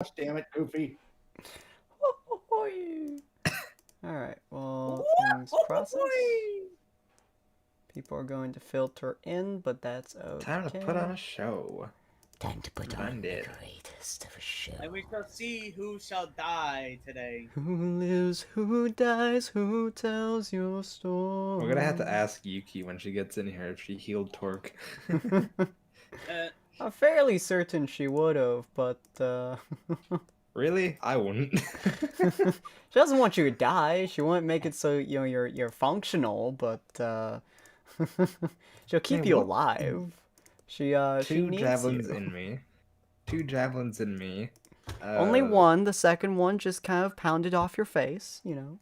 Gosh damn it, Goofy. Alright, well, things process. People are going to filter in, but that's okay. Time to put on a show. Time to put on the Blended. greatest of a show. And we shall see who shall die today. Who lives, who dies, who tells your story? We're gonna have to ask Yuki when she gets in here if she healed Torque. I'm fairly certain she would have, but Really? I wouldn't. she doesn't want you to die. She won't make it so you're functional, but she'll keep you alive. She Two needs javelins you. in me. Two javelins in me. Only one. The second one just kind of pounded off your face, you know.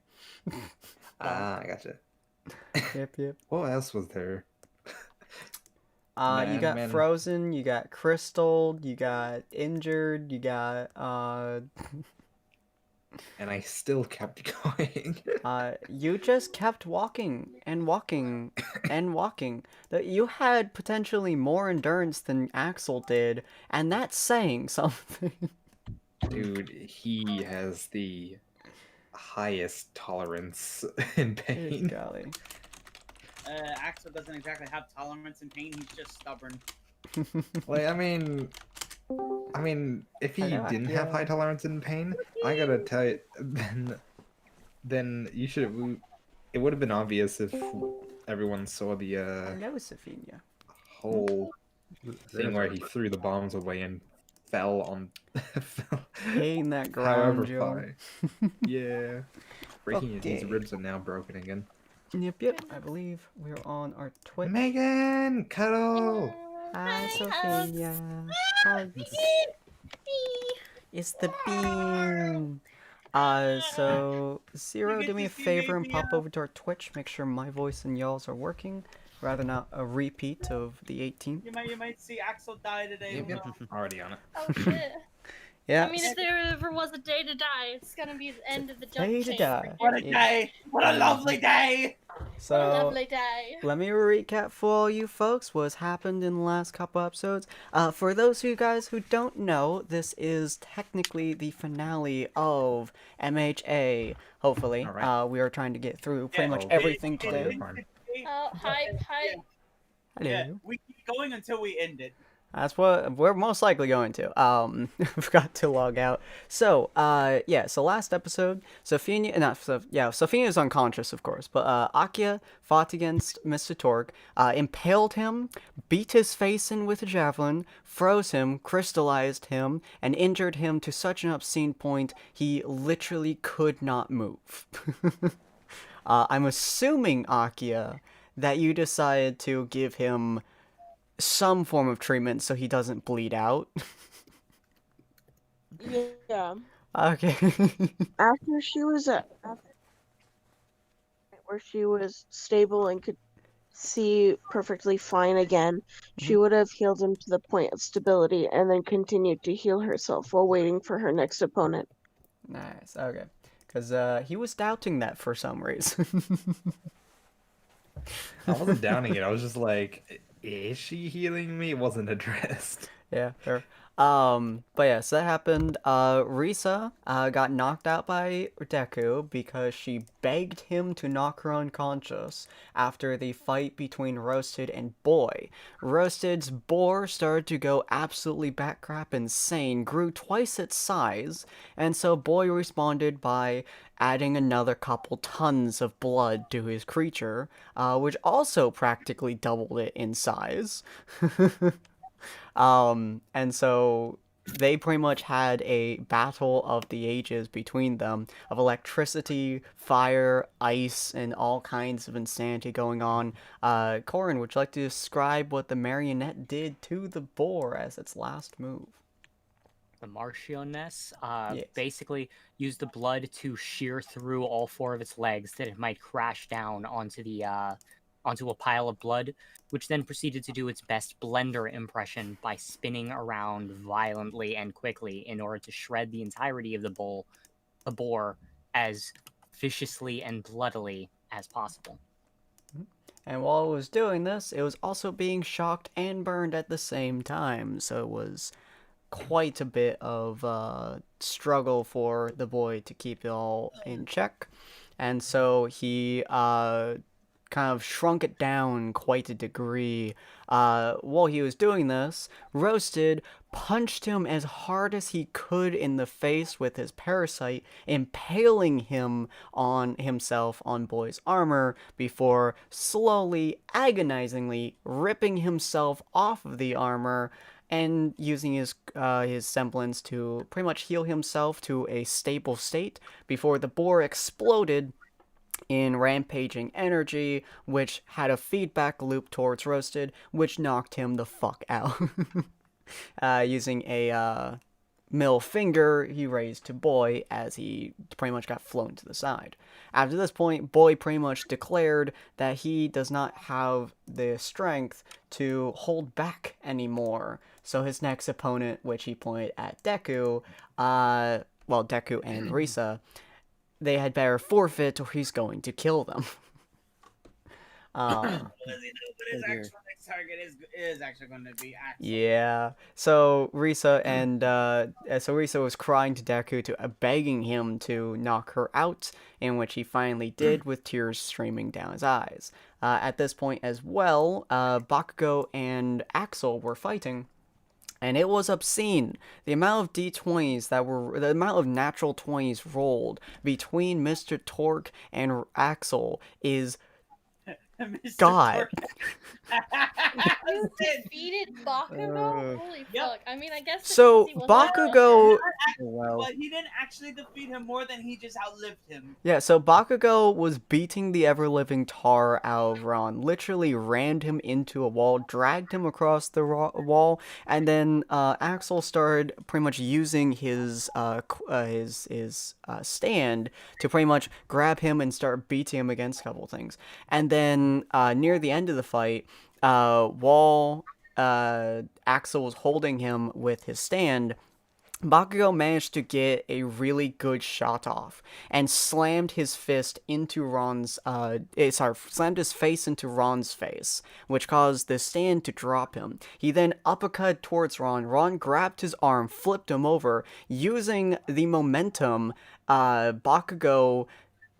Ah, I gotcha. Yep. What else was there? You got frozen, you got crystal, you got injured, you got And I still kept going. you just kept walking and walking and walking. You had potentially more endurance than Axel did, and that's saying something. Dude, he has the highest tolerance in pain. Golly. Axel doesn't exactly have tolerance in pain. He's just stubborn. Like, I mean, if he didn't have high tolerance in pain, I gotta tell you, then you should. It would have been obvious if everyone saw the Hello, Sophia. whole thing where he threw the bombs away and fell on. Hitting that ground, However, fine. Yeah. Breaking his ribs are now broken again. Yep. I believe we're on our Twitch. Megan, cuddle. Hi, Sophia. It's the bean. So Zero, do me a favor and pop over to our Twitch. Make sure my voice and y'all's are working, rather not a repeat of the 18th. You might see Axel die today. Yep. Already on it. Oh shit. Yeah. I mean, if there ever was a day to die, it's gonna be the end of the jump Day to chain. die. What a day! What a lovely day! So, What a lovely day. let me recap for all you folks what's happened in the last couple episodes. For those of you guys who don't know, this is technically the finale of MHA, hopefully. Right. We are trying to get through pretty much everything today. Oh, hype. Hello. Yeah, we keep going until we end it. That's what we're most likely going to. Forgot to log out. So, so last episode, Sophia is unconscious, of course, but Akia fought against Mr. Torque, impaled him, beat his face in with a javelin, froze him, crystallized him, and injured him to such an obscene point he literally could not move. I'm assuming, Akia, that you decided to give him some form of treatment so he doesn't bleed out. Yeah. Okay. After she was where she was stable and could see perfectly fine again, she would have healed him to the point of stability and then continued to heal herself while waiting for her next opponent. Nice. Okay. Because he was doubting that for some reason. I wasn't doubting it. I was just like, is she healing me? It wasn't addressed. Yeah, fair. But yeah, so that happened. Risa got knocked out by Deku because she begged him to knock her unconscious after the fight between Roasted and Boy. Roasted's boar started to go absolutely batcrap insane, grew twice its size, and so Boy responded by adding another couple tons of blood to his creature, which also practically doubled it in size. And so they pretty much had a battle of the ages between them of electricity, fire, ice, and all kinds of insanity going on. Corin, would you like to describe what the marionette did to the boar as its last move? The Marchioness Yes. basically used the blood to shear through all four of its legs that it might crash down onto the onto a pile of blood, which then proceeded to do its best blender impression by spinning around violently and quickly in order to shred the entirety of the boar as viciously and bloodily as possible. And while it was doing this, it was also being shocked and burned at the same time, so it was quite a bit of struggle for the boy to keep it all in check. And so he kind of shrunk it down quite a degree. While he was doing this, Roasted punched him as hard as he could in the face with his parasite, impaling himself on Boy's armor before slowly, agonizingly ripping himself off of the armor and using his semblance to pretty much heal himself to a stable state before the boar exploded in rampaging energy, which had a feedback loop towards Roasted, which knocked him the fuck out. Using a middle finger, he raised to Boy as he pretty much got flown to the side. After this point, Boy pretty much declared that he does not have the strength to hold back anymore. So his next opponent, which he pointed at Deku, Deku and Risa, they had better forfeit or he's going to kill them. Does he know what his actual next target is actually going to be? Yeah. So Risa was crying to Deku, begging him to knock her out, in which he finally did, with tears streaming down his eyes. At this point as well, Bakugo and Axel were fighting. And it was obscene. The amount of D20s the amount of natural 20s rolled between Mr. Torque and Axel is God. You defeated Bakugo? Holy fuck. I mean, I guess it's So, 'cause he wasn't Bakugo... But he didn't actually defeat him more than he just outlived him. Yeah, so Bakugo was beating the ever-living tar out of Ron, literally rammed him into a wall, dragged him across the wall, and then Axel started pretty much using his stand to pretty much grab him and start beating him against a couple things. And then near the end of the fight, while Axel was holding him with his stand, Bakugo managed to get a really good shot off and slammed his face into Ron's face, which caused the stand to drop him. He then uppercut towards Ron. Ron grabbed his arm, flipped him over. Using the momentum, Bakugo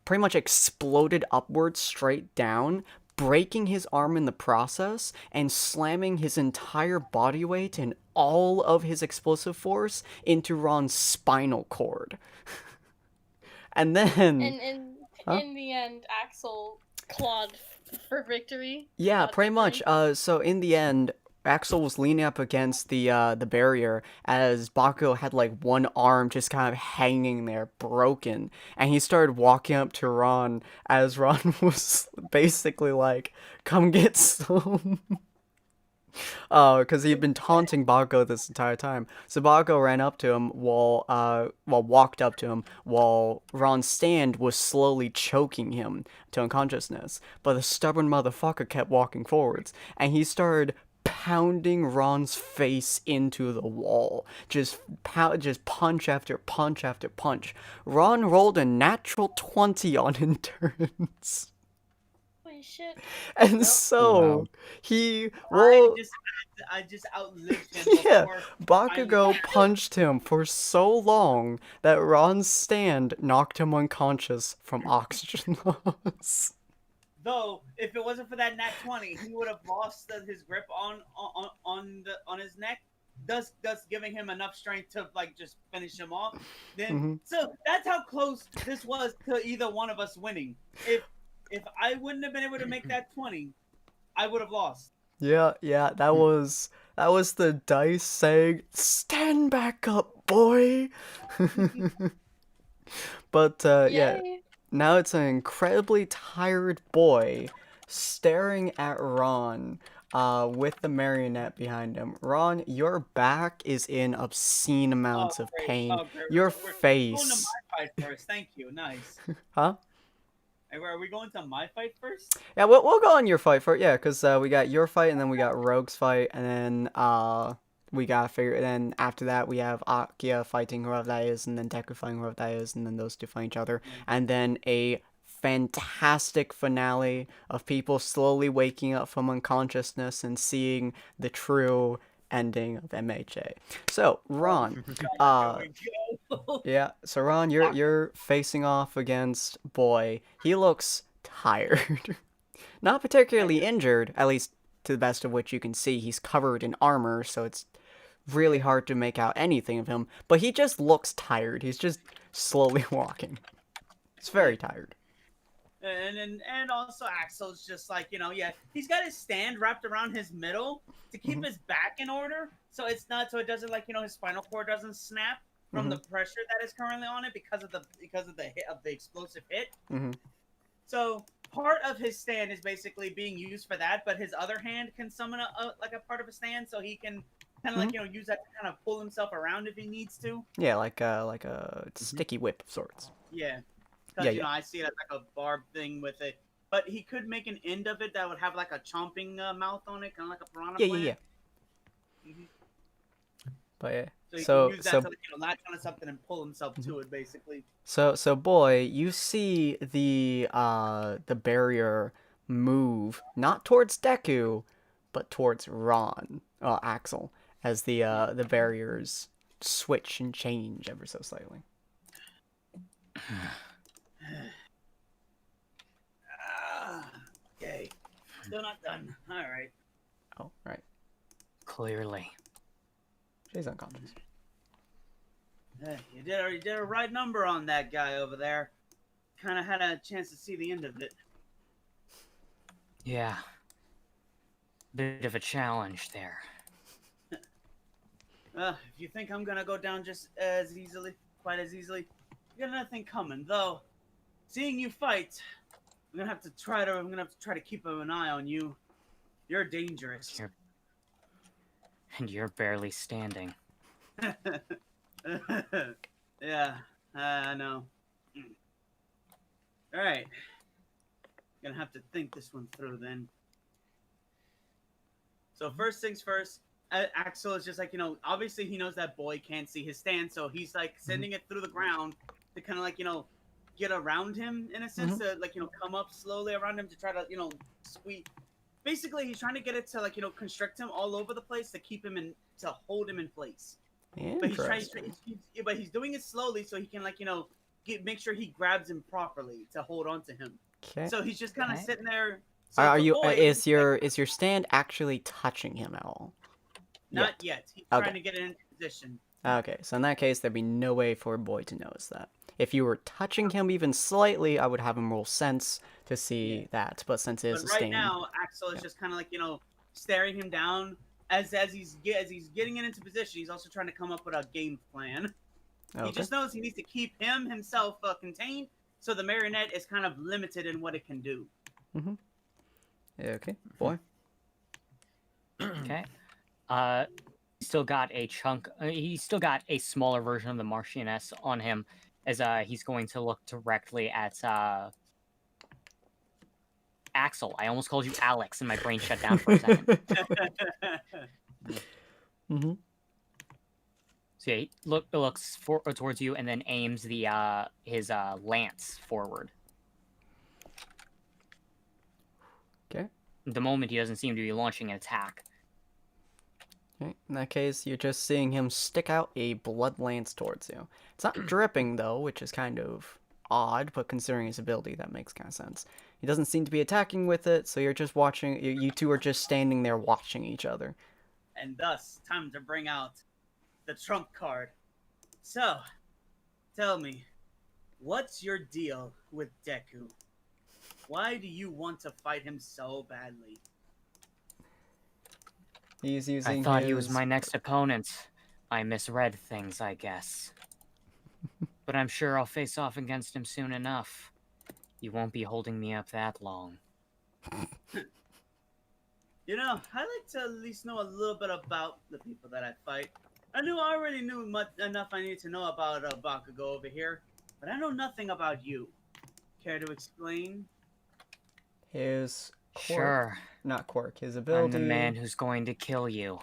pretty much exploded upwards straight down, breaking his arm in the process and slamming his entire body weight and all of his explosive force into Ron's spinal cord. And then... And in the end, Axel clawed for victory. Yeah, pretty much. So in the end, Axel was leaning up against the barrier as Bakugo had like one arm just kind of hanging there, broken, and he started walking up to Ron as Ron was basically like, "Come get some." Because he had been taunting Bakugo this entire time. So Bakugo ran up to him walked up to him while Ron's stand was slowly choking him to unconsciousness. But the stubborn motherfucker kept walking forwards, and he started pounding Ron's face into the wall. Just punch after punch after punch. Ron rolled a natural 20 on endurance. Holy shit. And so, Wow. I just outlived him. Yeah, before Bakugo punched him for so long that Ron's stand knocked him unconscious from oxygen loss. Though, if it wasn't for that nat 20, he would have lost his grip on his neck, thus giving him enough strength to like just finish him off. Then, so that's how close this was to either one of us winning. If I wouldn't have been able to make that 20, I would have lost. Yeah, that was the dice saying, "Stand back up, boy." But yeah. Yay. Now it's an incredibly tired boy staring at Ron with the marionette behind him. Ron, your back is in obscene amounts of pain. Your We're face. going to my fight first. Thank you. Nice. Huh? Are we going to my fight first? Yeah, we'll go on your fight first. Yeah, because we got your fight, and then we got Rogue's fight, and then we got then after that we have Akia fighting whoever that is, and then Deku fighting whoever that is, and then those two fight each other, and then a fantastic finale of people slowly waking up from unconsciousness and seeing the true ending of MHA. So Ron, Going go. yeah. So Ron, you're facing off against Boy. He looks tired, not particularly injured, at least to the best of which you can see. He's covered in armor, so it's really hard to make out anything of him. But he just looks tired. He's just slowly walking. He's very tired. And also Axel's just like, yeah, he's got his stand wrapped around his middle to keep his back in order, so it doesn't like, his spinal cord doesn't snap from the pressure that is currently on it because of the hit of the explosive hit. So part of his stand is basically being used for that, but his other hand can summon a part of a stand, so he can kind of like use that to kind of pull himself around if he needs to. Yeah, like a sticky whip of sorts. Yeah. Because, I see it as like a barb thing with it. But he could make an end of it that would have like a chomping mouth on it, kind of like a piranha plant. Yeah. But yeah. So he can use that to latch onto something and pull himself to it, basically. So Boy, you see the barrier move not towards Deku, but towards Axel, as the barriers switch and change ever so slightly. Okay. Still not done. All right. Oh, right. Clearly. She's unconscious. You did a right number on that guy over there. Kind of had a chance to see the end of it. Yeah. Bit of a challenge there. If you think I'm gonna go down just quite as easily, you got nothing coming. Though, seeing you fight, I'm gonna have to try to keep an eye on you. You're dangerous. And you're barely standing. Yeah, I know. All right, gonna have to think this one through then. So first things first, Axel is just like, obviously he knows that Boy can't see his stand, so he's like sending it through the ground to kind of like, get around him in a sense, to like, come up slowly around him to try to, squeeze. Basically, he's trying to get it to like, constrict him all over the place to keep him to hold him in place. But he's doing it slowly so he can like, make sure he grabs him properly to hold on to him. Okay. So he's just kind of sitting there. So is your stand actually touching him at all? Not yet. He's trying to get it into position. Okay, so in that case, there'd be no way for a Boy to notice that. If you were touching him even slightly, I would have him roll sense to see that. But since it is a stand, right now, Axel is just kind of like, staring him down as he's getting it into position. He's also trying to come up with a game plan. Okay. He just knows he needs to keep himself contained, so the marionette is kind of limited in what it can do. Okay, Boy. Okay. Still got a chunk. He's still got a smaller version of the Marchioness on him, as he's going to look directly at Axel. I almost called you Alex, and my brain shut down for a second. So yeah, he looks towards you, and then aims his lance forward. Okay. The moment he doesn't seem to be launching an attack. Okay. In that case, you're just seeing him stick out a blood lance towards you. It's not dripping, though, which is kind of odd, but considering his ability, that makes kind of sense. He doesn't seem to be attacking with it, so you're just watching. You two are just standing there watching each other. And thus, time to bring out the trump card. So, tell me, what's your deal with Deku? Why do you want to fight him so badly? He's using I thought he was my next opponent. I misread things, I guess. But I'm sure I'll face off against him soon enough. You won't be holding me up that long. I like to at least know a little bit about the people that I fight. I already knew enough I need to know about Bakugo over here, but I know nothing about you. Care to explain? His quirk, Sure. Not quirk, his ability. I'm the man who's going to kill you.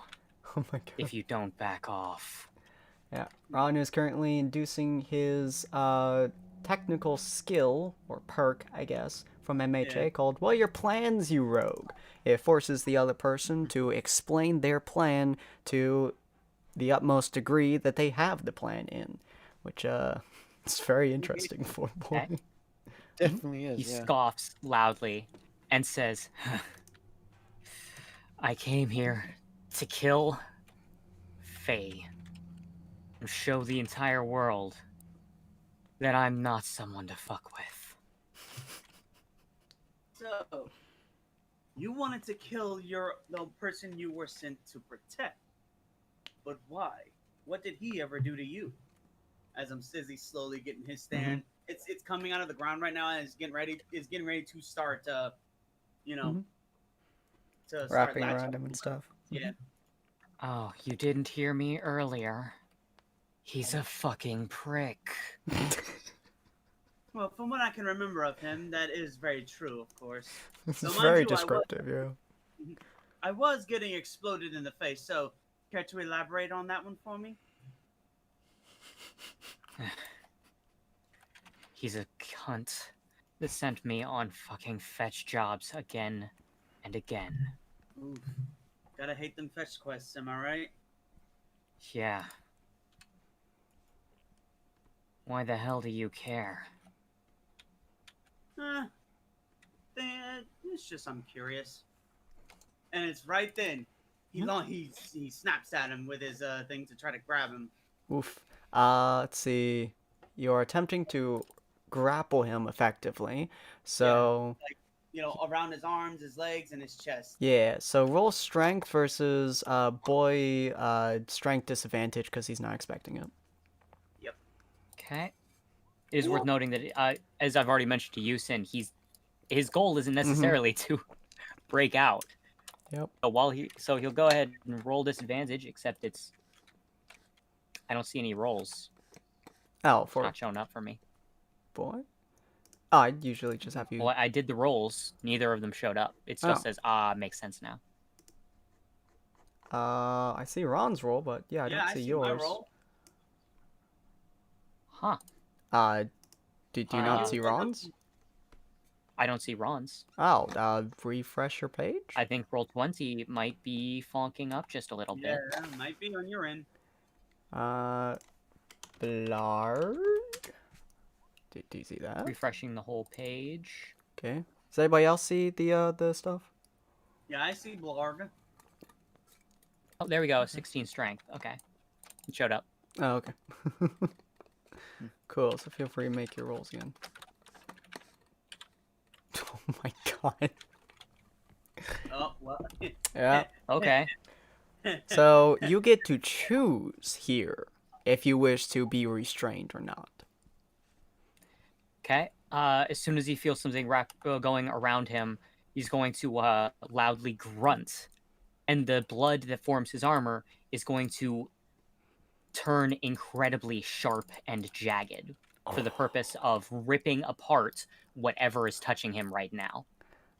Oh my god. If you don't back off. Yeah, Ron is currently inducing his technical skill or perk, I guess, from MHA Yeah. called "What are your plans, you rogue?" It forces the other person to explain their plan to the utmost degree that they have the plan in, which it's very interesting for a boy. Okay. Definitely He is. Yeah. scoffs loudly and says, I came here to kill Faye and show the entire world that I'm not someone to fuck with. So, you wanted to kill the person you were sent to protect, but why? What did he ever do to you? As he's slowly getting his stand, it's coming out of the ground right now, and it's getting ready. It's getting ready to start, you know, to start Wrapping latching around him on. and stuff. Yeah. Oh, you didn't hear me earlier. He's a fucking prick. Well, from what I can remember of him, that is very true, of course. It's So mind very you, descriptive, yeah. I was getting exploded in the face, so care to elaborate on that one for me? He's a cunt that sent me on fucking fetch jobs again and again. Oof. Gotta hate them fetch quests, am I right? Yeah. Why the hell do you care? It's just I'm curious. And it's right then. He snaps at him with his thing to try to grab him. Oof. Let's see. You're attempting to grapple him effectively. So Around his arms, his legs, and his chest. yeah. So roll strength versus boy strength disadvantage because he's not expecting it. Yep. Okay. It is worth noting that, as I've already mentioned to you, Sin, his goal isn't necessarily to break out. Yep. So he'll go ahead and roll disadvantage, except I don't see any rolls. Oh, It's for not showing up for me. boy. Oh, I usually just have you. Well, I did the rolls. Neither of them showed up. It still says, makes sense now. I see Ron's roll, but yeah, I don't see yours. My roll. Huh. Do you not see Ron's? I don't see Ron's. Oh, refresh your page? I think roll 20 might be fonking up just a little bit. Yeah, that might be on your end. Blarg? Do you see that? Refreshing the whole page. Okay. Does anybody else see the stuff? Yeah, I see Blarg. Oh, there we go. 16 strength. Okay. It showed up. Oh, okay. Cool, so feel free to make your rolls again. Oh my god. Oh, well. Yeah. Okay. So you get to choose here if you wish to be restrained or not. Okay. As soon as he feels something going around him, he's going to loudly grunt, and the blood that forms his armor is going to turn incredibly sharp and jagged for the purpose of ripping apart whatever is touching him right now.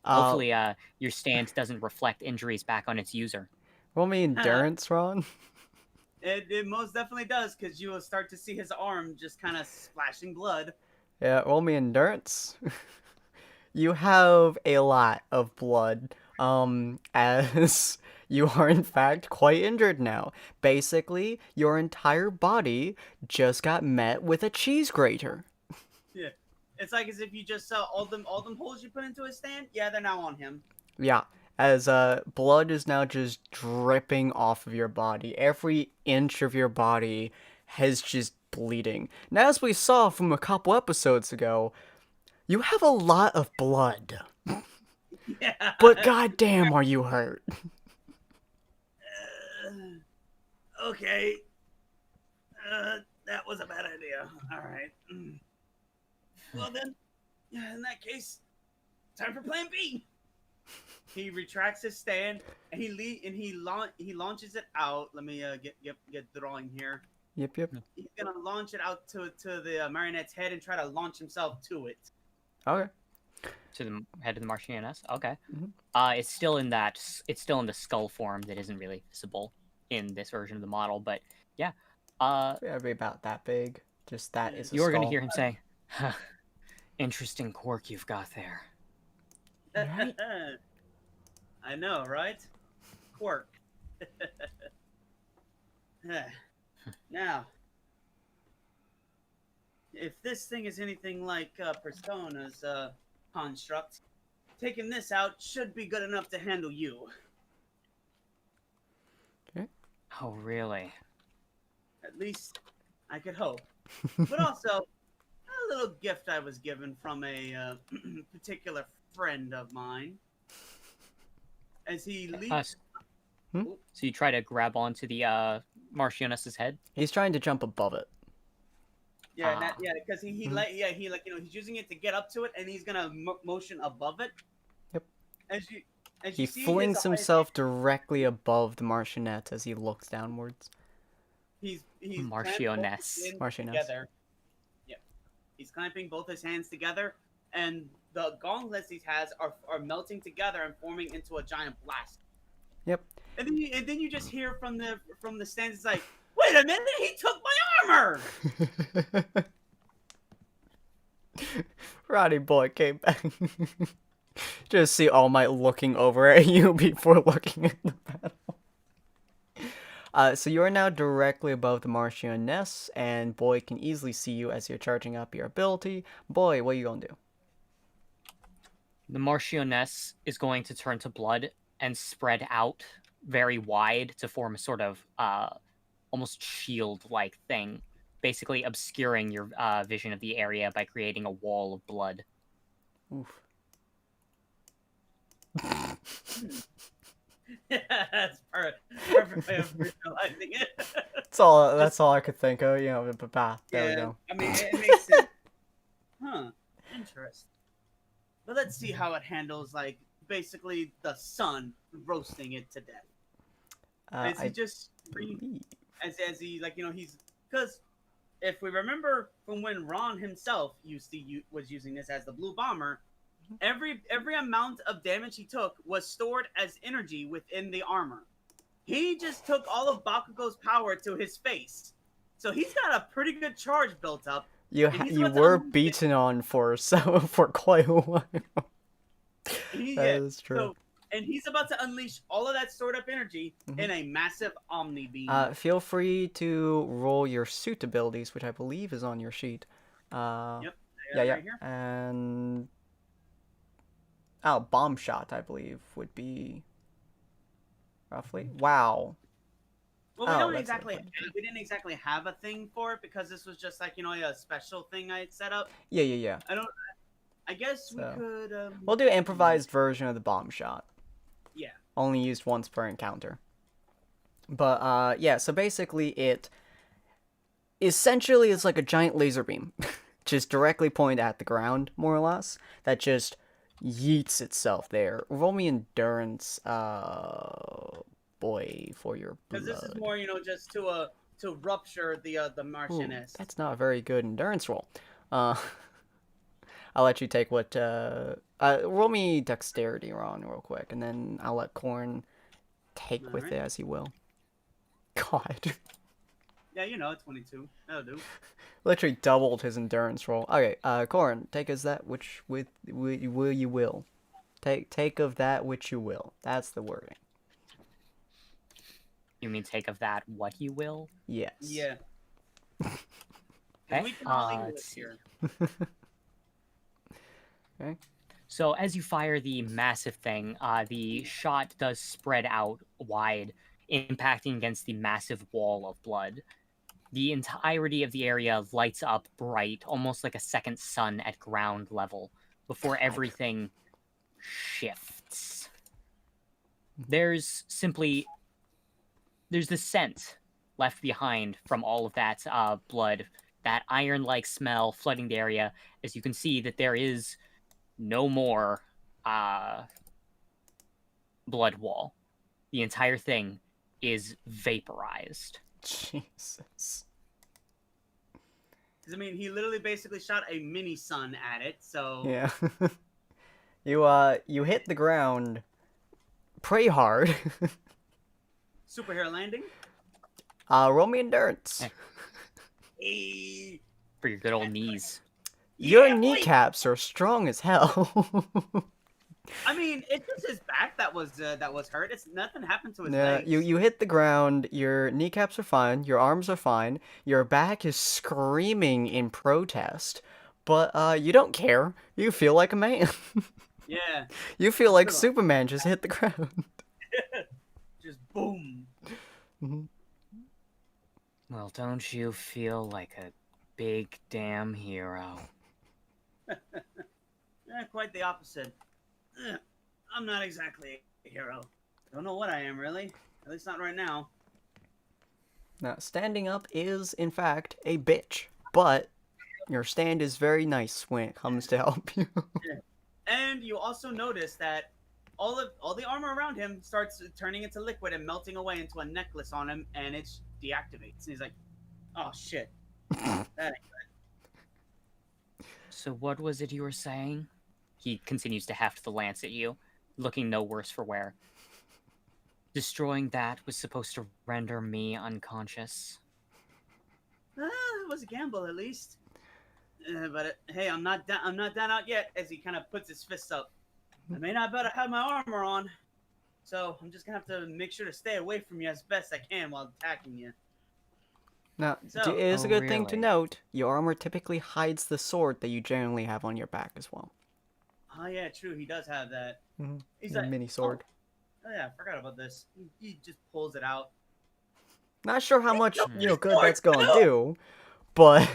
Hopefully, your stand doesn't reflect injuries back on its user. Roll me endurance, Ron. It most definitely does, because you will start to see his arm just kind of splashing blood. Yeah, roll me endurance. You have a lot of blood, as you are in fact quite injured now. Basically, your entire body just got met with a cheese grater. Yeah. It's like as if you just saw all them holes you put into his stand. Yeah, they're now on him. Yeah, as blood is now just dripping off of your body. Every inch of your body has just bleeding. Now, as we saw from a couple episodes ago, you have a lot of blood. Yeah. But goddamn, are you hurt? Okay. That was a bad idea. All right. Well then, in that case, time for Plan B. He retracts his stand and he launches it out. Let me get the drawing here. Yep. He's gonna launch it out to the marionette's head and try to launch himself to it. Okay. To the head of the Marchioness? Okay. Mhm. It's still in the skull form that isn't really visible in this version of the model, but yeah. It'll be about that big. Just that is a You're skull. gonna hear him say, Interesting quirk you've got there. Right? I know, right? Quirk. Now, if this thing is anything like Persona's construct, taking this out should be good enough to handle you. Oh, really? At least I could hope. But also, a little gift I was given from a particular friend of mine. As he leaps. Hmm? So you try to grab onto the Marchioness's head? He's trying to jump above it. Yeah, because he's using it to get up to it, and he's gonna motion above it. Yep. As He you see, flings himself directly above the Marchionette as he looks downwards. He's Marchioness. Together. Yep. He's clamping both his hands together, and the gauntlets he has are melting together and forming into a giant blast. Yep. And then you just hear from the stands, it's like, wait a minute, he took my armor. Roddy boy came back. Just see All Might looking over at you before looking at the battle. So you are now directly above the Marchioness, and Boy can easily see you as you're charging up your ability. Boy, what are you gonna do? The Marchioness is going to turn to blood and spread out very wide to form a sort of almost shield-like thing, basically obscuring your vision of the area by creating a wall of blood. Oof. That's perfect way of visualizing it. That's all I could think of, you know, but there we go. I mean, it makes it... Huh. Interesting. But let's see how it handles, like, basically the sun roasting it to death. As he as he, like, you know, he's... Because if we remember from when Ron himself was using this as the Blue Bomber, every amount of damage he took was stored as energy within the armor. He just took all of Bakugo's power to his face. So he's got a pretty good charge built up. You were beaten on for quite a while. That is true. So, and he's about to unleash all of that stored up energy in a massive Omni Beam. Feel free to roll your suit abilities, which I believe is on your sheet. Yep. Yeah. Right here. And bomb shot, I believe, would be roughly. Wow. Well, we didn't exactly have a thing for it because this was just like, you know, a special thing I had set up. Yeah. I guess we could. We'll do an improvised version of the bomb shot. Yeah. Only used once per encounter. But yeah, so basically it essentially is like a giant laser beam, just directly pointed at the ground, more or less. That just yeets itself there. Roll me endurance, boy, for your blood. Because this is more, you know, just to rupture the Marchioness. That's not a very good endurance roll. I'll let you take what. Roll me dexterity, Ron, real quick, and then I'll let Korn take with it as he will. God. Yeah, you know, 22. That'll do. Literally doubled his endurance roll. Okay, Korn, take as that which you will. Take of that which you will. That's the wording. You mean take of that what you will? Yes. Yeah. Okay. We can all live here. Okay. So as you fire the massive thing, the shot does spread out wide, impacting against the massive wall of blood. The entirety of the area lights up bright, almost like a second sun at ground level, before everything shifts. There's the scent left behind from all of that blood, that iron-like smell flooding the area, as you can see that there is no more blood wall. The entire thing is vaporized. Jesus. I mean, he literally basically shot a mini sun at it, so... Yeah. You hit the ground pretty hard. Superhero landing? Roll me endurance. Hey. For your good old knees. Your Yeah, boy. kneecaps are strong as hell. I mean, it's just his back that was hurt. It's nothing happened to his Yeah, legs. you hit the ground, your kneecaps are fine, your arms are fine, your back is screaming in protest, but you don't care. You feel like a man. Yeah. You feel like Good on. Superman just hit the ground. Just boom. Mhm. Well, don't you feel like a big damn hero? Quite the opposite. I'm not exactly a hero. Don't know what I am, really. At least not right now. Now, standing up is, in fact, a bitch, but your stand is very nice when it comes to help you. And you also notice that all the armor around him starts turning into liquid and melting away into a necklace on him, and it deactivates. And he's like, "Oh shit, that ain't good." So what was it you were saying? He continues to heft the lance at you, looking no worse for wear. Destroying that was supposed to render me unconscious. It was a gamble, at least. But hey, I'm not down out yet. As he kind of puts his fists up, I may not better have my armor on, so I'm just gonna have to make sure to stay away from you as best I can while attacking you. Now, So- it is a Oh, good thing to really? note, your armor typically hides the sword that you generally have on your back as well. Oh yeah, true. He does have that. Mhm. He's A like, mini sword. Oh yeah, I forgot about this. He just pulls it out. Not sure how much, Your good sword, that's gonna no! do, but...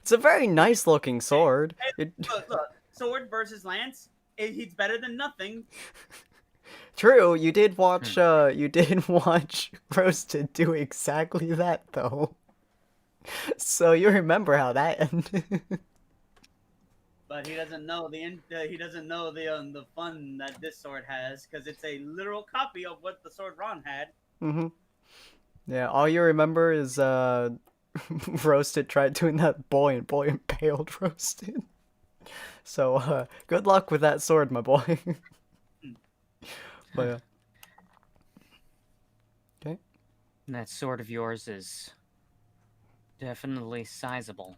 It's a very nice looking sword. Look, sword versus lance. He's better than nothing. True, you did watch Roasted do exactly that though. So you remember how that ended. But he doesn't know the fun that this sword has, because it's a literal copy of what the sword Ron had. Mm-hmm. Yeah, all you remember is Roasted tried doing that boy and boy impaled Roasted. So good luck with that sword, my boy. But yeah. Okay. That sword of yours is definitely sizable.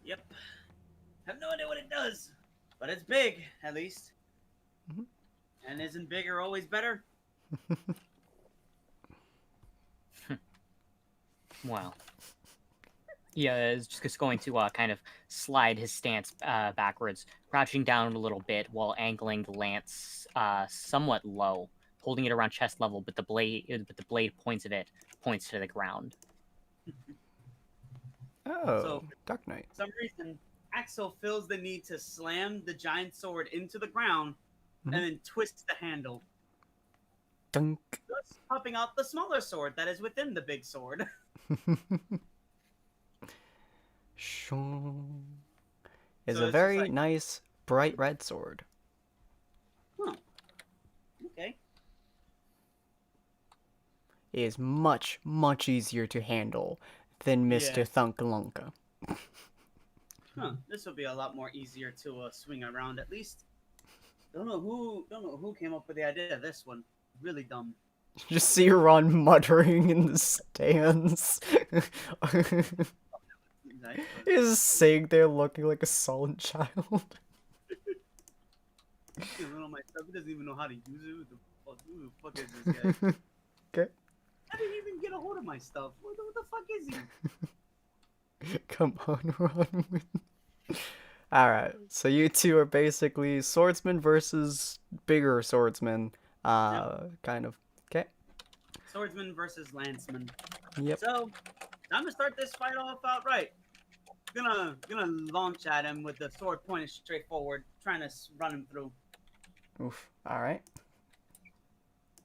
Yep. Have no idea what it does, but it's big, at least. Mhm. And isn't bigger always better? Well, yeah, is just going to kind of slide his stance backwards, crouching down a little bit while angling the lance somewhat low, holding it around chest level, but the blade points of it points to the ground. Oh, So- Dark Knight. For some reason, Axel feels the need to slam the giant sword into the ground Mhm. and then twist the handle, Dunk. thus popping out the smaller sword that is within the big sword. Shong. Is So a it's just very like- nice bright red sword. Huh. Okay. It is much, much easier to handle than Mr. Yeah. Thunkalunka. Huh. This will be a lot more easier to swing around, at least. Don't know who came up with the idea of this one. Really dumb. Just see Ron muttering in the stands. Nice. He's sitting there looking like a sullen child. He doesn't know my stuff. He doesn't even know how to use it. Who the fuck is this guy? Okay. I didn't even get a hold of my stuff. What the fuck is he? Come on, Ron. Alright, so you two are basically swordsman versus bigger swordsman. Kind of. Okay. Swordsman versus lanceman. Yep. So, I'm gonna start this fight off outright. Gonna launch at him with the sword pointed straight forward, trying to run him through. Oof. Alright.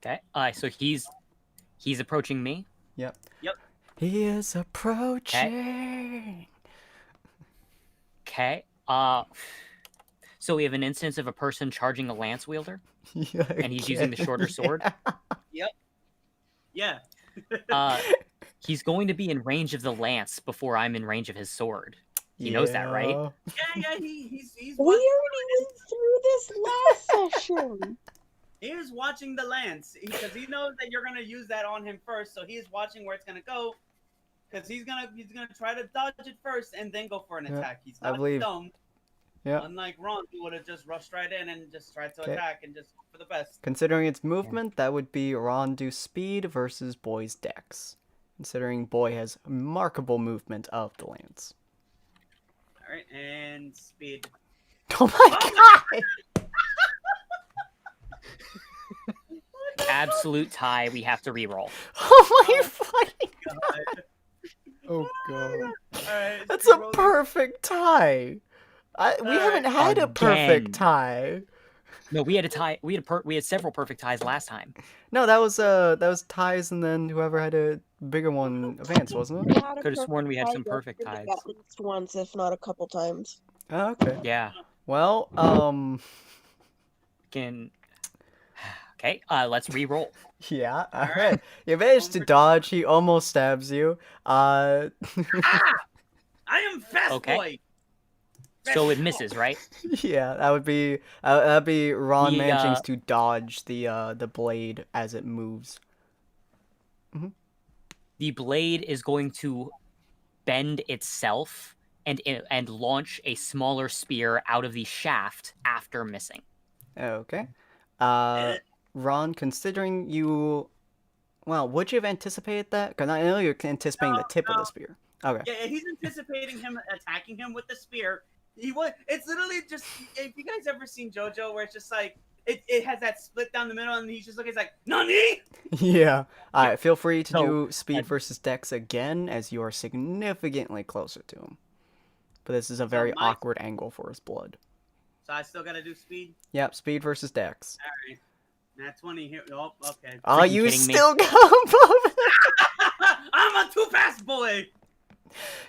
Okay. So he's approaching me. Yep. Yep. He is approaching. Okay. So we have an instance of a person charging a lance wielder, Yeah, and he's using the shorter sword. Yeah. He's going to be in range of the lance before I'm in range of his sword. He knows that, right? Yeah, he's We already went through this last session. he is watching the lance because he knows that you're gonna use that on him first. So he is watching where it's gonna go because he's gonna try to dodge it first and then go for an attack. He's not dumb. Yeah. Unlike Ron, who would have just rushed right in and just tried to attack and just hope for the best. Considering its movement, that would be Rondu speed versus Boy's dex. Considering Boy has remarkable movement of the lance. All right, and speed. Oh my god! Absolute tie. We have to reroll. Oh my fucking God. Oh god. Alright, That's a perfect tie. We haven't had a perfect Again. tie. No, we had a tie. We had several perfect ties last time. No, that was ties, and then whoever had a bigger one advance, wasn't it? Could have sworn we had some perfect ties. At least once, if not a couple times. Oh, okay. Yeah. Well, Okay, let's re-roll. yeah, alright. You managed to dodge, he almost stabs you. I am fast Okay. boy. So it misses, right? Yeah, that'd be Ron The, managing to dodge the blade as it moves. The blade is going to bend itself and launch a smaller spear out of the shaft after missing. Okay. Ron, considering you, well, would you have anticipated that? Because I know you're anticipating the tip of the spear. Okay. Yeah, he's anticipating him attacking him with the spear. It's literally just, if you guys ever seen JoJo, where it's just like it has that split down the middle, and he's just looking, he's like, "Nani?" Yeah. All right. Feel free to So, do speed versus dex again, as you are significantly closer to him. But this is a very awkward angle for his blood. So I still gotta do speed. Yep. Speed versus dex. All right. Nat 20 here. Oh, okay. Oh, Freaking you kidding me? still got above it. I'm a too fast boy.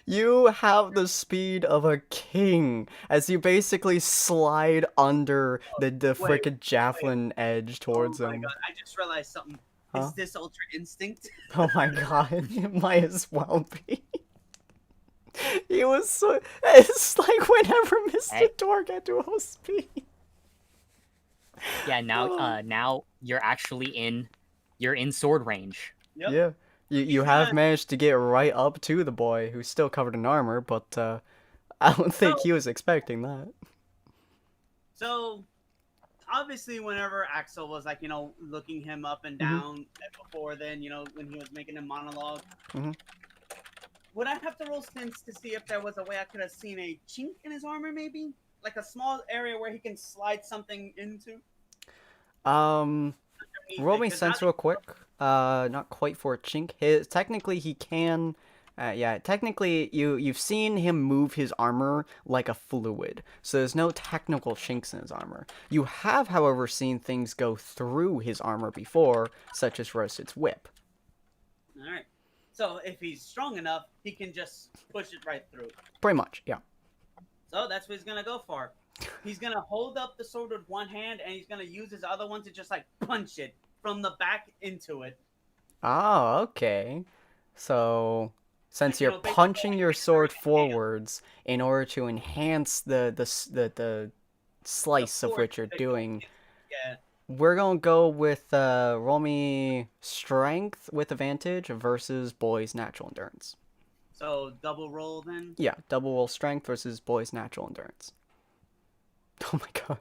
You have the speed of a king as you basically slide under the frickin' javelin edge towards Oh my him. god! I just realized something. Huh? Is this Ultra Instinct? Oh my god, it might as well be. He was so. It's like whenever Mr. Door got to a speed. Yeah, now you're actually in sword range. Yep. Yeah. You have managed to get right up to the boy, who's still covered in armor, but I don't think he was expecting that. So, obviously, whenever Axel was like, looking him up and down before then, when he was making a monologue, would I have to roll stints to see if there was a way I could have seen a chink in his armor, maybe? Like a small area where he can slide something into? Roll me sense real quick. Not quite for a chink. Technically he can. Yeah, technically you've seen him move his armor like a fluid, so there's no technical chinks in his armor. You have, however, seen things go through his armor before, such as Roasted's whip. All right. So if he's strong enough, he can just push it right through. Pretty much, yeah. So that's what he's gonna go for. He's gonna hold up the sword with one hand, and he's gonna use his other one to just like punch it from the back into it. Oh, okay. So, since Like, you're basically, punching your sword hand. forwards in order to enhance the slice of what you're doing, Yeah. we're gonna go with roll me strength with advantage versus boy's natural endurance. So double roll then. Yeah, double roll strength versus boy's natural endurance. Oh my god.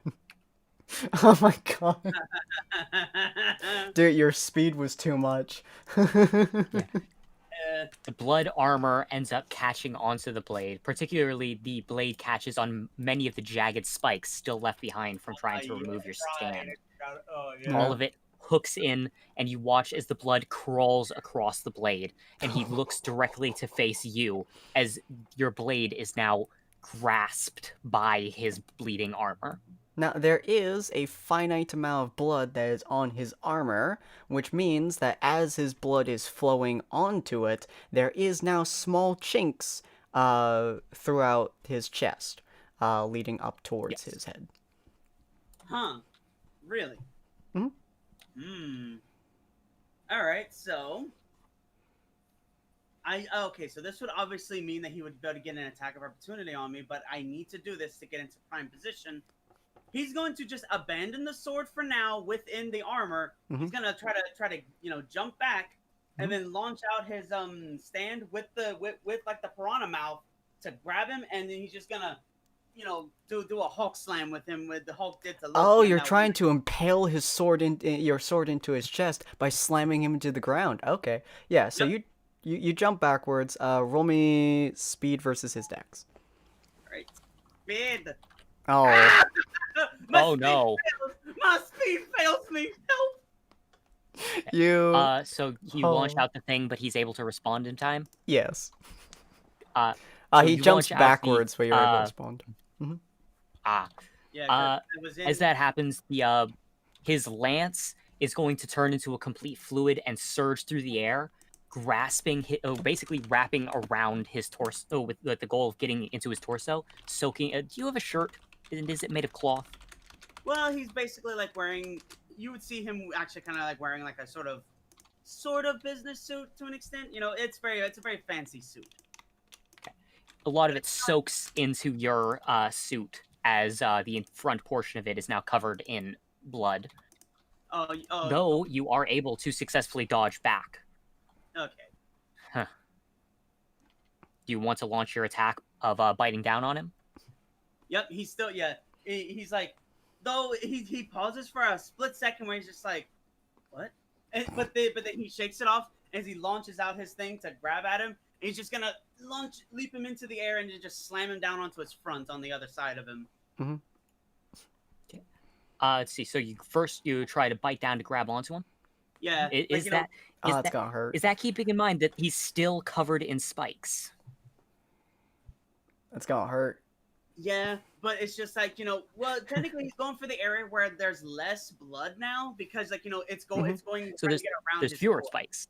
Oh my god. Dude, your speed was too much. The blood armor ends up catching onto the blade. Particularly, the blade catches on many of the jagged spikes still left behind from trying to remove your stand. Oh, Yeah. All of it hooks in, and you watch as the blood crawls across the blade, and he looks directly to face you as your blade is now grasped by his bleeding armor. Now, there is a finite amount of blood that is on his armor, which means that as his blood is flowing onto it, there is now small chinks throughout his chest, leading up towards his head. Huh. Really? Mm-hmm. Alright, so... Okay, so this would obviously mean that he would be able to get an attack of opportunity on me, but I need to do this to get into prime position. he's going to just abandon the sword for now within the armor. He's gonna try to jump back and then launch out his stand with like the piranha mouth to grab him, and then he's just gonna do a Hulk slam with him with the Hulk did to Loki. Oh, you're trying to impale his sword your sword into his chest by slamming him into the ground. Okay, yeah. So you jump backwards. Roll me speed versus his dex. Right, speed. Oh. Oh no. My speed fails me. Help. You. So you launch out the thing, but he's able to respond in time. Yes. So he you jumps launch out backwards where you're able to respond. Yeah. It was As that happens, his lance is going to turn into a complete fluid and surge through the air, basically wrapping around his torso with the goal of getting into his torso, soaking. Do you have a shirt? Is it made of cloth? Well, he's basically like wearing. You would see him actually kind of like wearing like a sort of business suit to an extent. It's a very fancy suit. Okay. A lot of it soaks into your suit as the front portion of it is now covered in blood. Though you are able to successfully dodge back. Okay. Huh. Do you want to launch your attack of biting down on him? Yep, he's still he's like, though he pauses for a split second where he's just like, what? But then he shakes it off as he launches out his thing to grab at him. And he's just gonna leap him into the air and just slam him down onto his front on the other side of him. Okay. Let's see. So you try to bite down to grab onto him. Yeah. Is that it's gonna hurt. Is that keeping in mind that he's still covered in spikes? It's gonna hurt. Yeah, but it's just like, well, technically he's going for the area where there's less blood now because it's going So there's fewer spikes.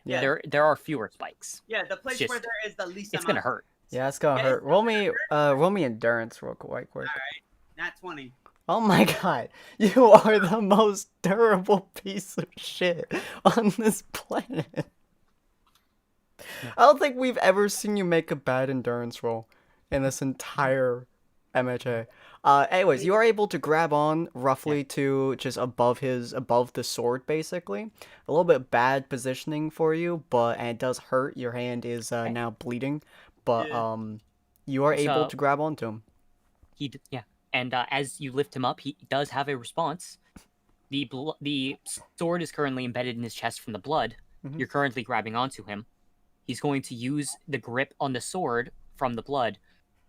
Yeah. There are fewer spikes. Yeah, the place where there is the least It's amount. gonna hurt. Yeah, it's gonna hurt. Roll me endurance real quick. All right. Nat 20. Oh my god, you are the most durable piece of shit on this planet. I don't think we've ever seen you make a bad endurance roll in this entire MHA. Anyways, you are able to grab on roughly to just above the sword, basically. A little bit bad positioning for you, and it does hurt. Your hand is now bleeding, but you are able to grab onto him. And as you lift him up, he does have a response. The sword is currently embedded in his chest from the blood. You're currently grabbing onto him. He's going to use the grip on the sword from the blood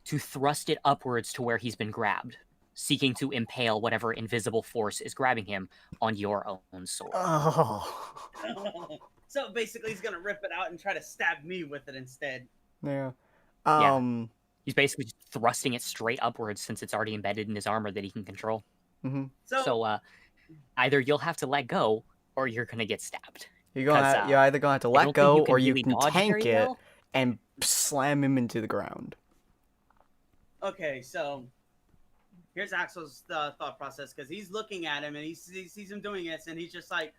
to thrust it upwards to where he's been grabbed, seeking to impale whatever invisible force is grabbing him on your own sword. Oh. So basically he's going to rip it out and try to stab me with it instead. Yeah. He's basically just thrusting it straight upwards since it's already embedded in his armor that he can control. So either you'll have to let go or you're going to get stabbed. You're either going to have to let go or you can tank it and slam him into the ground. Okay, so here's Axel's thought process because he's looking at him and he sees him doing this and he's just like,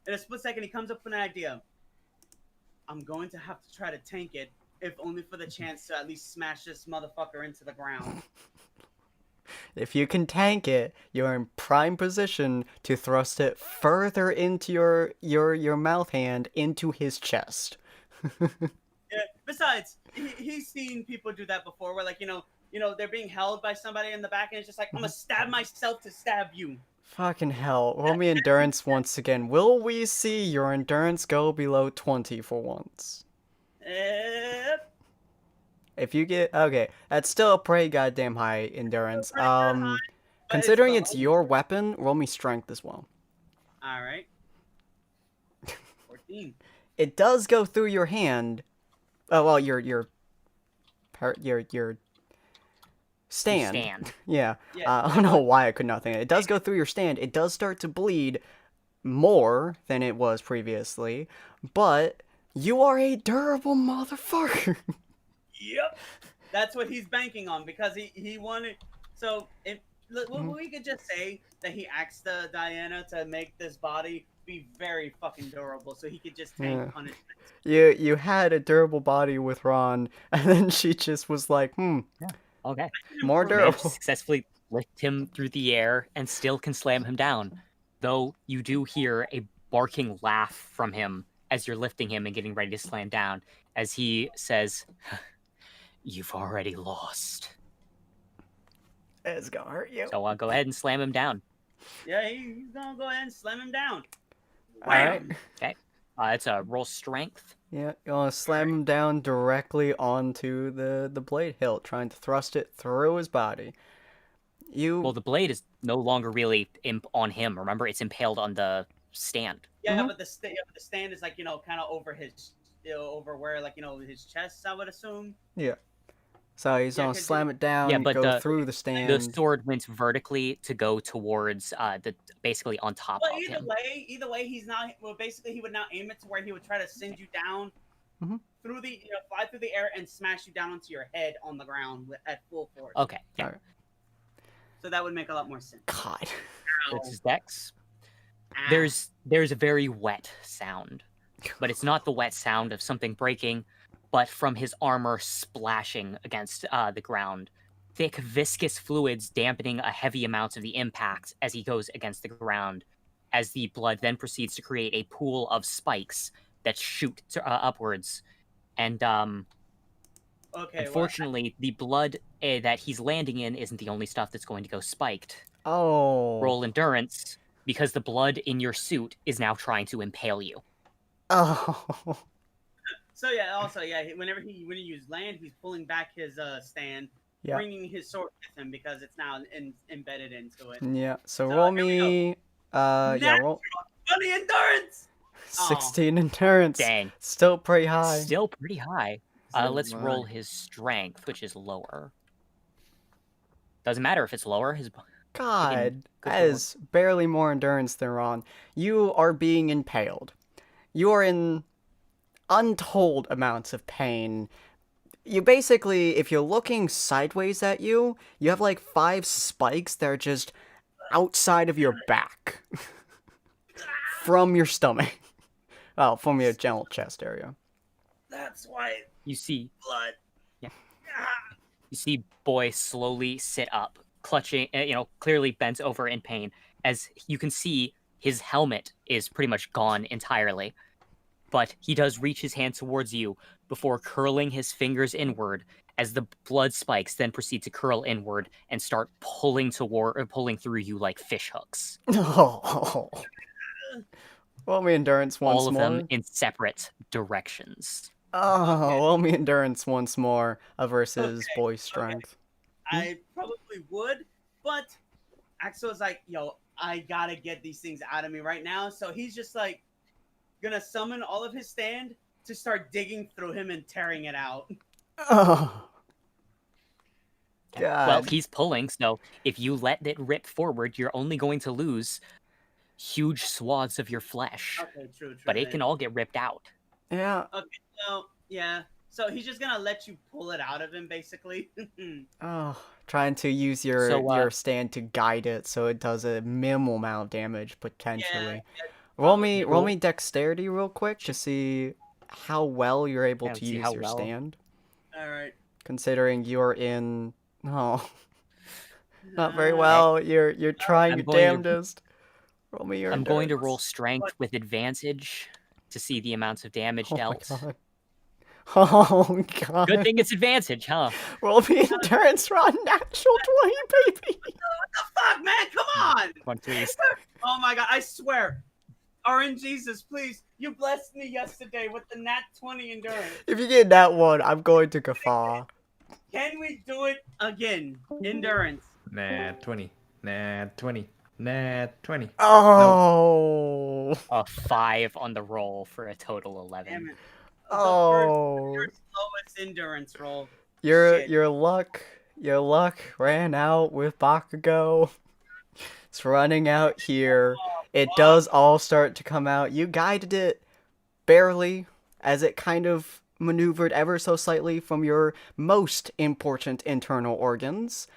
in a split second, he comes up with an idea. I'm going to have to try to tank it, if only for the chance to at least smash this motherfucker into the ground. If you can tank it, you're in prime position to thrust it further into your mouth hand into his chest. Yeah. Besides, he's seen people do that before, where they're being held by somebody in the back, and it's just like, I'm gonna stab myself to stab you. Fucking hell. Roll me endurance once again. Will we see your endurance go below 20 for once? If you get... Okay, that's still a pretty goddamn high endurance. Considering it's your weapon, roll me strength as well. Alright. 14. It does go through your hand. Oh, well, your stand. Yeah. I don't know why I could not think of it. It does go through your stand. It does start to bleed more than it was previously, but you are a durable motherfucker. Yep. That's what he's banking on because he wanted. So we could just say that he asked Diana to make this body be very fucking durable, so he could just tank punishment. You had a durable body with Ron, and then she just was like, Okay. More durable. Successfully lift him through the air and still can slam him down. Though you do hear a barking laugh from him as you're lifting him and getting ready to slam down, as he says, "You've already lost." It's gonna hurt you. So go ahead and slam him down. Yeah, he's gonna go ahead and slam him down. All right. Okay. It's a roll strength. Yeah, you want to slam him down directly onto the blade hilt, trying to thrust it through his body. Well, the blade is no longer really on him. Remember, it's impaled on the stand. Yeah, but the stand is like, kind of over his, over where, like, his chest, I would assume. Yeah. So he's gonna slam it down, but go through the stand. The sword went vertically to go towards basically on top But of him. Either way, he's not. Well, basically, he would now aim it to where he would try to send you down through the, fly through the air and smash you down onto your head on the ground at full force. Okay. Yeah. All right. So that would make a lot more sense. God. That's his dex. There's a very wet sound, but it's not the wet sound of something breaking, but from his armor splashing against the ground. Thick, viscous fluids dampening a heavy amount of the impact as he goes against the ground, as the blood then proceeds to create a pool of spikes that shoot upwards. And unfortunately, the blood that he's landing in isn't the only stuff that's going to go spiked. Oh. Roll endurance, because the blood in your suit is now trying to impale you. Oh. So whenever he uses land, he's pulling back his stand, bringing his sword with him because it's now embedded into it. Yeah. So roll me. Roll 20 endurance. 16 endurance. Dang. Still pretty high. Still pretty high. Let's roll his strength, which is lower. Doesn't matter if it's lower. His God, that is barely more endurance than Ron. You are being impaled. You are in untold amounts of pain. You basically, if you're looking sideways at you, you have like 5 spikes that are just outside of your back. From your stomach. Well, from your general chest area. That's why you see blood. Yeah. You see Boy slowly sit up, clutching, clearly bent over in pain. As you can see, his helmet is pretty much gone entirely. But he does reach his hand towards you before curling his fingers inward, as the blood spikes then proceed to curl inward and start pulling through you like fish hooks. Oh. Roll me endurance once more. All of them in separate directions. Oh, roll me endurance once more versus Boy's strength. I probably would, but Axel's like, yo, I gotta get these things out of me right now. So he's just like gonna summon all of his stand to start digging through him and tearing it out. Oh. God. Well, he's pulling, so if you let it rip forward, you're only going to lose huge swaths of your flesh. Okay, true. But it can all get ripped out. Yeah. Okay, so, yeah. So he's just gonna let you pull it out of him, basically. Oh, trying to use your stand to guide it so it does a minimal amount of damage, potentially. Yeah, roll me dexterity real quick to see how well you're able to use your stand. Alright. Considering you're in... Oh. Not very well. You're trying your damnedest. Roll me your endurance. Going to roll strength with advantage to see the amounts of damage dealt. My God. Oh, God. Good thing it's advantage, huh? Roll me endurance, Ron. Natural 20, baby. What the fuck, man? Come on. Come on, please. Oh, my God. I swear. RNGesus, please. You blessed me yesterday with the nat 20 endurance. If you get that one, I'm going to guffaw. Can we do it again? Endurance. Nat 20. Nat 20. Nat 20. Oh. A 5 on the roll for a total 11. Damn it. Oh. Your slowest endurance roll. Your luck ran out with Bakugo. It's running out here. It does all start to come out. You guided it barely as it kind of maneuvered ever so slightly from your most important internal organs.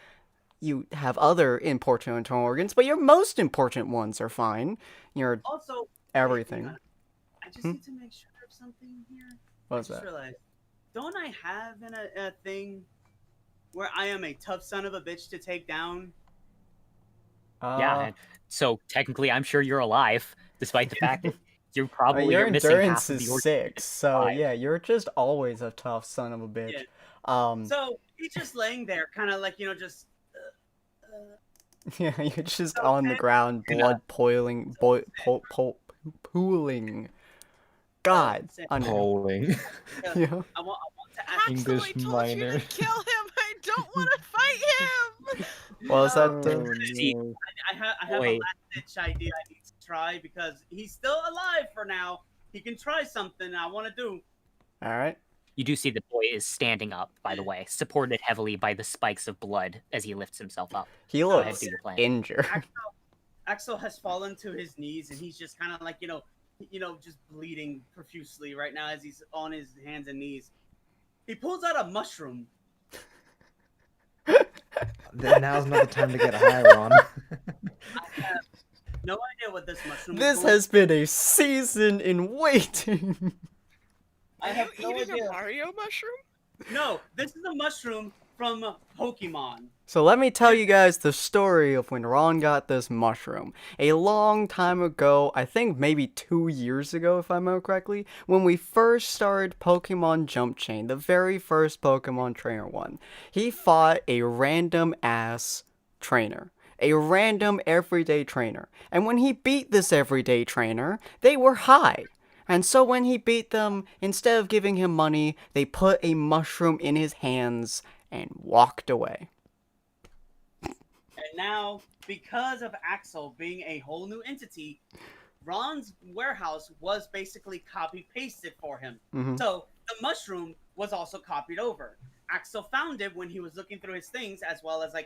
You have other important internal organs, but your most important ones are fine. Your also everything. I just need to make sure of something here. What's I just that? realized, don't I have a thing where I am a tough son of a bitch to take down Yeah, and so technically, I'm sure you're alive, despite the fact that you're probably your missing endurance half of the is organ. 6, so yeah, you're just always a tough son of a bitch. Yeah. So he's just laying there, kind of like just. Yeah, you're just on the ground, blood pooling. God, Polling. Yeah. I want to ask. English Axel, I told minor. you to kill him. I don't want to fight him. Well, is that See, I have a Wait. last ditch idea I need to try because he's still alive for now. He can try something I want to do. all right? You do see the boy is standing up, by the way, supported heavily by the spikes of blood as he lifts himself up. He Go ahead, looks do your plan. injured. Axel has fallen to his knees and he's just kind of like just bleeding profusely right now as he's on his hands and knees. He pulls out a mushroom. Now's not the time to get high, Ron. I have no idea what this mushroom is. This has been a season in waiting. I Are have you no eating idea. a Mario mushroom? No, this is a mushroom from Pokemon. So let me tell you guys the story of when Ron got this mushroom. A long time ago, I think maybe 2 years ago if I remember correctly, when we first started Pokemon Jumpchain, the very first Pokemon Trainer one, he fought a random ass trainer. A random everyday trainer. And when he beat this everyday trainer, they were high. And so when he beat them, instead of giving him money, they put a mushroom in his hands and walked away. And now, because of Axel being a whole new entity, Ron's warehouse was basically copy-pasted for him. Mhm. So the mushroom was also copied over. Axel found it when he was looking through his things, as well as the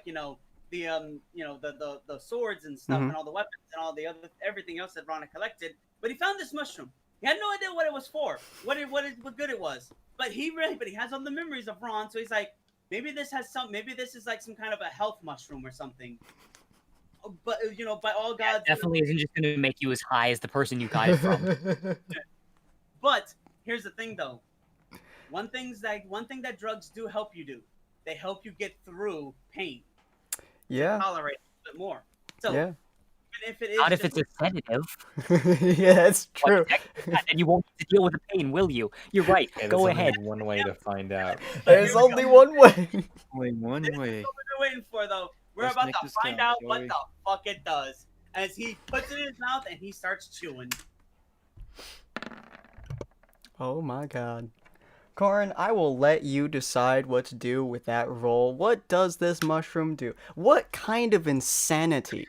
swords and stuff, Mhm. and all the weapons and all the other everything else that Ron had collected. But he found this mushroom. He had no idea what it was for, what good it was. But he has all the memories of Ron, so he's like, maybe this is like some kind of a health mushroom or something. But by all gods, Definitely isn't just going to make you as high as the person you got it from. But here's the thing, though. One thing that drugs do help you do, they help you get through pain. Yeah. Tolerate a bit more. So Yeah. even if it is Not if just it's a sedative. Yeah, that's true. And you won't have to deal with the pain, will you? You're right. Hey, Go there's ahead. only one way to find out. There's only one way. Only one This is way. what we've been waiting for, though. We're Let's about make to this find count, out shall what we? the fuck it does. As he puts it in his mouth and he starts chewing. Oh my god. Corin, I will let you decide what to do with that roll. What does this mushroom do? What kind of insanity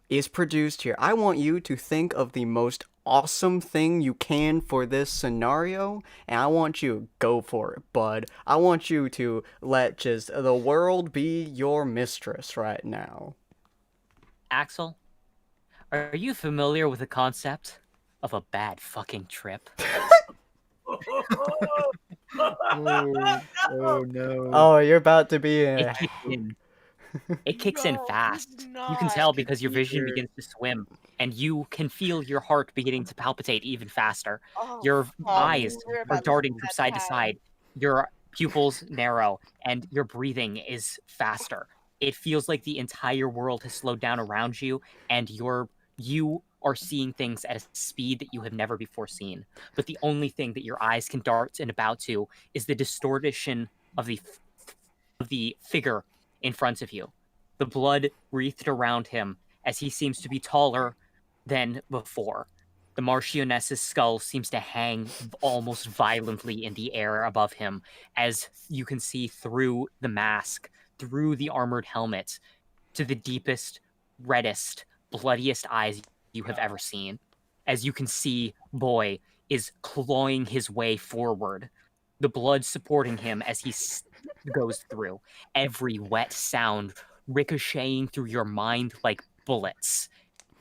is produced here? I want you to think of the most awesome thing you can for this scenario, and I want you to go for it, bud. I want you to let just the world be your mistress right now. Axel, are you familiar with the concept of a bad fucking trip? Oh no. Oh, you're about to be in It kicks in. It kicks in No, fast. he's You can not. tell because your vision Peter. begins to swim, and you can feel your heart beginning to palpitate even faster. Oh, Your fuck. eyes We're are about to darting see from that side to time. side. Your pupils narrow, and your breathing is faster. It feels like the entire world has slowed down around you, and you are seeing things at a speed that you have never before seen. But the only thing that your eyes can dart and about to is the distortion of the figure in front of you. The blood wreathed around him as he seems to be taller than before. The Marchioness's skull seems to hang almost violently in the air above him, as you can see through the mask, through the armored helmet, to the deepest, reddest, bloodiest eyes you have ever seen. As you can see, Boy is clawing his way forward, the blood supporting him as he goes through. Every wet sound ricocheting through your mind like bullets.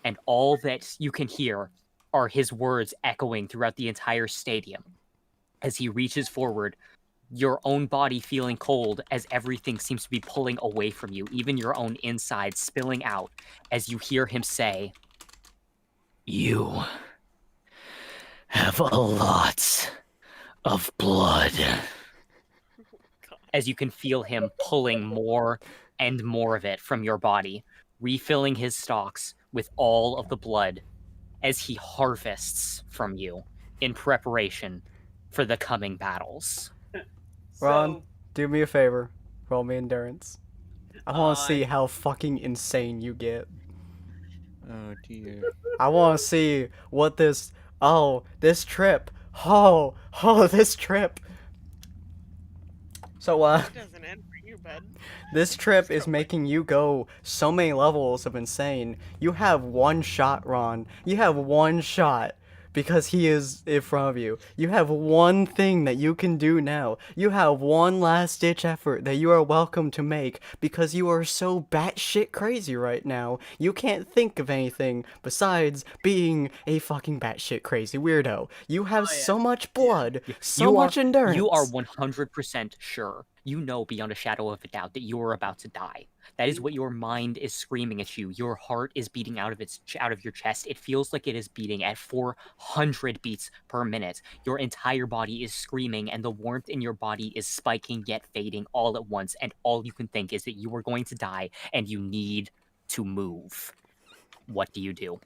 And all that you can hear are his words echoing throughout the entire stadium. As he reaches forward, your own body feeling cold as everything seems to be pulling away from you, even your own inside spilling out, as you hear him say, "You have a lot of blood." As you can feel him pulling more and more of it from your body. refilling his stocks with all of the blood as he harvests from you in preparation for the coming battles. Ron, do me a favor. Roll me endurance. I want to see how fucking insane you get. Oh dear. I want to see what this... Oh, this trip. This trip. So, It doesn't end for you, bud. this trip is making you go so many levels of insane. You have one shot, Ron. You have one shot. Because he is in front of you. You have one thing that you can do now. You have one last-ditch effort that you are welcome to make because you are so batshit crazy right now. You can't think of anything besides being a fucking batshit crazy weirdo. You have so much blood, so much endurance. You are 100% sure. You know beyond a shadow of a doubt that you are about to die. That is what your mind is screaming at you. Your heart is beating out of your chest. It feels like it is beating at 400 beats per minute. Your entire body is screaming, and the warmth in your body is spiking yet fading all at once. And all you can think is that you are going to die, and you need to move. What do you do?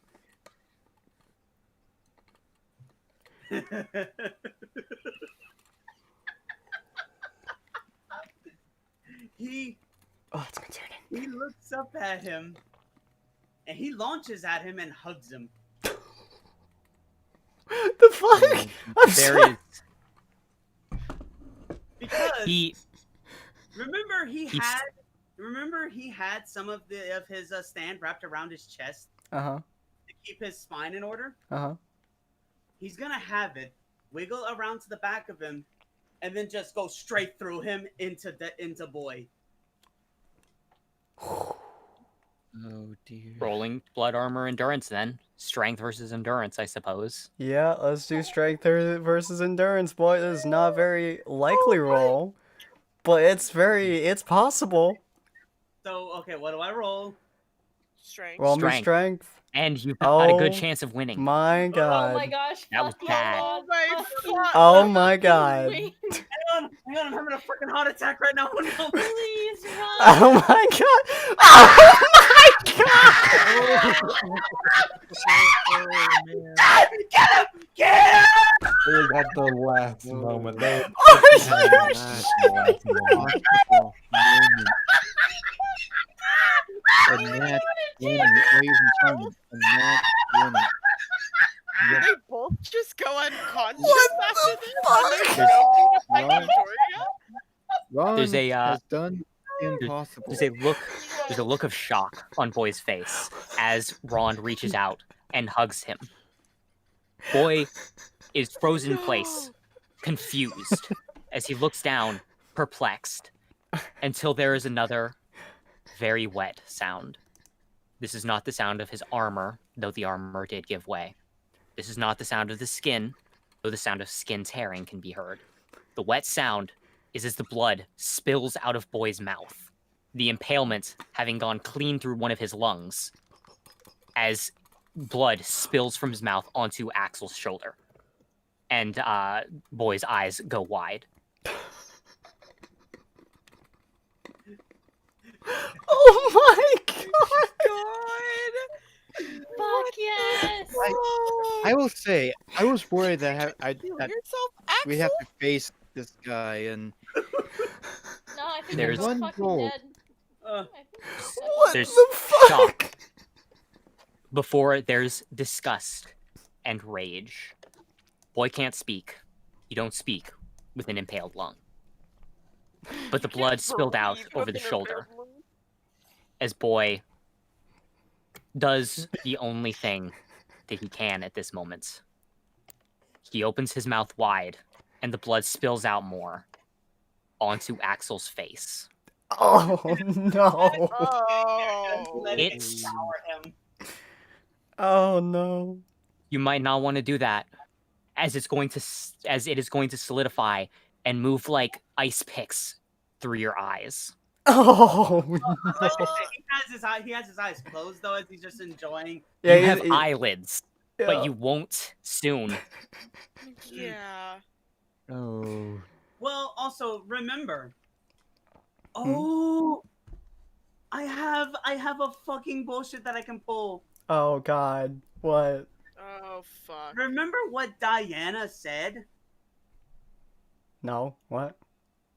Oh, it's concerning. He looks up at him, and he launches at him and hugs him. The fuck? I'm There sorry. is. Because remember he had some of his stand wrapped around his chest Uh-huh. to keep his spine in order. Uh-huh. He's gonna have it wiggle around to the back of him, and then just go straight through him into boy. Oh dear. Rolling blood armor endurance then. Strength versus endurance, I suppose. Yeah, let's do strength versus endurance, boy. This is not a very likely roll, but it's possible. So okay, what do I roll? Strength. Roll me Strength. strength. And you've got a good Oh chance of winning. My Oh God. my gosh. That was fucking bad. God, Oh my fucking God. Oh my God. wait. Hang on, I'm having a freaking heart attack right now. No. Please run. Oh my God. Oh my God. Get him! Get him! It was at the last moment. That Oh was my the last moment. A nat 20, ladies and gentlemen. A nat 20. Did they both just go unconscious What after the this? fuck? And there's nobody to fight Ron- Victoria? Ron There's a, has done the impossible. There's a look of shock on Boy's face as Ron reaches out and hugs him. Boy is frozen in place, confused, as he looks down, perplexed, until there is another very wet sound. This is not the sound of his armor, though the armor did give way. This is not the sound of the skin, though the sound of skin tearing can be heard. The wet sound is as the blood spills out of Boy's mouth, the impalement having gone clean through one of his lungs, as blood spills from his mouth onto Axel's shoulder. And Boy's eyes go wide. Oh my God. God. Fuck yes. I will say, I was worried that Kill that yourself, Axel? we have to face this guy, and No, I think There's they're both one fucking goal. dead. Uh, I think What There's the fuck? shock. Before there's disgust and rage. Boy can't speak. You don't speak with an impaled lung. But the blood spilled out over the shoulder as Boy does the only thing that he can at this moment. He opens his mouth wide, and the blood spills out more onto Axel's face. Oh no. Oh. let it It's- devour him. Oh no. You might not want to do that, as it is going to solidify and move like ice picks through your eyes. Oh no. He has his eyes closed though, as he's just enjoying. Yeah, You have he- eyelids, yeah. but you won't soon. Yeah. oh, Well, also remember. Oh, I have a fucking bullshit that I can pull. Oh God, what? Oh fuck. Remember what Diana said? No, what?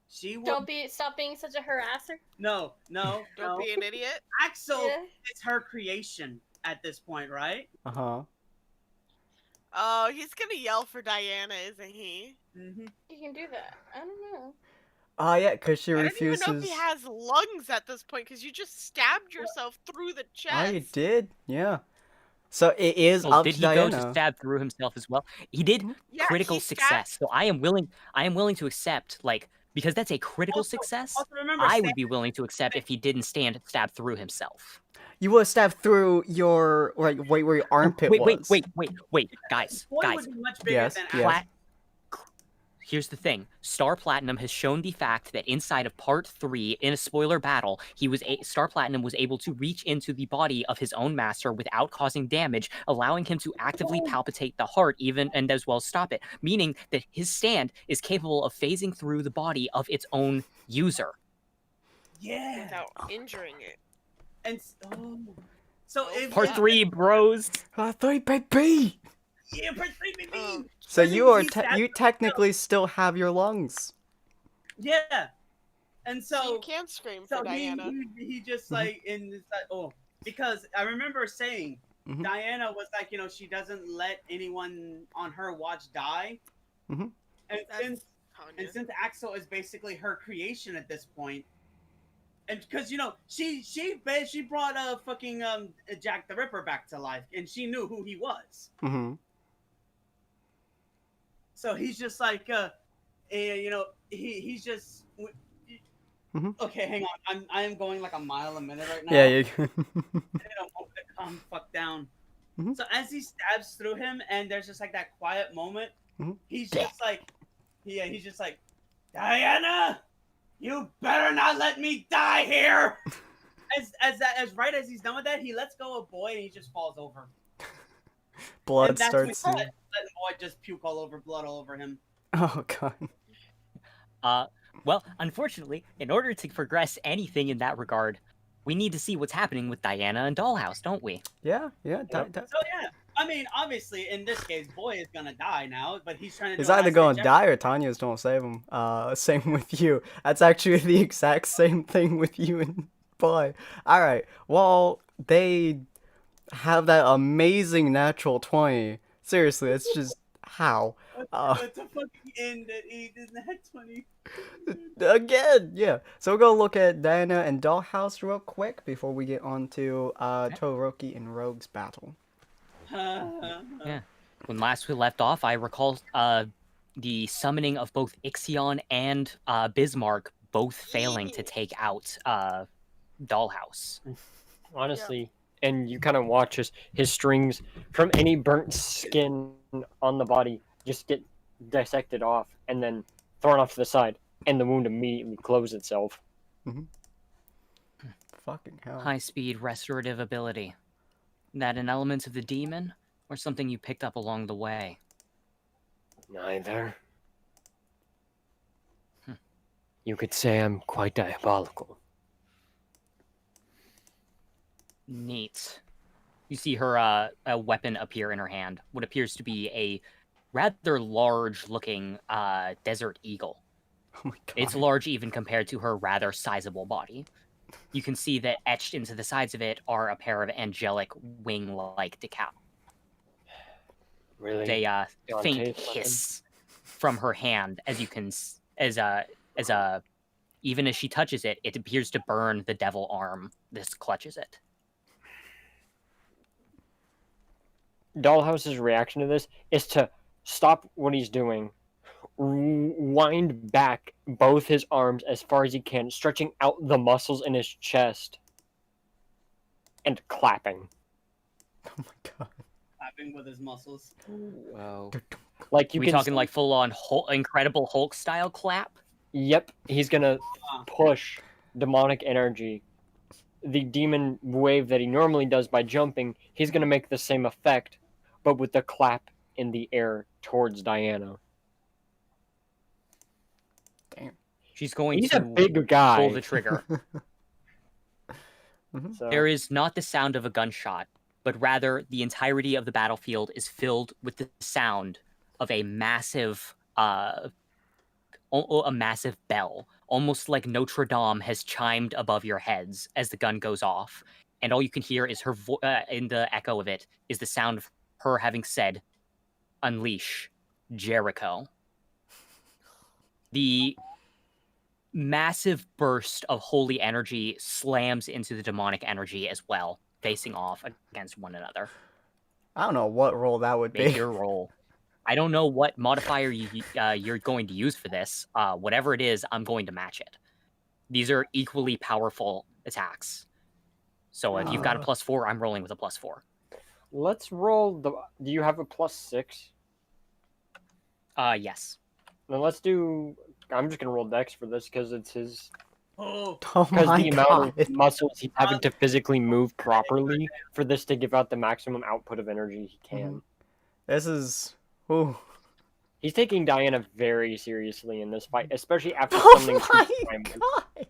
She will. Stop being such a harasser. No. Don't be an idiot. Axel Yeah. is her creation at this point, right? Uh-huh. Oh, he's gonna yell for Diana, isn't he? Mm-hmm. You can do that. I don't know. Oh yeah, because she I don't refuses. even know if he has lungs at this point, because you just stabbed yourself through the chest. Oh, you did? Yeah. So it is Oh, up did to he Diana. go to stab through himself as well? He did. Yeah, Critical he stabbed- success. So I am willing to accept, like, because that's a critical success. Also remember, I would be willing to accept if he didn't stab through himself. You would have stabbed through your right where your armpit was. Wait, guys. Boy would be much bigger Yes, than yes. Axel. Here's the thing. Star Platinum has shown the fact that inside of Part 3, in a spoiler battle, Star Platinum was able to reach into the body of his own master without causing damage, allowing him to actively palpitate the heart and as well stop it, meaning that his stand is capable of phasing through the body of its own user. Yeah. Without injuring it. And so if Part 3, bros. Part 3, baby. Yeah, Part 3, baby. Oh. So Doesn't you are he stab you technically still have your lungs. Yeah. And So so you can't scream so for Diana. he just like in this because I remember saying Mhm. Diana was like, she doesn't let anyone on her watch die. Mhm. And That's and since Axel is basically her creation at this point, and because she brought fucking Jack the Ripper back to life, and she knew who he was. Mm-hmm. So he's just like, he's just. Mhm. Okay, hang on. I am going like a mile a minute right now. Yeah, you. I'm going to calm fuck down. Mhm. So as he stabs through him, and there's just like that quiet moment, Mhm. he's just like, he's just like, Diana, you better not let me die here. as right as he's done with that, he lets go of Boy and he just falls over. Blood And that's when starts. he let Boy just puke all over him. Oh God. Well, unfortunately, in order to progress anything in that regard, we need to see what's happening with Diana and Dollhouse, don't we? Yeah. So yeah, I mean, obviously in this case, Boy is gonna die now, but he's trying to. He's do a either last-ditch going to effort. die or Tanya's don't save him. Same with you. That's actually the exact same thing with you and Boy. All right. Well, they have that amazing natural 20. Seriously, it's just how. That's a fucking end that he doesn't have 20. Again, yeah. So we're gonna look at Diana and Dollhouse real quick before we get on to Todoroki and Rogue's battle. Yeah. When last we left off, I recall the summoning of both Ixion and Bismarck both failing to take out Dollhouse. Honestly, and you kind of watch his strings from any burnt skin on the body just get dissected off and then thrown off to the side, and the wound immediately closes itself. Mm-hmm. Fucking hell. High-speed restorative ability. That an element of the demon, or something you picked up along the way? Neither. You could say I'm quite diabolical. Neat. You see her a weapon appear in her hand. What appears to be a rather large-looking desert eagle. Oh my God. It's large even compared to her rather sizable body. You can see that etched into the sides of it are a pair of angelic wing-like decals. Really? They faint Dante's hiss from her hand as you can even as she touches it, it appears to burn the devil arm that clutches it. Dollhouse's reaction to this is to stop what he's doing, wind back both his arms as far as he can, stretching out the muscles in his chest, and clapping. Oh my God. Clapping with his muscles. Whoa. Like you We can talking like full-on Incredible Hulk style clap? Yep, he's gonna push demonic energy. The demon wave that he normally does by jumping, he's gonna make the same effect, but with the clap in the air towards Diana. Damn. She's going He's to a big guy. pull the trigger. So There is not the sound of a gunshot, but rather the entirety of the battlefield is filled with the sound of a massive bell, almost like Notre Dame has chimed above your heads as the gun goes off, and all you can hear is her in the echo of it is the sound of her having said, "Unleash Jericho." The massive burst of holy energy slams into the demonic energy as well, facing off against one another. I don't know what role that would Make be. your roll. I don't know what modifier you're going to use for this. Whatever it is, I'm going to match it. These are equally powerful attacks. So if you've got a +4, I'm rolling with a +4. let's roll the. Do you have a +6? Yes. Then let's do. I'm just gonna roll Dex for this because it's his. Oh, Because my the amount God. of muscles he's having to physically move properly for this to give out the maximum output of energy he can. This is. Ooh. He's taking Diana very seriously in this fight, especially after Oh summoning my two times. God.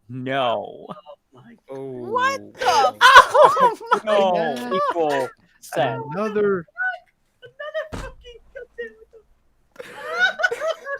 No. my What the? Oh my No, God. equal set. Another. fucking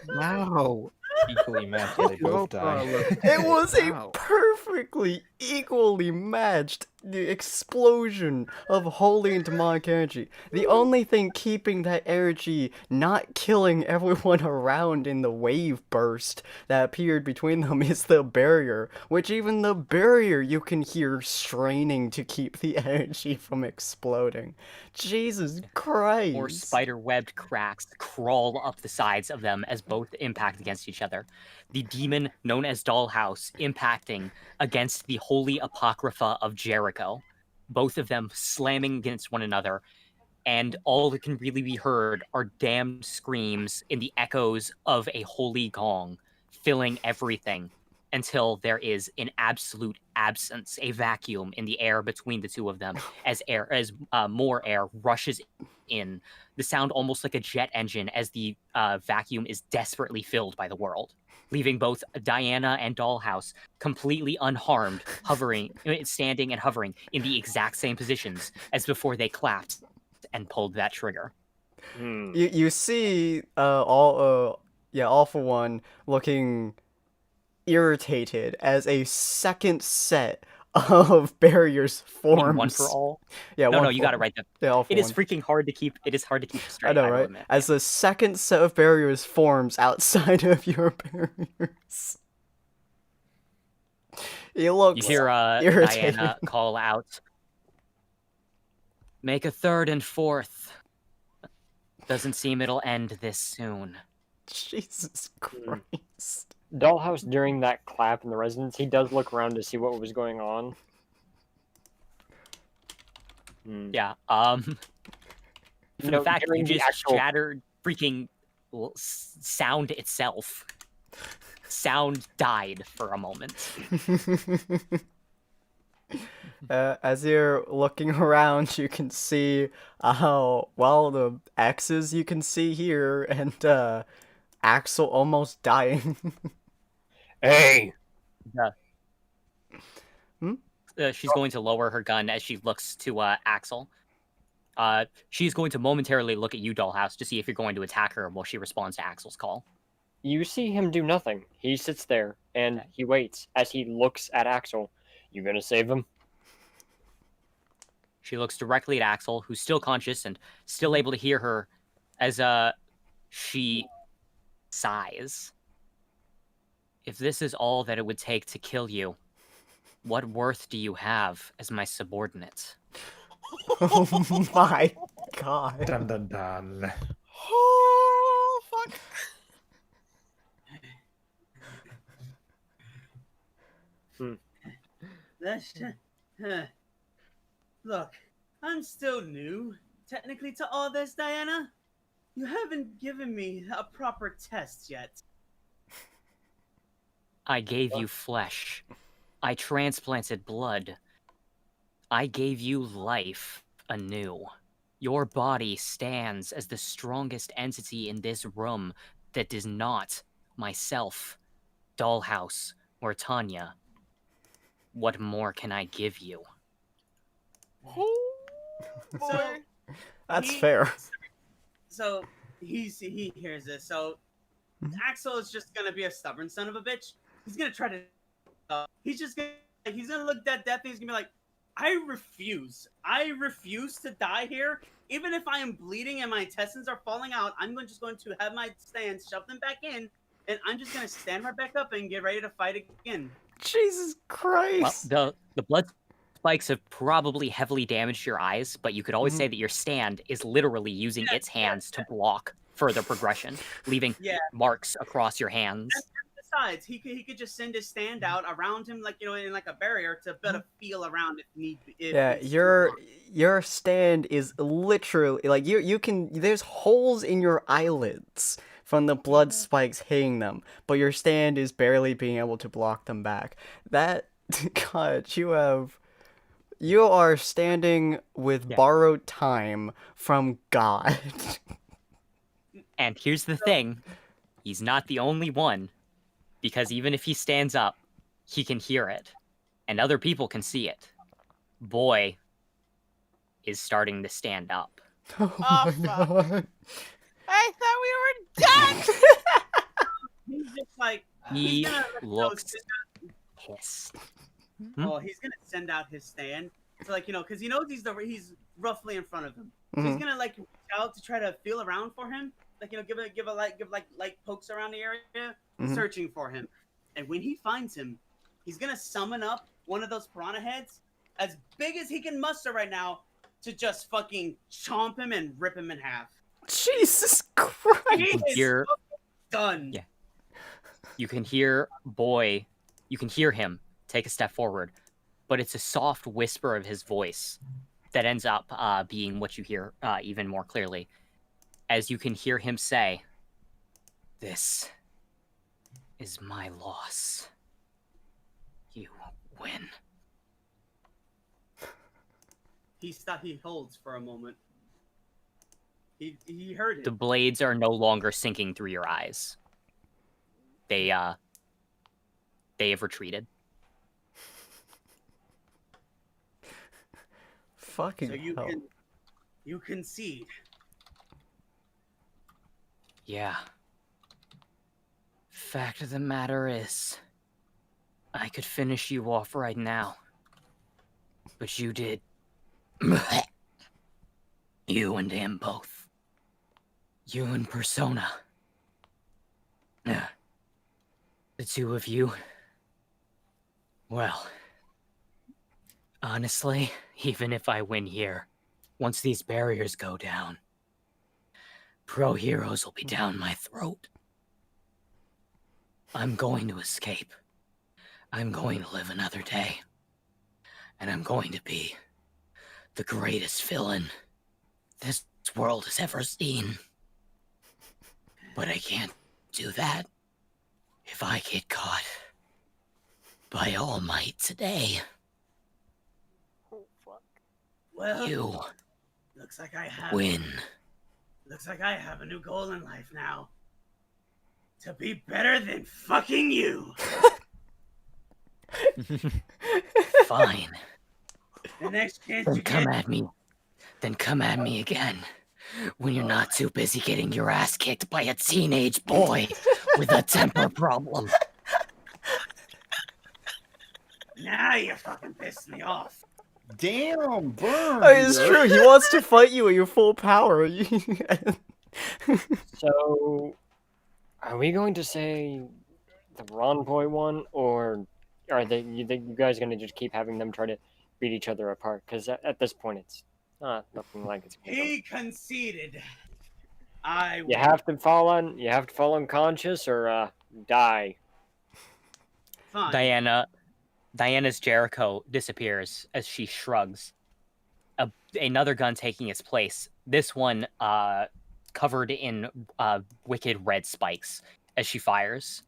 Wow. Equally matched. They both die. It was a Wow. perfectly equally matched explosion of holy and demonic energy. The only thing keeping that energy not killing everyone around in the wave burst that appeared between them is the barrier, which even the barrier you can hear straining to keep the energy from exploding. Jesus Christ. More spider-webbed cracks crawl up the sides of them as both impact against each other. The demon known as Dollhouse impacting against the holy apocrypha of Jericho. Both of them slamming against one another, and all that can really be heard are damned screams in the echoes of a holy gong, filling everything until there is an absolute absence, a vacuum in the air between the two of them as more air rushes in. The sound almost like a jet engine as the vacuum is desperately filled by the world, leaving both Diana and Dollhouse completely unharmed, standing and hovering in the exact same positions as before they clapped and pulled that trigger. You see all for one looking irritated as a second set of barriers forms. One for all? Yeah, no, one no, you for got it all. right. Yeah, all for It is one. freaking hard to keep. It is hard to keep straight. I know, will right? admit. As the second set of barriers forms outside of your barriers, he looks. You hear irritated. Diana call out, "Make a third and fourth. Doesn't seem it'll end this soon." Jesus Christ. Dollhouse, during that clap in the residence, he does look around to see what was going on. Yeah. For the fact you during the just actual- shattered freaking sound itself. Sound died for a moment. As you're looking around, you can see the X's you can see here, and Axel almost dying. Hey! She's going to lower her gun as she looks to Axel. She's going to momentarily look at you, Dollhouse, to see if you're going to attack her while she responds to Axel's call. You see him do nothing. He sits there, and he waits as he looks at Axel. You gonna save him? She looks directly at Axel, who's still conscious and still able to hear her, as she sighs. "If this is all that it would take to kill you, what worth do you have as my subordinate?" Oh my God. Dun dun dun. Oh, fuck. Look, I'm still new, technically, to all this, Diana. You haven't given me a proper test yet. I gave you flesh. I transplanted blood. I gave you life anew. Your body stands as the strongest entity in this room that is not myself, Dollhouse, or Tanya. What more can I give you? So That's fair. So he hears this. So Axel is just gonna be a stubborn son of a bitch. He's gonna try to. He's gonna look at death and he's gonna be like, I refuse to die here. Even if I am bleeding and my intestines are falling out, I'm just going to have my stand, shove them back in, and I'm just gonna stand right back up and get ready to fight again. Jesus Christ. Well, the blood spikes have probably heavily damaged your eyes, but you could always say that your stand is literally using its hands to block further progression, leaving marks across your hands. And besides, he could just send his stand out around him, like, in like a barrier to better feel around if need be. Yeah, your stand is literally like you can. There's holes in your eyelids from the blood spikes hitting them, but your stand is barely being able to block them back. That God, you are standing with borrowed time from God. And here's the thing, he's not the only one, because even if he stands up, he can hear it, and other people can see it. Boy is starting to stand up. Oh my God. I thought we were done! He's just like, He looks pissed. Well, he's gonna send out his stand. So, like, because he knows he's roughly in front of him. So he's gonna like reach out to try to feel around for him. Like, give light pokes around the area, searching for him. And when he finds him, he's gonna summon up one of those piranha heads as big as he can muster right now to just fucking chomp him and rip him in half. Jesus Christ! He is done. Yeah. You can hear Boy. You can hear him take a step forward, but it's a soft whisper of his voice that ends up being what you hear even more clearly, as you can hear him say, "This is my loss. You win." He holds for a moment. He heard it. The blades are no longer sinking through your eyes. They have retreated. Fucking so hell. You concede. Yeah. Fact of the matter is, I could finish you off right now. But you did. You and him both. You and Persona. The two of you. Well, honestly, even if I win here, once these barriers go down, pro heroes will be down my throat. I'm going to escape. I'm going to live another day. And I'm going to be the greatest villain this world has ever seen. But I can't do that if I get caught by All Might today. Oh, fuck. Well, You looks like I have win. Looks like I have a new goal in life now. To be better than fucking you. Fine. The next chance Then you come get. at me. Then come at me again. When you're not too busy getting your ass kicked by a teenage boy with a temper problem. Now you fucking pissed me off. Damn, burn. Oh, it's true. He wants to fight you at your full power. So, are we going to say the Ron Boy one, or are you guys going to just keep having them try to beat each other apart? Because at this point, it's not looking like it's. He conceded. You have to fall unconscious or die. Fine. Diana's Jericho disappears as she shrugs. Another gun taking its place. This one covered in wicked red spikes as she fires.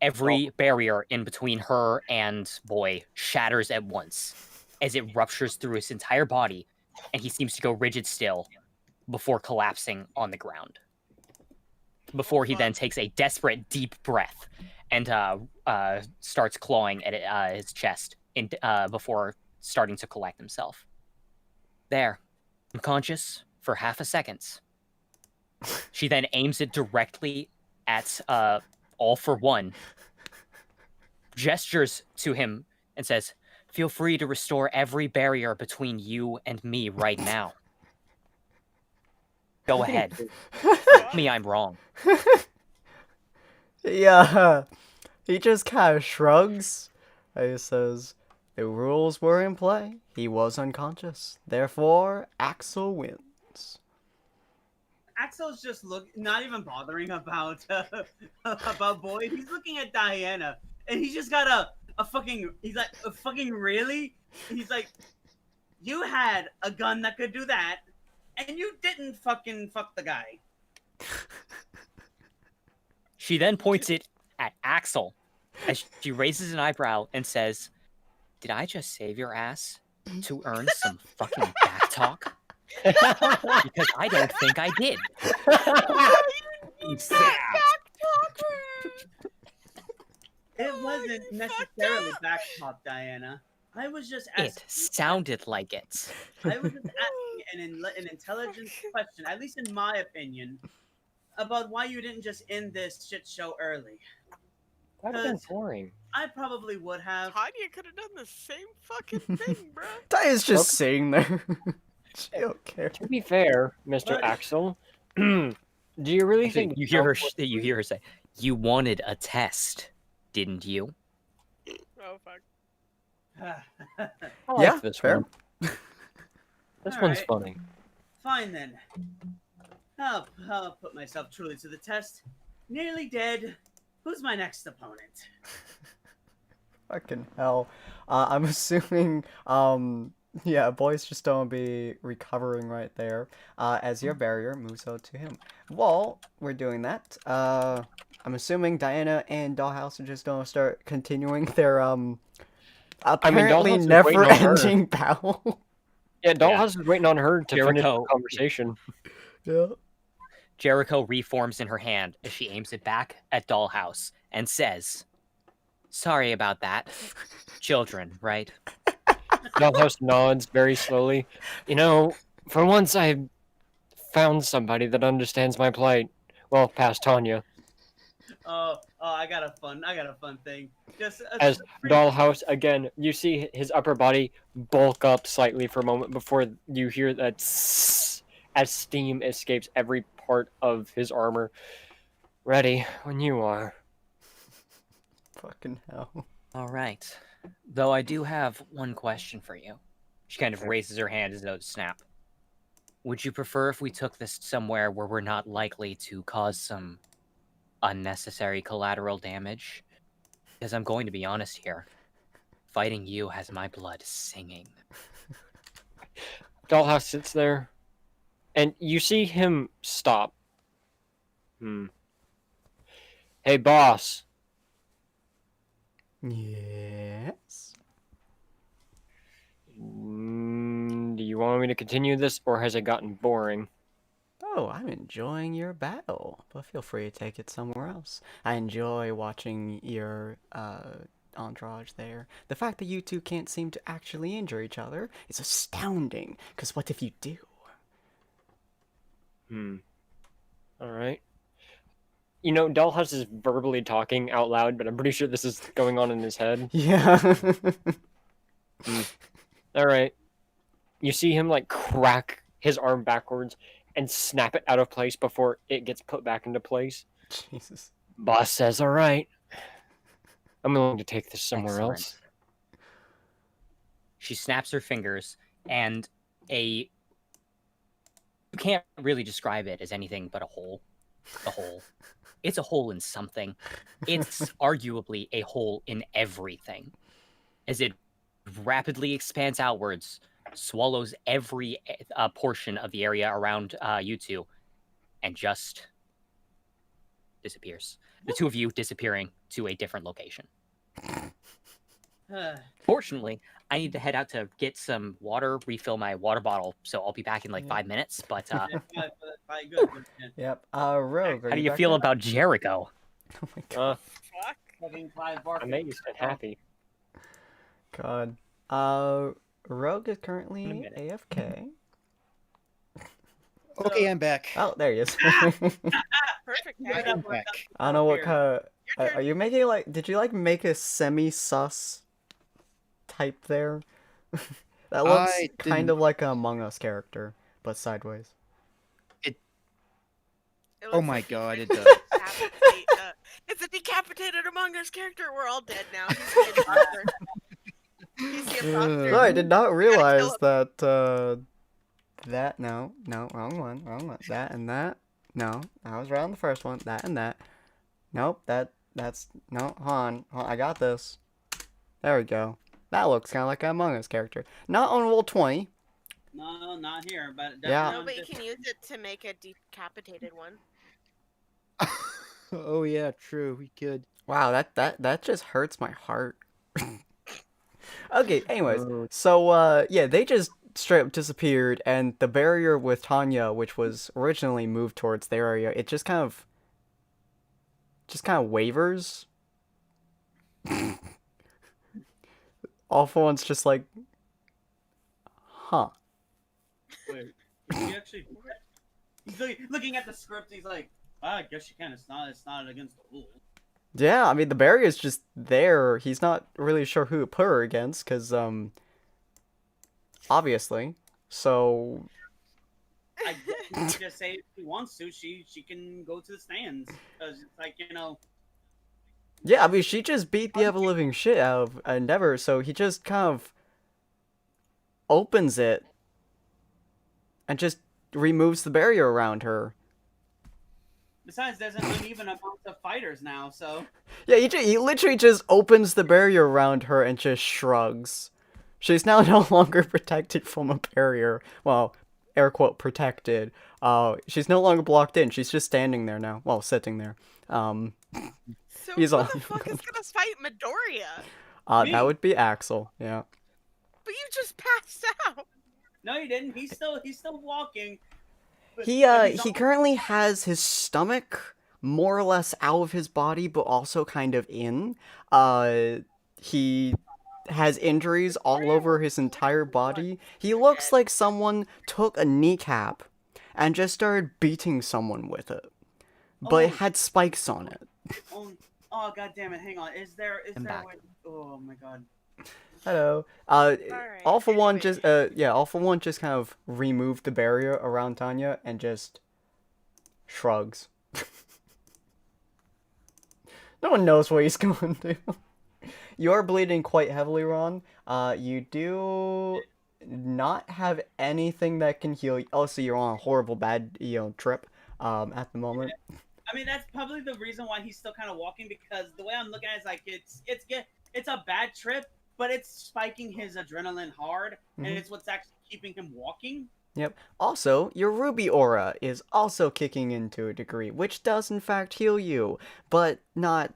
Every barrier in between her and Boy shatters at once as it ruptures through his entire body, and he seems to go rigid still before collapsing on the ground. Before he then takes a desperate, deep breath and starts clawing at his chest before starting to collect himself. There, unconscious for half a second. She then aims it directly at All for One, gestures to him, and says, "Feel free to restore every barrier between you and me right now. Go ahead. Tell me I'm wrong." Yeah, he just kind of shrugs. He says, "The rules were in play. He was unconscious. Therefore, Axel wins." Axel's just not even bothering about Boyd. He's looking at Diana, and he's just got a fucking. He's like, fucking really? He's like, you had a gun that could do that, and you didn't fucking fuck the guy. She then points it at Axel as she raises an eyebrow and says, "Did I just save your ass to earn some fucking back talk? Because I don't think I did." It wasn't necessarily back talk, Diana. I was just asking. It sounded like it. I was just asking an intelligent question, at least in my opinion, about why you didn't just end this shit show early. That'd have been boring. I probably would have. Tanya could have done the same fucking thing, bro. Diana's just sitting there. She don't care. To be fair, Mr. Axel, do you really think you hear her? You hear her say, "You wanted a test, didn't you?" Oh fuck. I like Yeah, this fair. one. This All one's right. funny. Fine then. I'll put myself truly to the test. Nearly dead. Who's my next opponent? Fucking hell. I'm assuming, yeah, boys just don't be recovering right there, as your barrier moves out to him. While we're doing that, I'm assuming Diana and Dollhouse are just gonna start continuing their, apparently Dollhouse is waiting on her. never-ending battle. Yeah, Dollhouse is waiting on her to finish the Jericho. conversation. Yeah. Jericho reforms in her hand as she aims it back at Dollhouse and says, "Sorry about that. Children, right?" Dollhouse nods very slowly. You know, for once I found somebody that understands my plight. Well, past Tanya. Oh, I got a fun thing. Just As Dollhouse, again, you see his upper body bulk up slightly for a moment before you hear that tss as steam escapes every part of his armor. Ready when you are. Fucking hell. All right. Though I do have one question for you. She kind of raises her hand as though to snap. Would you prefer if we took this somewhere where we're not likely to cause some unnecessary collateral damage? Because I'm going to be honest here. Fighting you has my blood singing. Dollhouse sits there, and you see him stop. Hey, boss. Yes? Do you want me to continue this, or has it gotten boring? Oh, I'm enjoying your battle, but feel free to take it somewhere else. I enjoy watching your, entourage there. The fact that you two can't seem to actually injure each other is astounding, because what if you do? Alright. You know, Dollhouse is verbally talking out loud, but I'm pretty sure this is going on in his head. Yeah. Alright. You see him, like, crack his arm backwards and snap it out of place before it gets put back into place. Jesus. Boss says, alright. I'm willing to take this somewhere Excellent. else. She snaps her fingers, and you can't really describe it as anything but a hole. A hole. It's a hole in something. It's arguably a hole in everything. As it rapidly expands outwards, swallows every portion of the area around you two, and just disappears. The two of you disappearing to a different location. Fortunately, I need to head out to get some water, refill my water bottle, so I'll be back in like 5 minutes, but Yep. Rogue, how do you feel about Jericho? Oh my god. Fuck. Fucking Clive Barker. Amazed and happy. God. Rogue is currently AFK. Okay, I'm back. Oh, there he is. Perfect. I'm back. I don't know what Here. kind of... Are you making, like... Did you, like, make a semi-sus type there? That looks I kind didn't- of like a Among Us character, but sideways. It Oh looks my like he god, it could does. decapitate, it's a decapitated Among Us character. We're all dead now. He's the imposter. He's the imposter. No, I did not kill realize him. that, that, no, wrong one. That and that. No, I was right on the first one. That and that. Nope, that's, no, hold on, I got this. There we go. That looks kind of like an Among Us character. Not on roll 20. No, not here, but Yeah. No, but you can use it to make a decapitated one. Oh yeah, true. We could. Wow, that just hurts my heart. Okay, anyways, Oh. so yeah, they just straight up disappeared, and the barrier with Tanya, which was originally moved towards their area, it just kind of wavers. All for One's just like, huh. Wait, he actually. He's looking at the script. He's like, I guess you can. It's not against the rules. Yeah, I mean, the barrier's just there. He's not really sure who to put her against, because, obviously. So... I guess just say if she wants to, she can go to the stands. Because it's like, you know... Yeah, I mean, she just beat the ever-living shit out of Endeavor, so he just kind of opens it and just removes the barrier around her. Besides, there's an uneven amount of fighters now, so... Yeah, he literally just opens the barrier around her and just shrugs. She's now no longer protected from a barrier. Well, air quote, protected. She's no longer blocked in. She's just standing there now. Well, sitting there. So He's who all- the fuck is gonna fight Midoriya? That would be Axel, yeah. But you just passed out. No, he didn't. He's still walking. But He he's he currently has his stomach more or less out of his body, but also kind of in. He has injuries all over his entire body. He looks like someone took a kneecap and just started beating someone with it. But it had spikes on it. Oh god damn it! Hang on. Is there I'm back. way... Oh my god. Hello. All for One just All for One just kind of removed the barrier around Tanya and just shrugs. No one knows what he's going to do. You are bleeding quite heavily, Ron. You do not have anything that can heal you. Oh, so you're on a horrible bad trip at the moment. I mean, that's probably the reason why he's still kind of walking, because the way I'm looking at it is like it's a bad trip, but it's spiking his adrenaline hard, and it's what's actually keeping him walking. Yep. Also, your Ruby Aura is also kicking in to a degree, which does in fact heal you, but not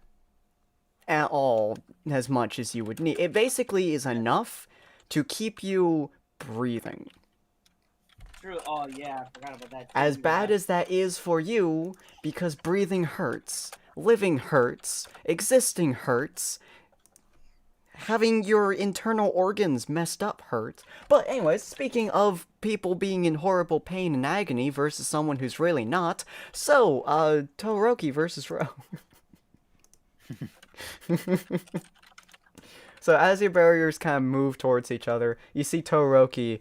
at all as much as you would need. It basically is enough to keep you breathing. True. Oh yeah, I forgot about that. As bad as that is for you, because breathing hurts, living hurts, existing hurts, having your internal organs messed up hurts. But anyways, speaking of people being in horrible pain and agony versus someone who's really not, so, Todoroki versus Ro. So as your barriers kind of move towards each other, you see Todoroki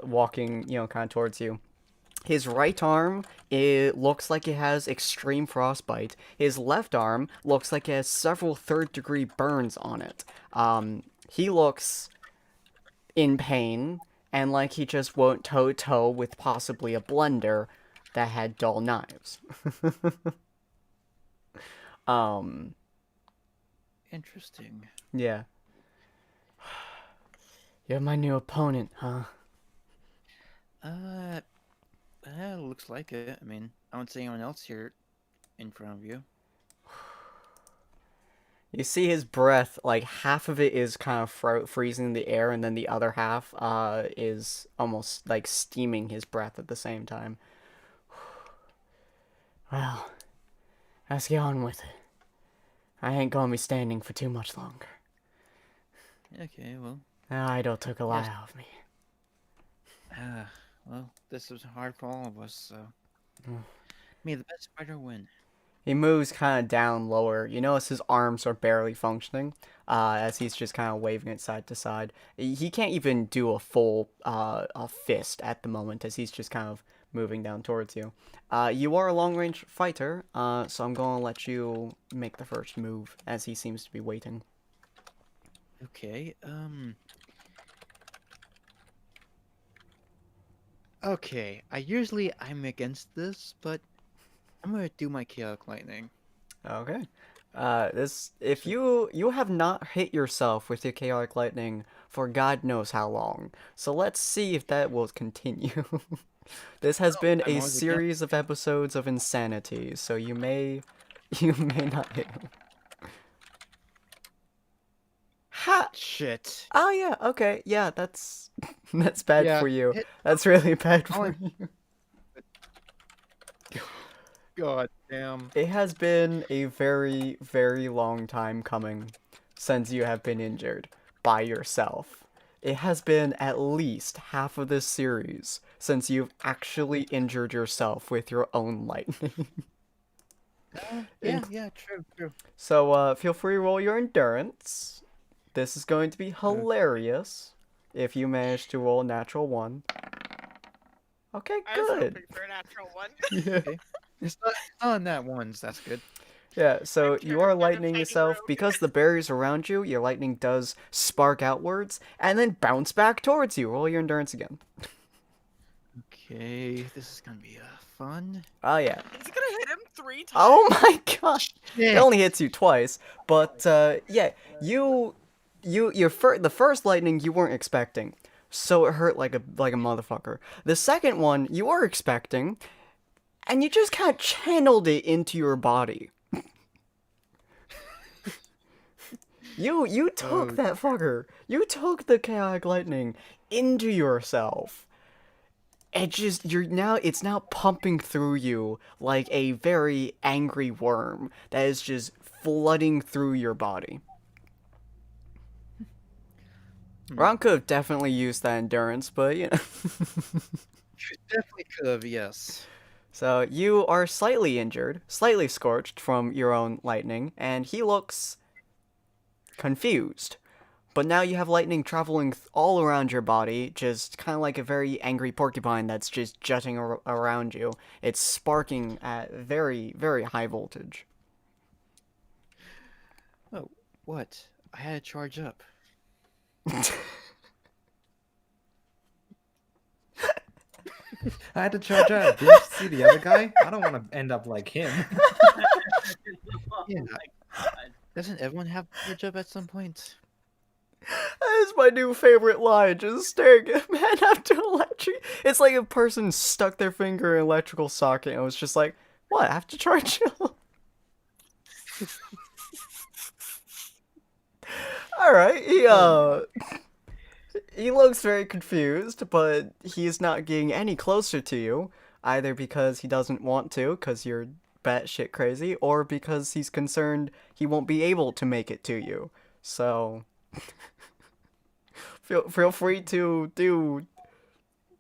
walking, kind of towards you. His right arm, it looks like it has extreme frostbite. His left arm looks like it has several third-degree burns on it. He looks in pain, and like he just went toe-to-toe with possibly a blender that had dull knives. Interesting. Yeah. You're my new opponent, huh? Looks like it. I mean, I don't see anyone else here in front of you. You see his breath, like, half of it is kind of freezing the air, and then the other half is almost, like, steaming his breath at the same time. Well, let's get on with it. I ain't gonna be standing for too much longer. Okay, well. Idol took a lot out of me. Well, this was hard for all of us, so. May the best fighter win. He moves kind of down lower. You notice his arms are barely functioning, as he's just kind of waving it side to side. He can't even do a full a fist at the moment, as he's just kind of moving down towards you. You are a long-range fighter, so I'm going to let you make the first move, as he seems to be waiting. Okay, Okay, I'm against this, but I'm gonna do my chaotic lightning. Okay. If you have not hit yourself with your chaotic lightning for God knows how long, so let's see if that will continue. This has been a series of episodes of insanity, so you may not hit him. Ha! Shit. Oh yeah, okay, yeah, that's bad for you. That's really bad for you. God damn. It has been a very, very long time coming since you have been injured by yourself. It has been at least half of this series since you've actually injured yourself with your own lightning. Yeah, true. So, feel free to roll your endurance. This is going to be hilarious if you manage to roll a natural 1. Okay, I was hoping good. for a natural 1. Yeah. It's not on that ones, that's good. Yeah, so you are lightning yourself. Because the barriers around you, your lightning does spark outwards and then bounce back towards you. Roll your endurance again. Okay, this is gonna be fun. Oh, yeah. Is he gonna hit him 3 times? Oh my gosh! It only hits you twice, but yeah, the first lightning you weren't expecting, so it hurt like a motherfucker. The second one you were expecting, and you just kind of channeled it into your body. You took that fucker. You took the chaotic lightning into yourself. It's now pumping through you like a very angry worm that is just flooding through your body. Ron could have definitely used that endurance, but you know. Definitely could have, yes. So you are slightly injured, slightly scorched from your own lightning, and he looks confused. But now you have lightning traveling all around your body, just kind of like a very angry porcupine that's just jutting around you. It's sparking at very, very high voltage. Oh, what? I had to charge up. I had to charge out. Did you see the other guy? I don't want to end up like him. Yeah. Doesn't everyone have to charge up at some point? That is my new favorite line, just staring at man after electric. It's like a person stuck their finger in an electrical socket and was just like, what, I have to charge you? Alright, he looks very confused, but he's not getting any closer to you, either because he doesn't want to, because you're batshit crazy, or because he's concerned he won't be able to make it to you. So, feel free to do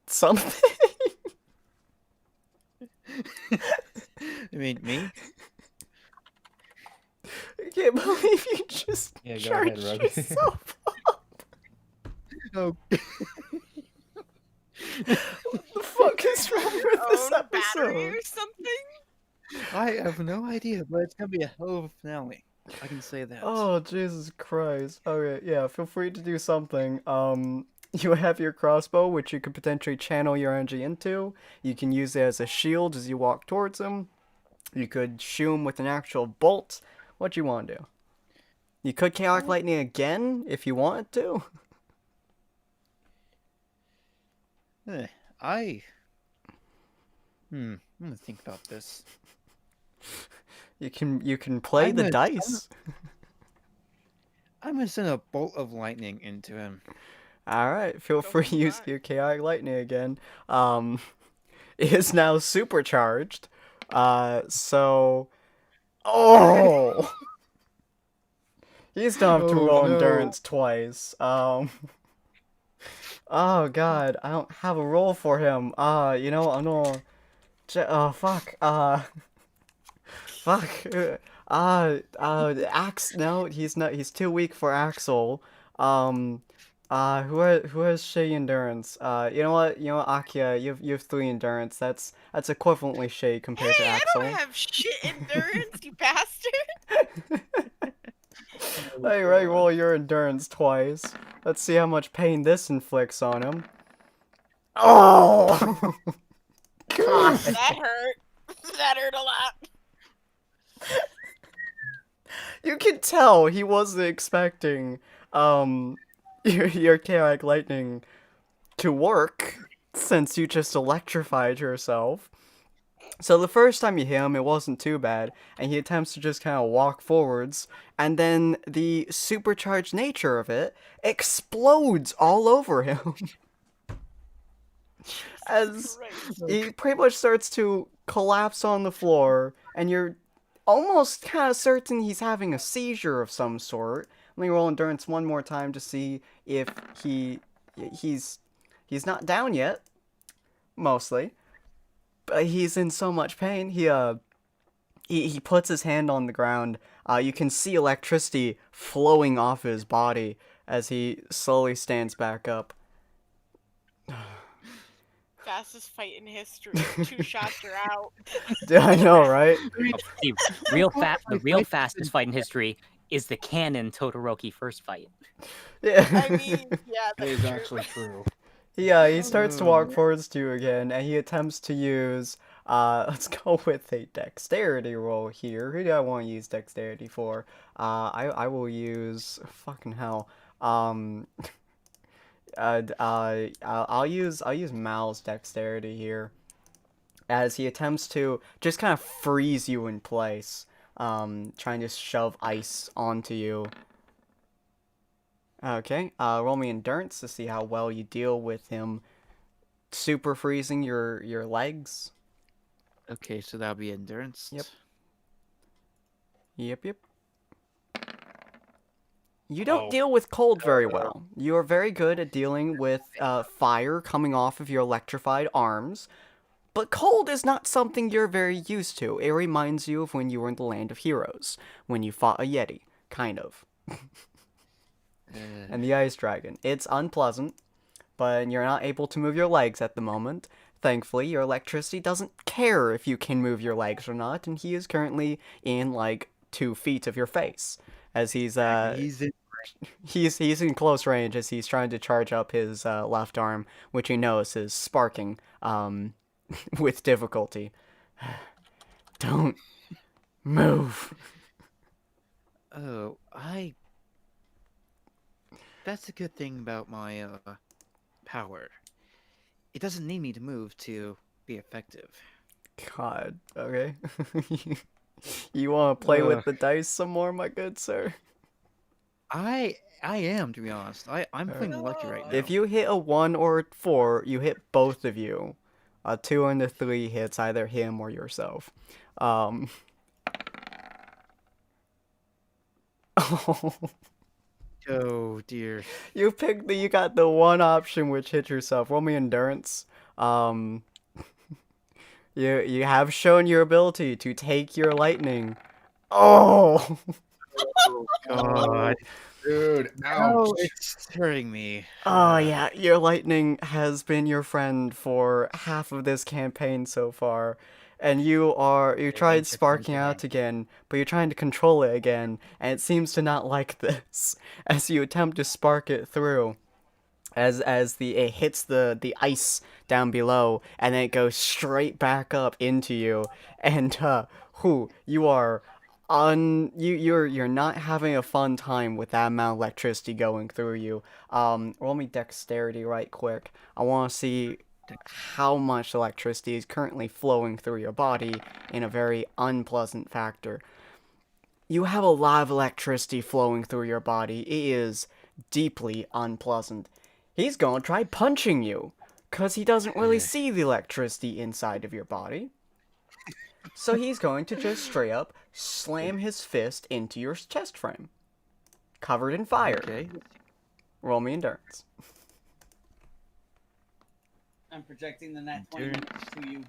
something. You mean me? I can't believe you just charged yourself up. Oh. What the fuck is wrong with this Battery episode? or something? I have no idea, but it's gonna be a hell of a finale. I can say that. Oh, Jesus Christ. Okay, yeah, feel free to do something. You have your crossbow, which you could potentially channel your energy into. You can use it as a shield as you walk towards him. You could shoot him with an actual bolt. What you want to do? You could chaotic lightning again if you wanted to. I'm gonna think about this. You can play the dice. I'm gonna send a bolt of lightning into him. Alright, feel free to use your chaotic lightning again. It is now supercharged. Oh! He's gonna have to Oh, roll no. endurance twice. Oh god, I don't have a roll for him. You know, I'm gonna. Oh fuck. Fuck. Axe. No, he's not. He's too weak for Axel. Who has Shay endurance? You know what? Akia, you have 3 endurance. That's equivalently Shay compared to Hey, I Axel. don't have shit endurance, you bastard. Hey, Ray, roll your endurance twice. Let's see how much pain this inflicts on him. Oh! God. That hurt. That hurt a lot. You can tell he wasn't expecting your chaotic lightning to work since you just electrified yourself. So the first time you hit him, it wasn't too bad, and he attempts to just kind of walk forwards, and then the supercharged nature of it explodes all over him. As he pretty much starts to collapse on the floor, and you're almost kind of certain he's having a seizure of some sort. Let me roll endurance one more time to see if he's not down yet, mostly. But he's in so much pain. He puts his hand on the ground. You can see electricity flowing off his body as he slowly stands back up. Fastest fight in history. 2 shots are out. I know, right? The real fastest fight in history is the canon Todoroki first fight. Yeah. I mean, yeah, That is actually true. He starts to walk forwards to you again, and he attempts to use, let's go with a dexterity roll here. Who do I want to use dexterity for? I will use, fucking hell, I'll use Mal's dexterity here, as he attempts to just kind of freeze you in place, trying to shove ice onto you. Okay, roll me endurance to see how well you deal with him super freezing your legs. Okay, so that'll be endurance. Yep. You don't deal with cold very well. You are very good at dealing with fire coming off of your electrified arms, but cold is not something you're very used to. It reminds you of when you were in the Land of Heroes, when you fought a Yeti, kind of. And the Ice Dragon. It's unpleasant, but you're not able to move your legs at the moment. Thankfully, your electricity doesn't care if you can move your legs or not, and he is currently in, like, 2 feet of your face, as he's in close range as he's trying to charge up his left arm, which he knows is sparking with difficulty. Don't move. Oh, that's a good thing about my power. It doesn't need me to move to be effective. God, okay. You want to play with the dice some more, my good sir? I am, to be honest. I'm playing lucky right now. If you hit a 1 or 4, you hit both of you. A 2 and a 3 hits either him or yourself. Oh dear. You got the one option which hit yourself. Roll me endurance. You have shown your ability to take your lightning. Oh! Oh god. Dude, Oh, it's hurting me. Oh yeah, your lightning has been your friend for half of this campaign so far. And you tried sparking out again, but you're trying to control it again, and it seems to not like this. As you attempt to spark it through, as it hits the ice down below, and then it goes straight back up into you, and you are you're not having a fun time with that amount of electricity going through you. Roll me dexterity right quick. I want to see how much electricity is currently flowing through your body in a very unpleasant factor. You have a lot of electricity flowing through your body. It is deeply unpleasant. He's gonna try punching you, because he doesn't really see the electricity inside of your body. So he's going to just straight up slam his fist into your chest frame. covered in fire. Okay. Roll me endurance. I'm projecting the nat 20 to you.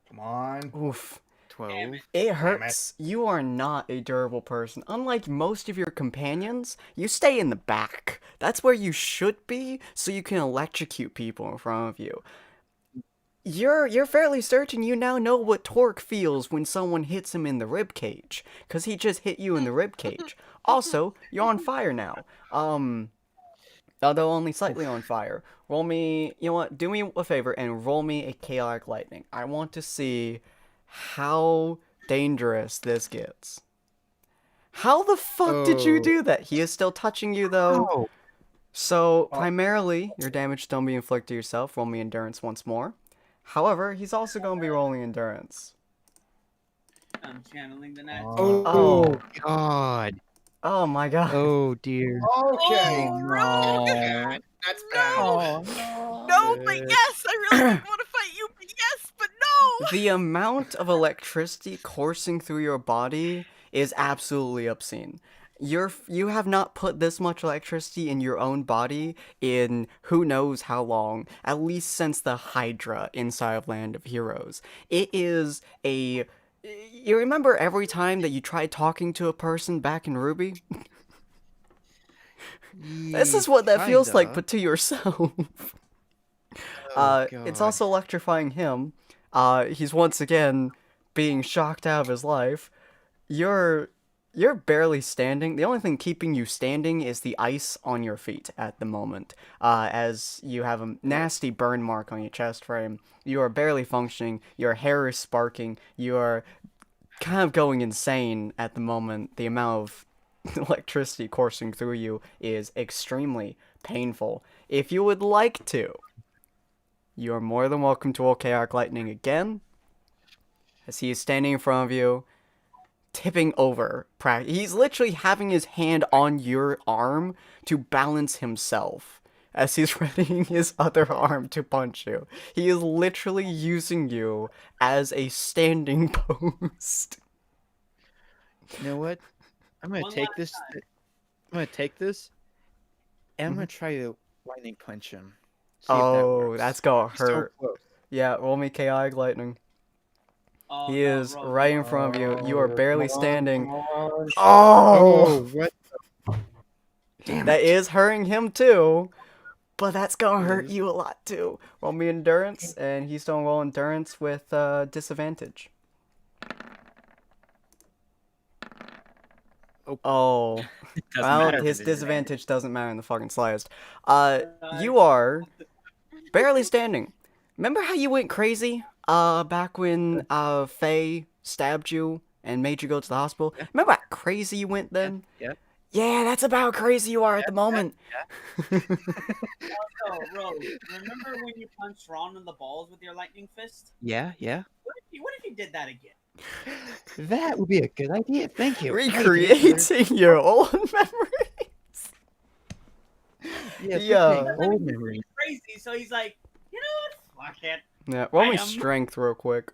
Come on. Oof. 12. It hurts. You are not a durable person. Unlike most of your companions, you stay in the back. That's where you should be, so you can electrocute people in front of you. You're fairly certain you now know what torque feels when someone hits him in the rib cage, cause he just hit you in the rib cage. Also, you're on fire now. Although only slightly on fire. Roll me, you know what? Do me a favor and roll me a chaotic lightning. I want to see how dangerous this gets. How the fuck did you do that? He is still touching you though. Oh. So primarily, your damage don't be inflicted to yourself. Roll me endurance once more. However, he's also going to be rolling endurance. I'm channeling the nat 20. Oh, God. Oh my god. Oh, dear. Okay. Oh, really? That's No. bad. No, but yes, I really didn't want to fight you, but yes, but no. The amount of electricity coursing through your body is absolutely obscene. You have not put this much electricity in your own body in who knows how long, at least since the Hydra inside of Land of Heroes. It is a... You remember every time that you tried talking to a person back in Ruby? This is what that feels like, but to yourself. It's also electrifying him. He's once again being shocked out of his life. You're barely standing. The only thing keeping you standing is the ice on your feet at the moment. As you have a nasty burn mark on your chest frame. You are barely functioning. Your hair is sparking. You are kind of going insane at the moment. The amount of electricity coursing through you is extremely painful. If you would like to, you are more than welcome to roll Chaotic Lightning again. As he is standing in front of you, tipping over. He's literally having his hand on your arm to balance himself as he's readying his other arm to punch you. He is literally using you as a standing post. You know what? I'm gonna take this. I'm gonna take this, and I'm gonna try to lightning punch him. See if that works. That's gonna hurt. So close. Yeah, roll me Chaotic Lightning. Oh, He is no, right in front of you. You are barely standing. Oh, Oh! what? That is hurting him too, but that's gonna hurt you a lot too. Roll me endurance, and he's gonna roll endurance with disadvantage. Oh, well, his disadvantage doesn't matter in the fucking slightest. You are barely standing. Remember how you went crazy? Back when Faye stabbed you and made you go to the hospital. Remember how crazy you went then? Yeah. Yeah, that's about how crazy you are at the moment. Also, Rose, remember when you punched Ron in the balls with your lightning fist? Yeah. What if you did that again? That would be a good idea. Thank you. Recreating your old memories. Yeah. Old memories. Crazy, so he's like, you know what? Fuck it. Yeah, roll me strength real quick.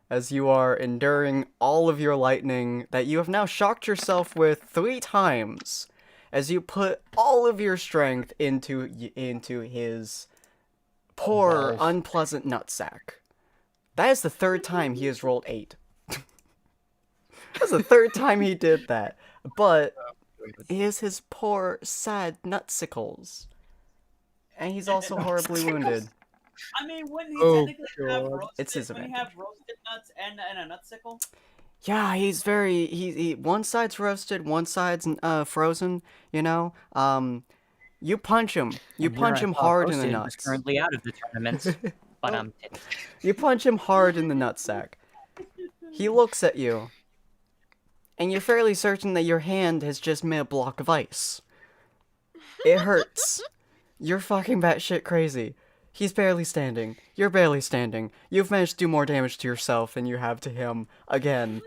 As you are enduring all of your lightning that you have now shocked yourself with 3 times. As you put all of your strength into his poor, unpleasant nutsack. That is the 3rd time he has rolled 8. That's the 3rd time he did that. But it is his poor, sad nutsicles. And he's also horribly wounded. I mean, wouldn't he technically have roasted, It's his when he have roasted nuts and a nutsicle? Yeah, he's very he one side's roasted, one side's frozen, you know? You punch him. You punch him hard in the nuts. Currently out of the tournament, but You punch him hard in the nutsack. He looks at you. And you're fairly certain that your hand has just made a block of ice. It hurts. You're fucking batshit crazy. He's barely standing. You're barely standing. You've managed to do more damage to yourself than you have to him again.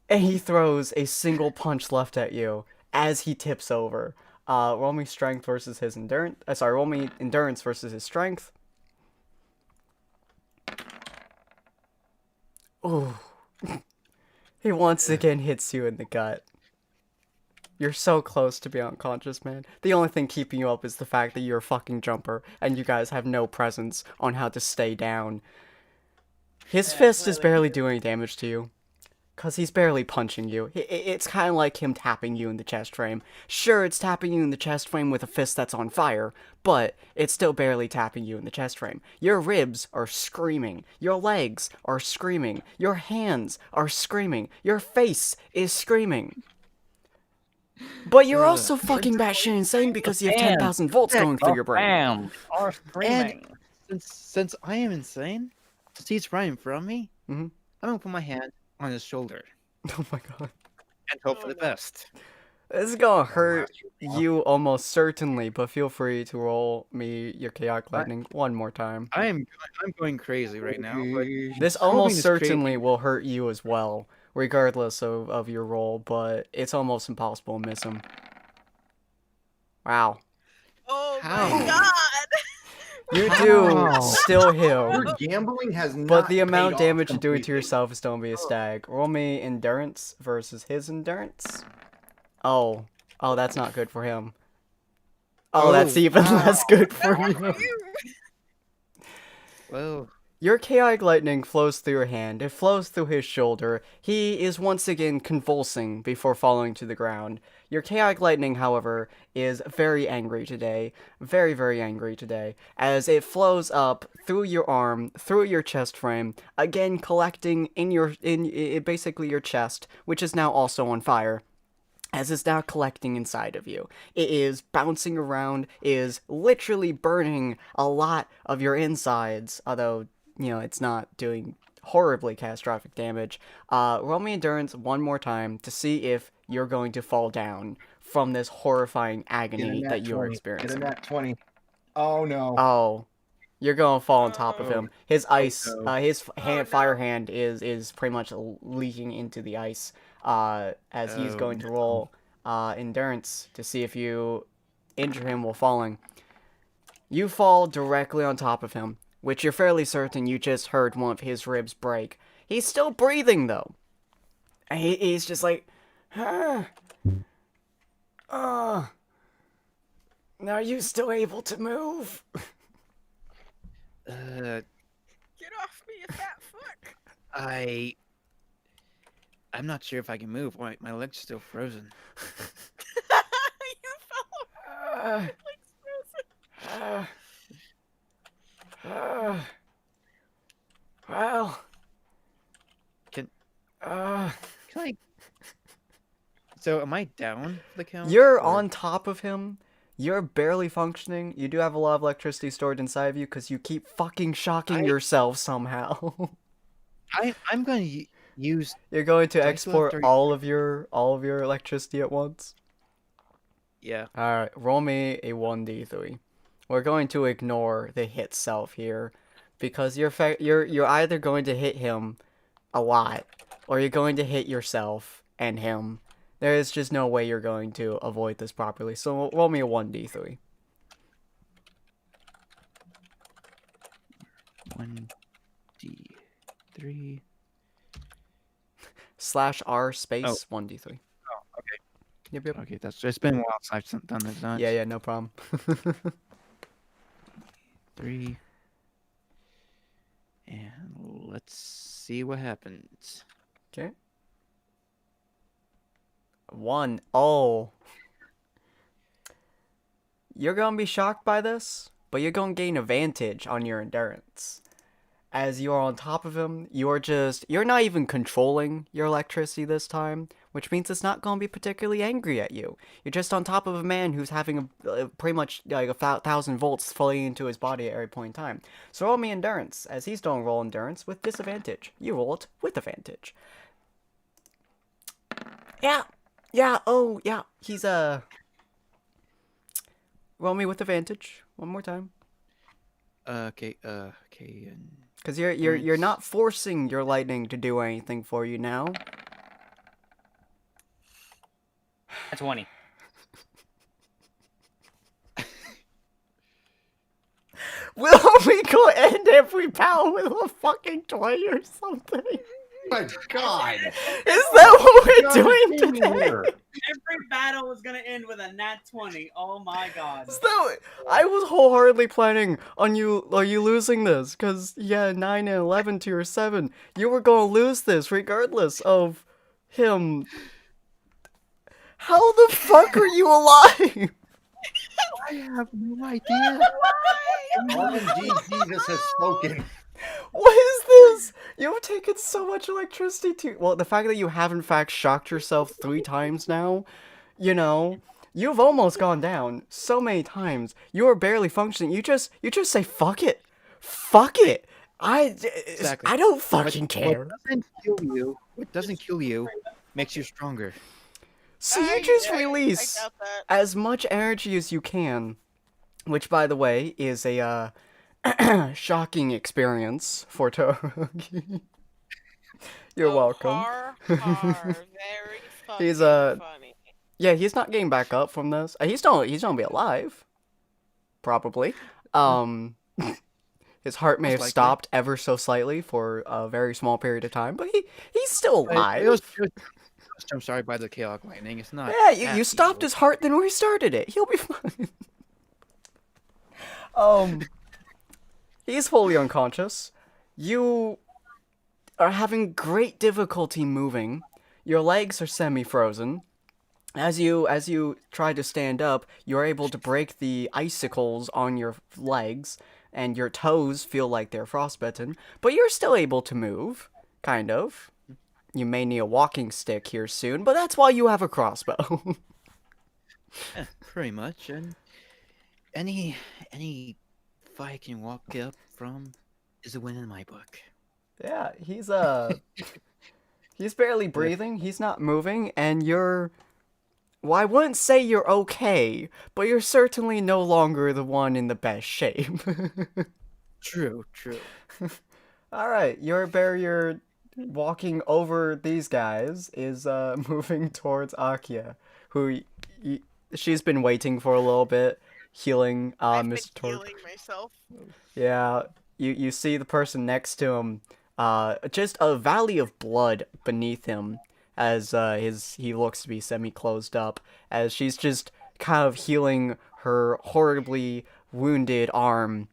And he throws a single punch left at you as he tips over. Roll me strength versus his endurance. Roll me endurance versus his strength. Ooh. He once again hits you in the gut. You're so close to being unconscious, man. The only thing keeping you up is the fact that you're a fucking jumper, and you guys have no presence on how to stay down. His fist is barely doing damage to you. Because he's barely punching you. It's kind of like him tapping you in the chest frame. Sure, it's tapping you in the chest frame with a fist that's on fire, but it's still barely tapping you in the chest frame. Your ribs are screaming. Your legs are screaming. Your hands are screaming. Your face is screaming. But you're also fucking batshit insane because you have 10,000 volts going through your brain. Are screaming. And since I am insane, since he's right in front of me, I'm gonna put my hand on his shoulder. Oh my god. And hope for the best. This is gonna hurt you almost certainly, but feel free to roll me your chaotic lightning one more time. I'm going crazy right now. But this almost certainly will hurt you as well, regardless of your roll, but it's almost impossible to miss him. Wow. Oh my god! You do still heal. Your gambling has not But the amount paid of off damage you're doing to completely. yourself is still gonna be a stag. Roll me endurance versus his endurance. Oh, that's not good for him. Oh, that's even less good for you. Well, your chaotic lightning flows through your hand. It flows through his shoulder. He is once again convulsing before falling to the ground. Your chaotic lightning, however, is very angry today. Very, very angry today. As it flows up through your arm, through your chest frame, again collecting in basically your chest, which is now also on fire. As it's now collecting inside of you. It is bouncing around, is literally burning a lot of your insides, although, you know, it's not doing horribly catastrophic damage. Roll me endurance one more time to see if you're going to fall down from this horrifying agony that you're experiencing. Get a nat 20. Oh no. Oh. You're gonna fall on top of him. His ice, his fire hand is pretty much leaking into the ice. As he's going to roll endurance to see if you injure him while falling. You fall directly on top of him, which you're fairly certain you just heard one of his ribs break. He's still breathing, though. He's just like, are you still able to move? Get off me, you fat fuck! I'm not sure if I can move. My leg's still frozen. You fell off. My leg's frozen. Well. Can I? So am I down for the count? You're on top of him. You're barely functioning. You do have a lot of electricity stored inside of you because you keep fucking shocking yourself somehow. I'm going to use. You're going to export all of your electricity at once. Yeah. All right. Roll me a 1d3. We're going to ignore the hit self here because you're either going to hit him a lot or you're going to hit yourself and him. There is just no way you're going to avoid this properly. So roll me a 1d3. 1d3 /r space 1d3. Oh, okay. Yep. Okay, it's been a while since I've done this. Yeah, no problem. 3. And let's see what happens. Okay. 1. Oh. You're gonna be shocked by this, but you're gonna gain advantage on your endurance. As you are on top of him, you're not even controlling your electricity this time, which means it's not gonna be particularly angry at you. You're just on top of a man who's having pretty much like 1,000 volts flowing into his body at every point in time. So roll me endurance, as he's doing roll endurance with disadvantage. You roll it with advantage. Yeah, he's roll me with advantage one more time. Okay. Because you're not forcing your lightning to do anything for you now. That's 20. Will we go end every battle with a fucking 20 or something? My God! Is that what we're doing today? every battle was gonna end with a nat 20. Oh my god. So, I was wholeheartedly planning on you losing this, because yeah, 9 and 11 to your 7. You were gonna lose this regardless of him. How the fuck are you alive? I have no idea. OMG, Jesus has spoken. What is this? You've taken so much electricity to. Well, the fact that you have in fact shocked yourself 3 times now, you know, you've almost gone down so many times. You are barely functioning. You just say fuck it, fuck it. Exactly. I don't fucking care. What doesn't kill you makes you stronger. So you just release as much energy as you can, which, by the way, is a shocking experience for Torogi. You're welcome. Very He's funny. yeah, he's not getting back up from this. He's gonna be alive, probably. His heart may have stopped ever so slightly for a very small period of time, but he's still alive. I'm sorry by the chaotic lightning. It's not. Yeah, you stopped his heart, then restarted it. He'll be fine. He's fully unconscious. You are having great difficulty moving. Your legs are semi-frozen. As you try to stand up, you're able to break the icicles on your legs, and your toes feel like they're frostbitten, but you're still able to move, kind of. You may need a walking stick here soon, but that's why you have a crossbow. Yeah, pretty much. And any fight I can walk up from is a win in my book. Yeah, he's barely breathing, he's not moving, and you're... Well, I wouldn't say you're okay, but you're certainly no longer the one in the best shape. True. Alright, your barrier walking over these guys is moving towards Akia, who she's been waiting for a little bit, healing Mr. Torque. Healing myself. Yeah, you see the person next to him, just a valley of blood beneath him, as he looks to be semi-closed up, as she's just kind of healing her horribly wounded arm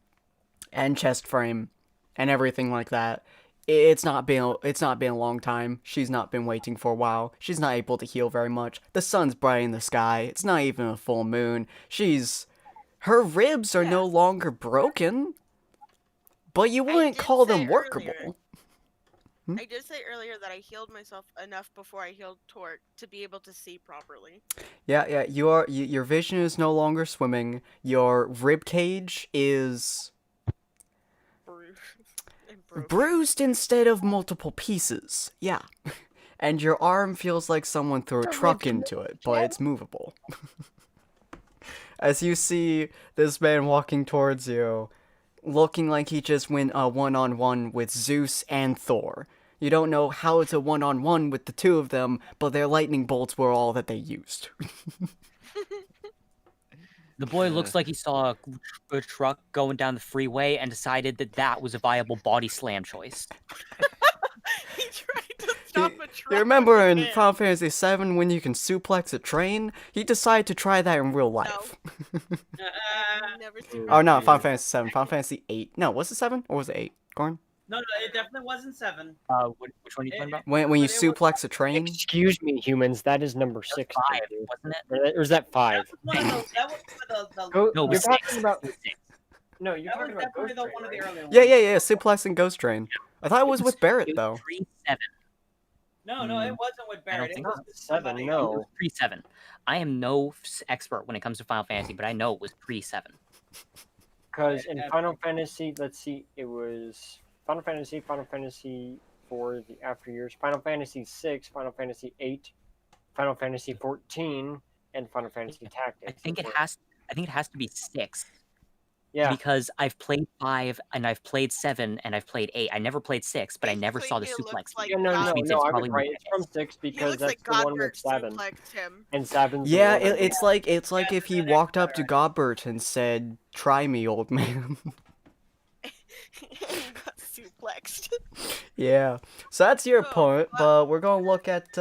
and chest frame and everything like that. It's not been a long time. She's not been waiting for a while. She's not able to heal very much. The sun's bright in the sky. It's not even a full moon. Her ribs are no longer broken, but you wouldn't call them workable. I did say earlier that I healed myself enough before I healed Torque to be able to see properly. Yeah, your vision is no longer swimming. Your rib cage is bruised instead of multiple pieces. Yeah. And your arm feels like someone threw a truck into it, but it's movable. As you see this man walking towards you, looking like he just went a one-on-one with Zeus and Thor. You don't know how it's a one-on-one with the two of them, but their lightning bolts were all that they used. The boy looks like he saw a truck going down the freeway and decided that was a viable body slam choice. He tried to stop a truck. You remember in Final Fantasy VII when you can suplex a train? He decided to try that in real life. Oh no, Final Fantasy VII. Final Fantasy VIII. No, was it 7 or was it 8? Gorn? No, it definitely wasn't 7. Which one are you talking about? When you suplex a train? Excuse me, humans. That is number 6. 5, wasn't it? Or is that 5? That was No, you're talking about. No, you're talking about definitely Ghost one of the Train, earlier ones. Yeah. Suplexing Ghost Train. I thought it was with Barrett though. Pre-7. No, it wasn't with Barrett. It was with 7. somebody No. else. It was pre-7. I am no expert when it comes to Final Fantasy, but I know it was pre-7. Because in Final Fantasy, let's see, it was Final Fantasy, for the after years, Final Fantasy 6, Final Fantasy 8, Final Fantasy 14, and Final Fantasy Tactics. I think it has to be 6. Yeah. Because I've played 5 and I've played 7 and I've played 8. I never played 6, but I never saw the suplex. Like No, which means I it's was probably right. more It's from 6 because that's like the one with Godbert 7. suplexed him. And 7's Yeah, the one with it's like if he walked up to Godbert and said, "Try me, old man." He got suplexed flexed. Yeah. So that's your Oh, point, wow. but we're gonna look at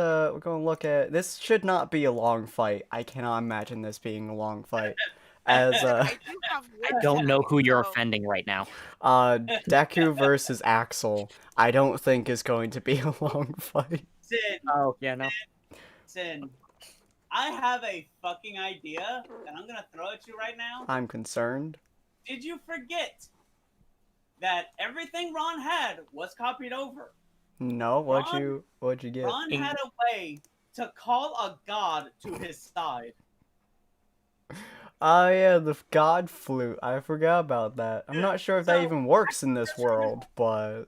this should not be a long fight. I cannot imagine this being a long fight. As I do have I wood don't know tonight, who you're so- offending right now. Deku versus Axel, I don't think is going to be a long fight. Sin, Oh, yeah, no. Sin, I have a fucking idea that I'm gonna throw at you right now. I'm concerned. Did you forget that everything Ron had was copied over? No, what'd you get? Ron had a way to call a god to his side. Oh yeah, the god flute. I forgot about that. I'm not sure if that So, even works in this world, but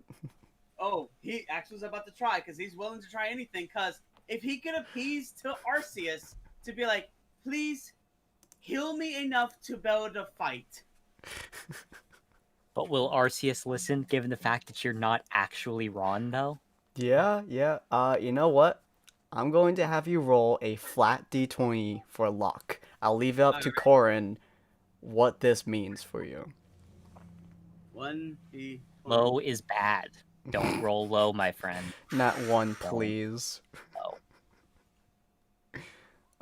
Oh, he actually was about to try because he's willing to try anything. Because if he could appease to Arceus to be like, please heal me enough to be able to fight. But will Arceus listen, given the fact that you're not actually Ron, though? yeah. You know what? I'm going to have you roll a flat d20 for luck. I'll leave it up to Corin what this means for you. 1d20. Low is bad. Don't roll low, my friend. Not one, please.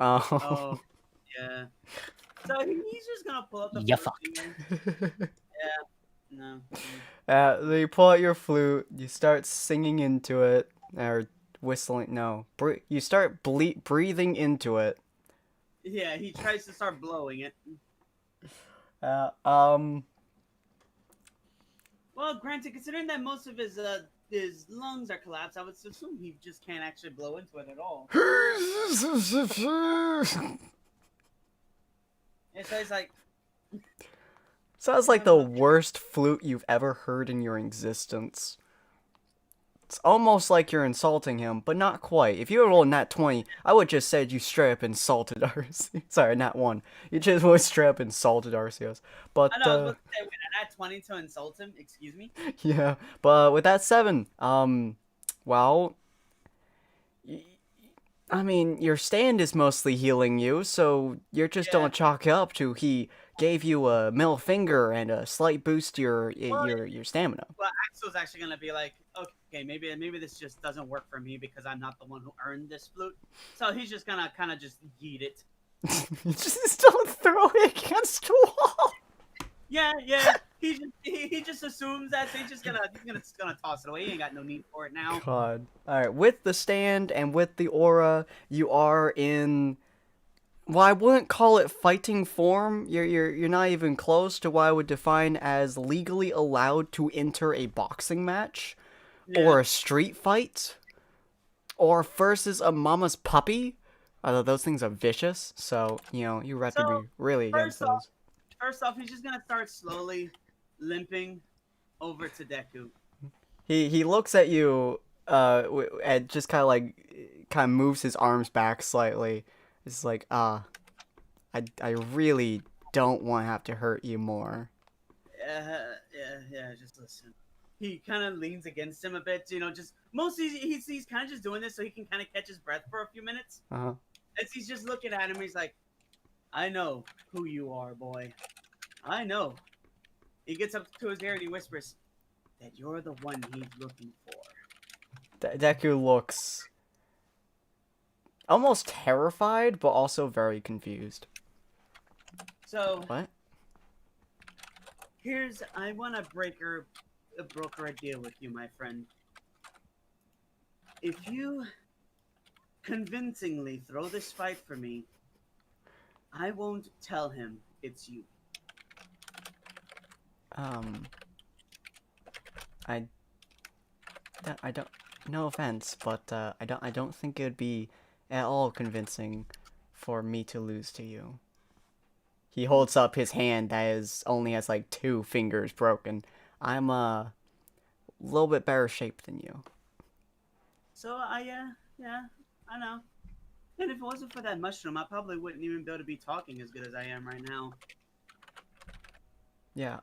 Oh. Oh, yeah. So he's just gonna pull up the You flute fucked. again. No. So you pull out your flute, you start singing into it, or whistling. No, you start breathing into it. Yeah, he tries to start blowing it. Um. Well, granted, considering that most of his lungs are collapsed, I would assume he just can't actually blow into it at all. Yeah, so he's like, Sounds like the worst flute you've ever heard in your existence. It's almost like you're insulting him, but not quite. If you were rolling nat 20, I would just said you straight up insulted Arceus. Sorry, nat 1. You just would straight up insulted Arceus. But, I know, I was about to say, wait, I had 20 to insult him, excuse me? yeah, but with that 7, well, I mean, your stand is mostly healing you, so you're just don't chalk it up to he gave you a middle finger and a slight boost to your stamina. Well, Axel's actually gonna be like, okay, maybe this just doesn't work for me because I'm not the one who earned this flute. So he's just gonna kind of just yeet it. Just don't throw it against the wall. Yeah. He just assumes that, so he's gonna toss it away. He ain't got no need for it now. God. All right, with the stand and with the aura, you are in. Well, I wouldn't call it fighting form. You're not even close to what I would define as legally allowed to enter a boxing match, or a street fight, or versus a mama's puppy. Although those things are vicious, so you have to be really against those. First off, he's just gonna start slowly limping over to Deku. He looks at you, and just kind of moves his arms back slightly. It's like, I really don't want to have to hurt you more. Yeah, just listen. He kind of leans against him a bit, just mostly he's kind of just doing this so he can kind of catch his breath for a few minutes. Uh-huh. As he's just looking at him, he's like, I know who you are, boy. I know. He gets up to his ear and he whispers that you're the one he's looking for. Deku looks almost terrified, but also very confused. So what? I want to broker a deal with you, my friend. If you convincingly throw this fight for me, I won't tell him it's you. I don't. No offense, but I don't think it would be at all convincing for me to lose to you. He holds up his hand that only has like 2 fingers broken. I'm a little bit better shape than you. So yeah, I know. And if it wasn't for that mushroom, I probably wouldn't even be able to be talking as good as I am right now. Yeah,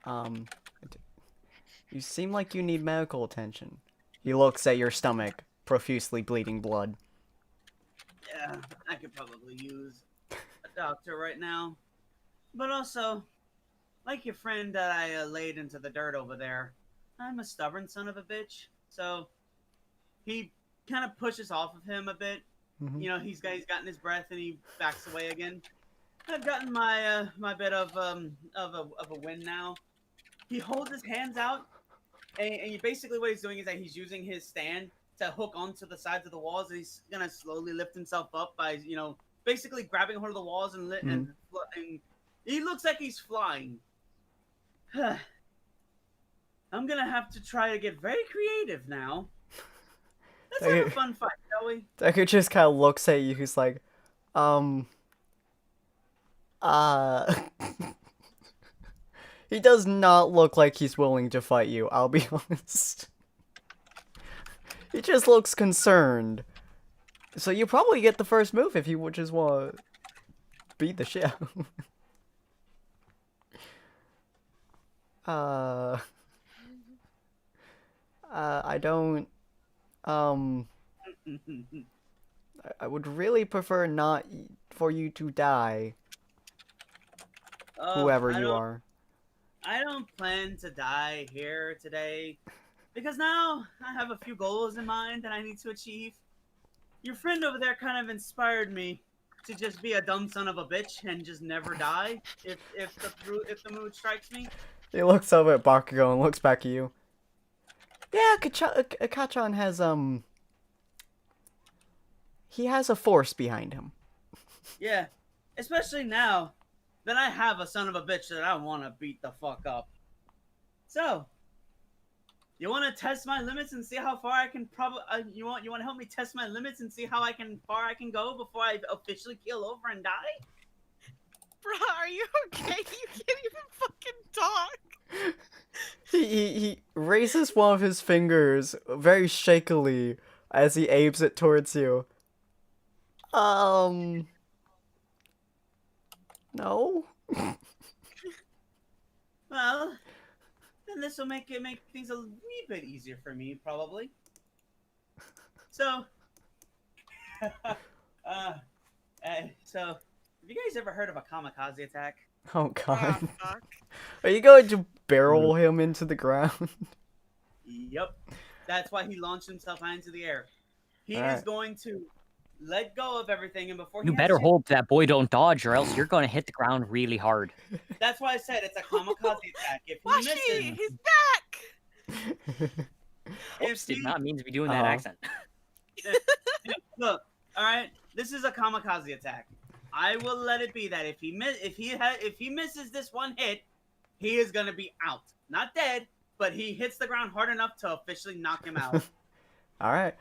you seem like you need medical attention. He looks at your stomach, profusely bleeding blood. Yeah, I could probably use a doctor right now. But also, like your friend that I laid into the dirt over there, I'm a stubborn son of a bitch. So he kind of pushes off of him a bit. You know, he's gotten his breath and he backs away again. I've gotten my my bit of a win now. He holds his hands out, and basically what he's doing is that he's using his stand to hook onto the sides of the walls, and he's gonna slowly lift himself up by basically grabbing hold of the walls and he looks like he's flying. I'm gonna have to try to get very creative now. Let's have a fun fight, shall we? Deku just kind of looks at you. He's like, he does not look like he's willing to fight you, I'll be honest. He just looks concerned. So you probably get the first move if you would just want to beat the shit out of him. I don't, I would really prefer not for you to die. Whoever you are. I don't plan to die here today, because now I have a few goals in mind that I need to achieve. Your friend over there kind of inspired me to just be a dumb son of a bitch and just never die if the mood strikes me. He looks over at Bakugo and looks back at you. Yeah, Kachan has, he has a force behind him. Yeah, especially now that I have a son of a bitch that I want to beat the fuck up. So, you want to test my limits and see how far I can you want to help me test my limits and see how far I can go before I officially keel over and die? Bruh, are you okay? You can't even fucking talk. He raises one of his fingers very shakily as he aims it towards you. No. Well, then this will make things a wee bit easier for me, probably. So, so, have you guys ever heard of a kamikaze attack? Oh god. Oh, fuck. Are you going to barrel him into the ground? Yep. That's why he launched himself high into the air. He is Alright. going to let go of everything, and before he You has better to- hope that boy don't dodge, or else you're gonna hit the ground really hard. That's why I said it's a kamikaze attack. If he Washi, misses, he's back! Oops, did not mean to be doing that accent. Look, all right, this is a kamikaze attack. I will let it be that if he misses this one hit, he is gonna be out. Not dead, but he hits the ground hard enough to officially knock him out. Alright.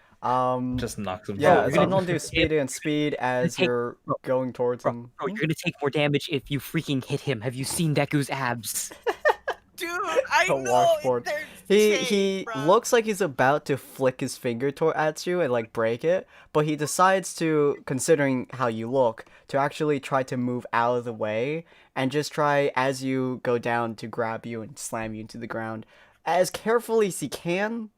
Just knocks him. Yeah, down. so I'm gonna do speed and speed as you're going towards him. Bro, you're gonna take more damage if you freaking hit him. Have you seen Deku's abs? Dude, I The know. washboard. There's He change, bruh. looks like he's about to flick his finger at you and like break it, but he decides to, considering how you look, to actually try to move out of the way and just try as you go down to grab you and slam you into the ground as carefully as he can.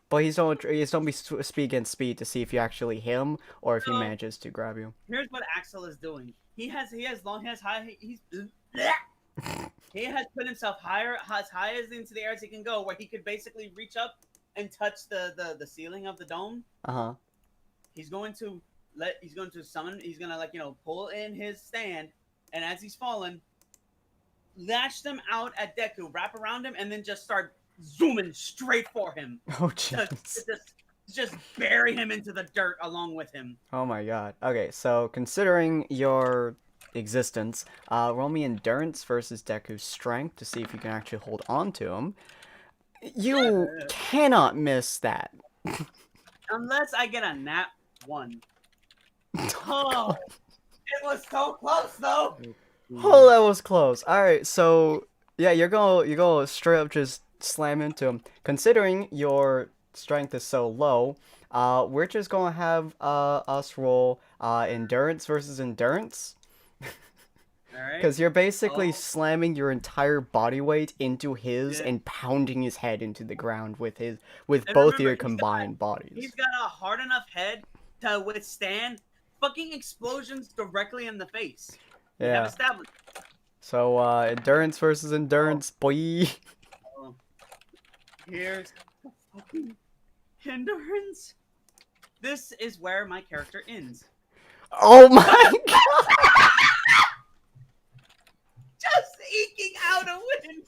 But he's don't be speed against speed to see if you actually hit him or if he No. manages to grab you. Here's what Axel is doing. He has put himself as high as into the air as he can go, where he could basically reach up and touch the ceiling of the dome. He's going to summon. He's gonna pull in his stand, and as he's falling, lash them out at Deku, wrap around him, and then just start zooming straight for him. Oh to jeez. just bury him into the dirt along with him. Oh my god. Okay, so considering your existence, roll me endurance versus Deku's strength to see if you can actually hold on to him. You cannot miss that. Unless I get a nat 1. Oh, it was so close though. Oh, that was close. Alright, so yeah, you're gonna straight up just slam into him. Considering your strength is so low, we're just gonna have us roll endurance versus endurance. Alright. Because you're basically slamming your entire body weight into his and pounding his head into the ground with And both remember, your he's combined bodies. He's got a hard enough head to withstand fucking explosions directly in the face. We have Yeah. established. So endurance versus endurance, boy. here's the fucking hindrance. This is where my character ends. Oh my god! Just eking out a win.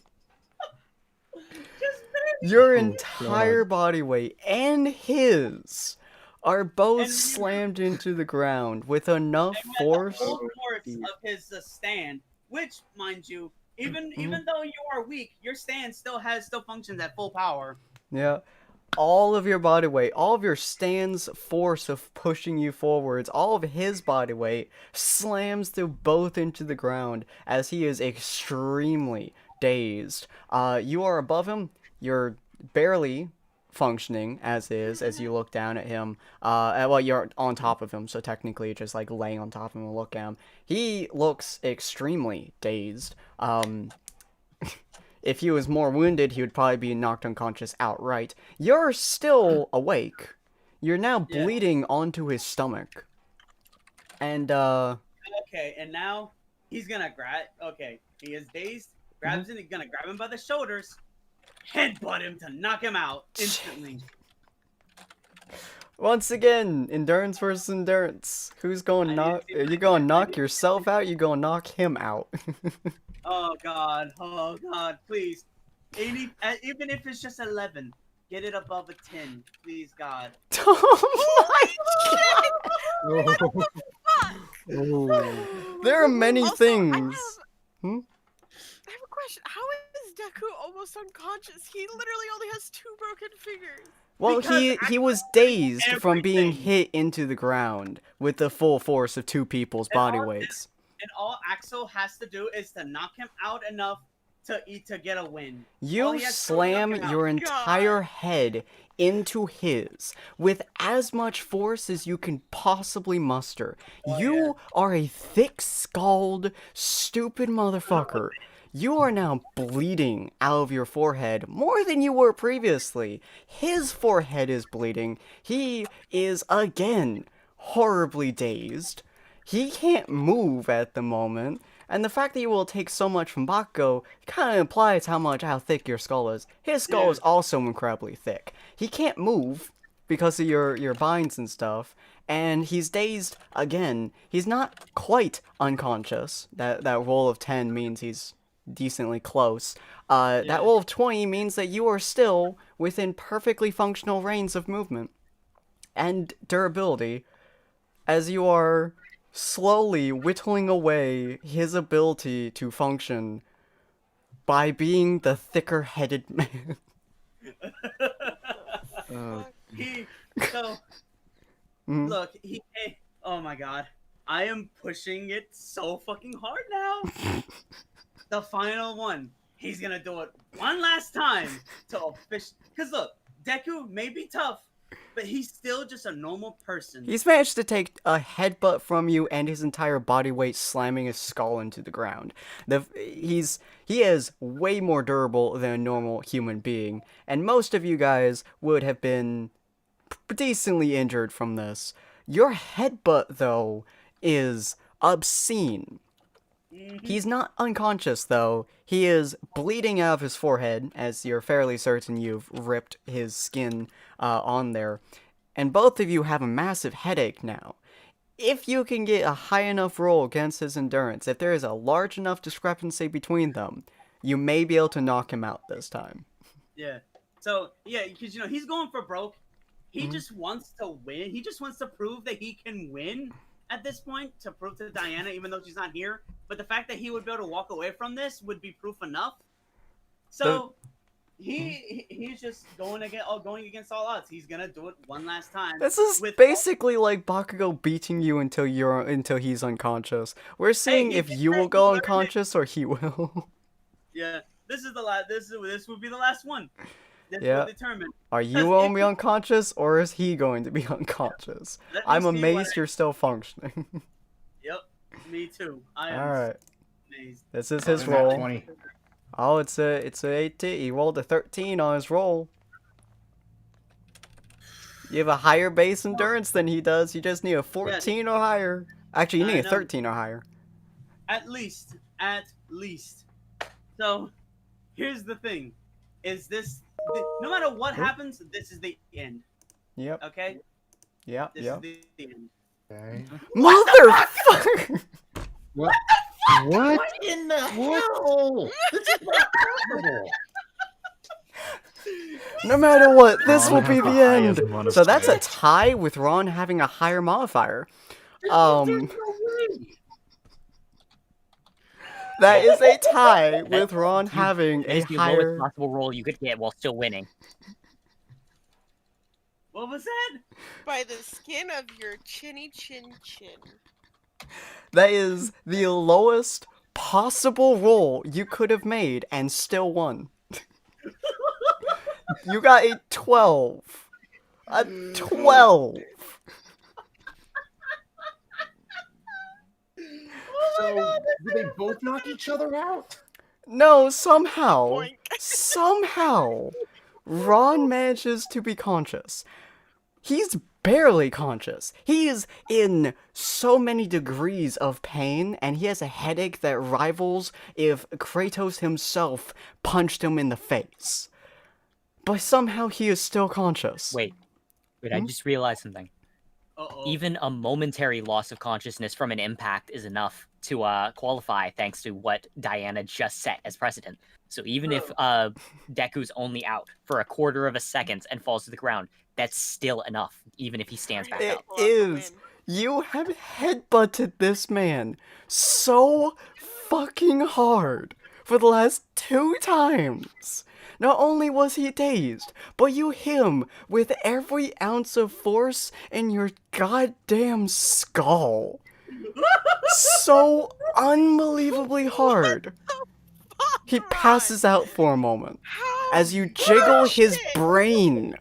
Just barely. Your entire body weight and his are both And slammed into the ground with enough force. The full force of his stand, which, mind you, even though you are weak, your stand still functions at full power. Yeah. All of your body weight, all of your stand's force of pushing you forwards, all of his body weight slams them both into the ground as he is extremely dazed. You are above him. You're barely functioning as is as you look down at him. Well, you're on top of him, so technically just like laying on top of him and look at him. He looks extremely dazed. If he was more wounded, he would probably be knocked unconscious outright. You're still awake. You're now bleeding onto his stomach. And, Okay, and now he's gonna grab... Okay, he is dazed, grabs him, he's gonna grab him by the shoulders, headbutt him to knock him out instantly. Once again, endurance versus endurance. Who's going to knock... Are you going to knock yourself out? You going to knock him out? Oh god, please. Even if it's just 11, get it above a 10, please, God. Oh my god! There are many things. I have a question. How is Deku almost unconscious? He literally only has 2 broken fingers. Well, he was dazed from being hit into the ground with the full force of 2 people's body weights. And all Axel has to do is to knock him out enough to get a win. You slam your entire head into his with as much force as you can possibly muster. You are a thick-skulled, stupid motherfucker. You are now bleeding out of your forehead more than you were previously. His forehead is bleeding. He is, again, horribly dazed. He can't move at the moment. And the fact that you will take so much from Bakugo kind of implies how thick your skull is. His skull is also incredibly thick. He can't move because of your binds and stuff. And he's dazed again. He's not quite unconscious. That roll of 10 means he's decently close. That roll of 20 means that you are still within perfectly functional range of movement and durability as you are slowly whittling away his ability to function by being the thicker-headed man. Look, oh my god. I am pushing it so fucking hard now. The final one. He's gonna do it one last time to officially... Because look, Deku may be tough, but he's still just a normal person. He's managed to take a headbutt from you and his entire body weight slamming his skull into the ground. He is way more durable than a normal human being, and most of you guys would have been decently injured from this. Your headbutt, though, is obscene. He's not unconscious, though. He is bleeding out of his forehead, as you're fairly certain you've ripped his skin on there. And both of you have a massive headache now. If you can get a high enough roll against his endurance, if there is a large enough discrepancy between them, you may be able to knock him out this time. Yeah. So, yeah, because, he's going for broke. He just wants to win. He just wants to prove that he can win at this point, to prove to Diana, even though she's not here. But the fact that he would be able to walk away from this would be proof enough. So he's just going against all odds. He's gonna do it one last time. This is basically like Bakugo beating you until he's unconscious. We're seeing if you will go unconscious or he will. Yeah, this is the last. This would be the last one. This will determine. Are you going to be unconscious or is he going to be unconscious? I'm amazed you're still functioning. Yep, me too. I am. All right. Amazed. This is his roll. 20. Oh, it's a 18. He rolled a 13 on his roll. You have a higher base endurance than he does. You just need a 14 or higher. Actually, you need a 13 or higher. At least. So, here's the thing. is this. No matter what happens, this is the end. Yep. Okay. Yep. This Yep. is the end. Okay. Motherfucker! What? What in the hell? This is not possible. No matter what, this will Ron be has the the end. highest amount of So that's a saves. tie with Ron having a higher modifier. There's no way. That is a tie with Ron having That a is the lowest higher. possible roll you could get while still winning. What was that? By the skin of your chinny chin chin. That is the lowest possible roll you could have made and still won. You got a 12. A 12. So, do they both knock each other out? No, somehow, Boink. somehow, Ron manages to be conscious. He's barely conscious. He is in so many degrees of pain, and he has a headache that rivals if Kratos himself punched him in the face. But somehow he is still conscious. Wait, I just realized something. Uh-oh. Even a momentary loss of consciousness from an impact is enough to qualify, thanks to what Diana just set as precedent. So even if Deku's only out for a quarter of a second and falls to the ground, that's still enough, even if he stands back It up. is. You have headbutted this man so fucking hard for the last 2 times. Not only was he dazed, but you hit him with every ounce of force in your goddamn skull. So unbelievably hard. He passes out for a moment as you jiggle his brain.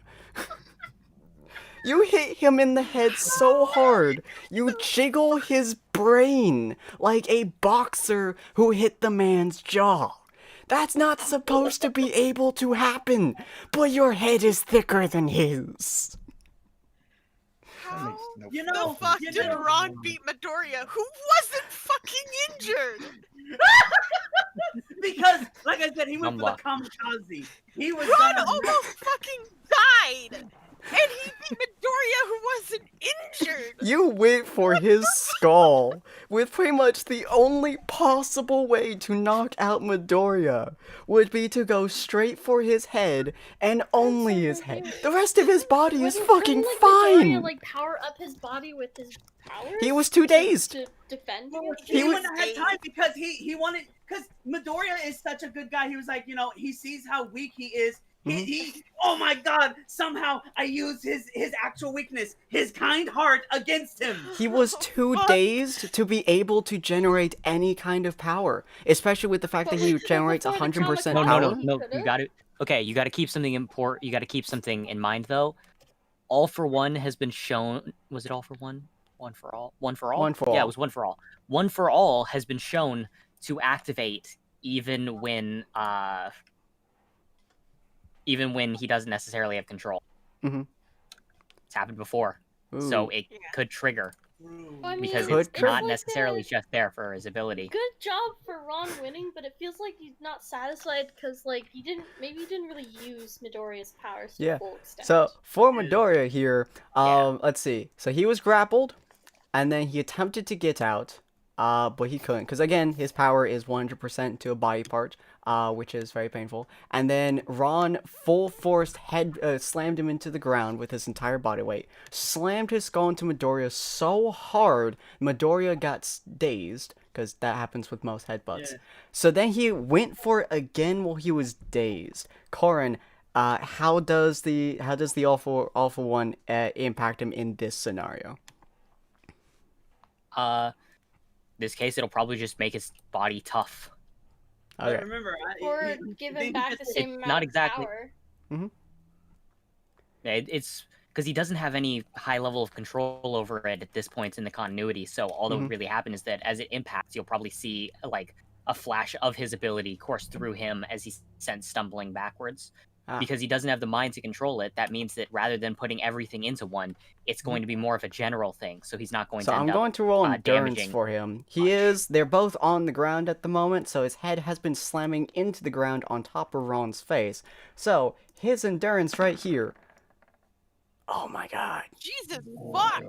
You hit him in the head so hard, you jiggle his brain like a boxer who hit the man's jaw. That's not supposed to be able to happen, but your head is thicker than his. How You the know, fuck you did know- Ron beat Midoriya, who wasn't fucking injured? Because, like I said, he went for the Unlock. kamikaze. He was Ron gonna. almost fucking died! And he beat Midoriya, who wasn't injured! You went for his skull with pretty much the only possible way to knock out Midoriya would be to go straight for his head and only his head. The rest of his body is fucking Midoriya, fine. like power up his body with his powers. He was too dazed. to defend Well, against he him? wouldn't have had time because he wanted, because Midoriya is such a good guy. He was like, you know, he sees how weak he is. He oh my god, somehow I used his actual weakness, his kind heart, against him. He was too dazed to be able to generate any kind of power, especially with the fact that he generates 100% No, power. no. You got to. Okay, you got to keep something You got to keep something in mind, though. All for One has been shown. Was it All for One? One for All. One for All. One for Yeah, All. it was One for All. One for All has been shown to activate even when he doesn't necessarily have control. Mhm. It's happened before, so Ooh. it could trigger I mean, because Could it's trigger. not like necessarily a just there for his ability. good job for Ron winning, but it feels like he's not satisfied because, like, he didn't really use Midoriya's powers to Yeah. full extent. So for Midoriya here, let's see. So he was grappled, and then he attempted to get out, but he couldn't, because again, his power is 100% to a body part, which is very painful. And then Ron full force slammed him into the ground with his entire body weight, slammed his skull into Midoriya so hard, Midoriya got dazed, because that happens with most headbutts. Yeah. So then he went for it again while he was dazed. Corin, how does the all for One impact him in this scenario? This case, it'll probably just make his body tough. But Okay. remember, or give him back the same amount not of exactly- power. Yeah, it's because he doesn't have any high level of control over it at this point in the continuity. So all that would really happen is that as it impacts, you'll probably see like a flash of his ability course through him as he's sent stumbling backwards. because he doesn't have the mind to control it. That means that rather than putting everything into one, it's going to be more of a general thing. So he's not going So to end I'm going to roll endurance damaging. for him. They're both on the ground at the moment, so his head has been slamming into the ground on top of Ron's face. So his endurance right here. Oh my god. Jesus fuck!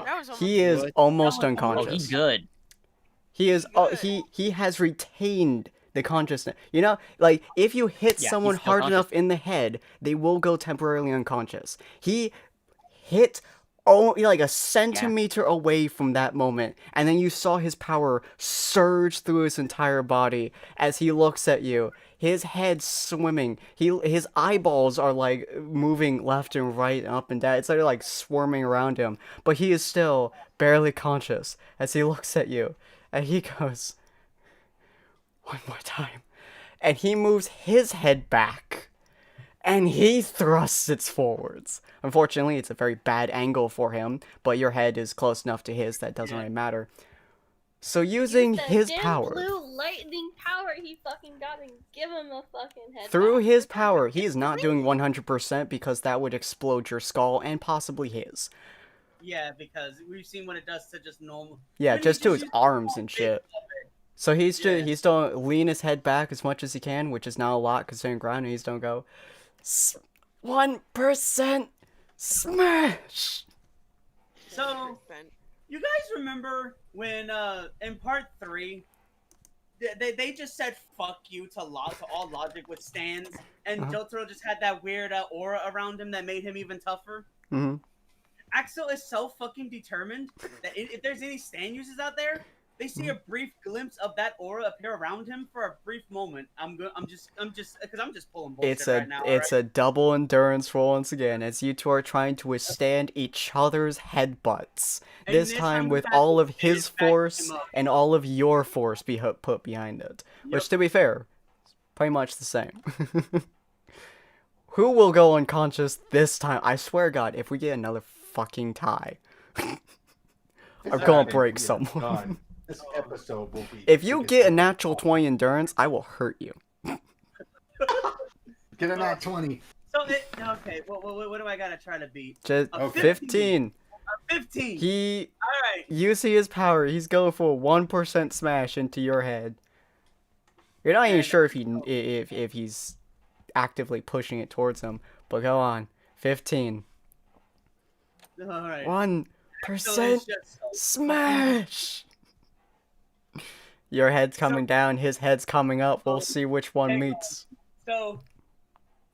That was He is almost Oh, unconscious. he's good. He is. He has retained the consciousness. You know, like if you hit Yeah, someone he's still hard conscious. enough in the head, they will go temporarily unconscious. He hit only like a centimeter away from that moment, and then you saw his power surge through his entire body as he looks at you. His head swimming. His eyeballs are like moving left and right, up and down. It's like swarming around him, but he is still barely conscious as he looks at you, and he goes, "One more time," and he moves his head back. And he thrusts it forwards. Unfortunately, it's a very bad angle for him, but your head is close enough to his that doesn't really matter. So using Use that his damn power, blue lightning power he fucking got and give him a fucking head. through back. his power, he is not doing 100% because that would explode your skull and possibly his. Yeah, because we've seen what it does to just normal. Yeah, when just you to his use arms the and big shit. of it. So he's still lean his head back as much as he can, which is not a lot considering ground, and he's don't go 1% smash. So, you guys remember when in part 3, they just said "fuck you" to all logic with stands, and Jotaro just had that weird aura around him that made him even tougher. Mm-hmm. Axel is so fucking determined that if there's any stand users out there, they see a brief glimpse of that aura appear around him for a brief moment. I'm just because I'm just pulling bullshit right now. It's a double endurance roll once again, as you two are trying to withstand each other's headbutts. And This this time time with we have all to of his back him force up. and all of your force be put behind it. Which, to be fair, is pretty much the same. Who will go unconscious this time? I swear God, if we get another fucking tie, I'm gonna break someone. This episode will be. If you get a natural 20 endurance, I will hurt you. Get a nat 20. So okay, what do I gotta try to beat? Just A 15. A 15. All right. You see his power. He's going for a 1% smash into your head. You're not even sure if he's actively pushing it towards him, but go on. 15. All right. 1% smash. Your head's coming down. His head's coming up. We'll see which one meets. So,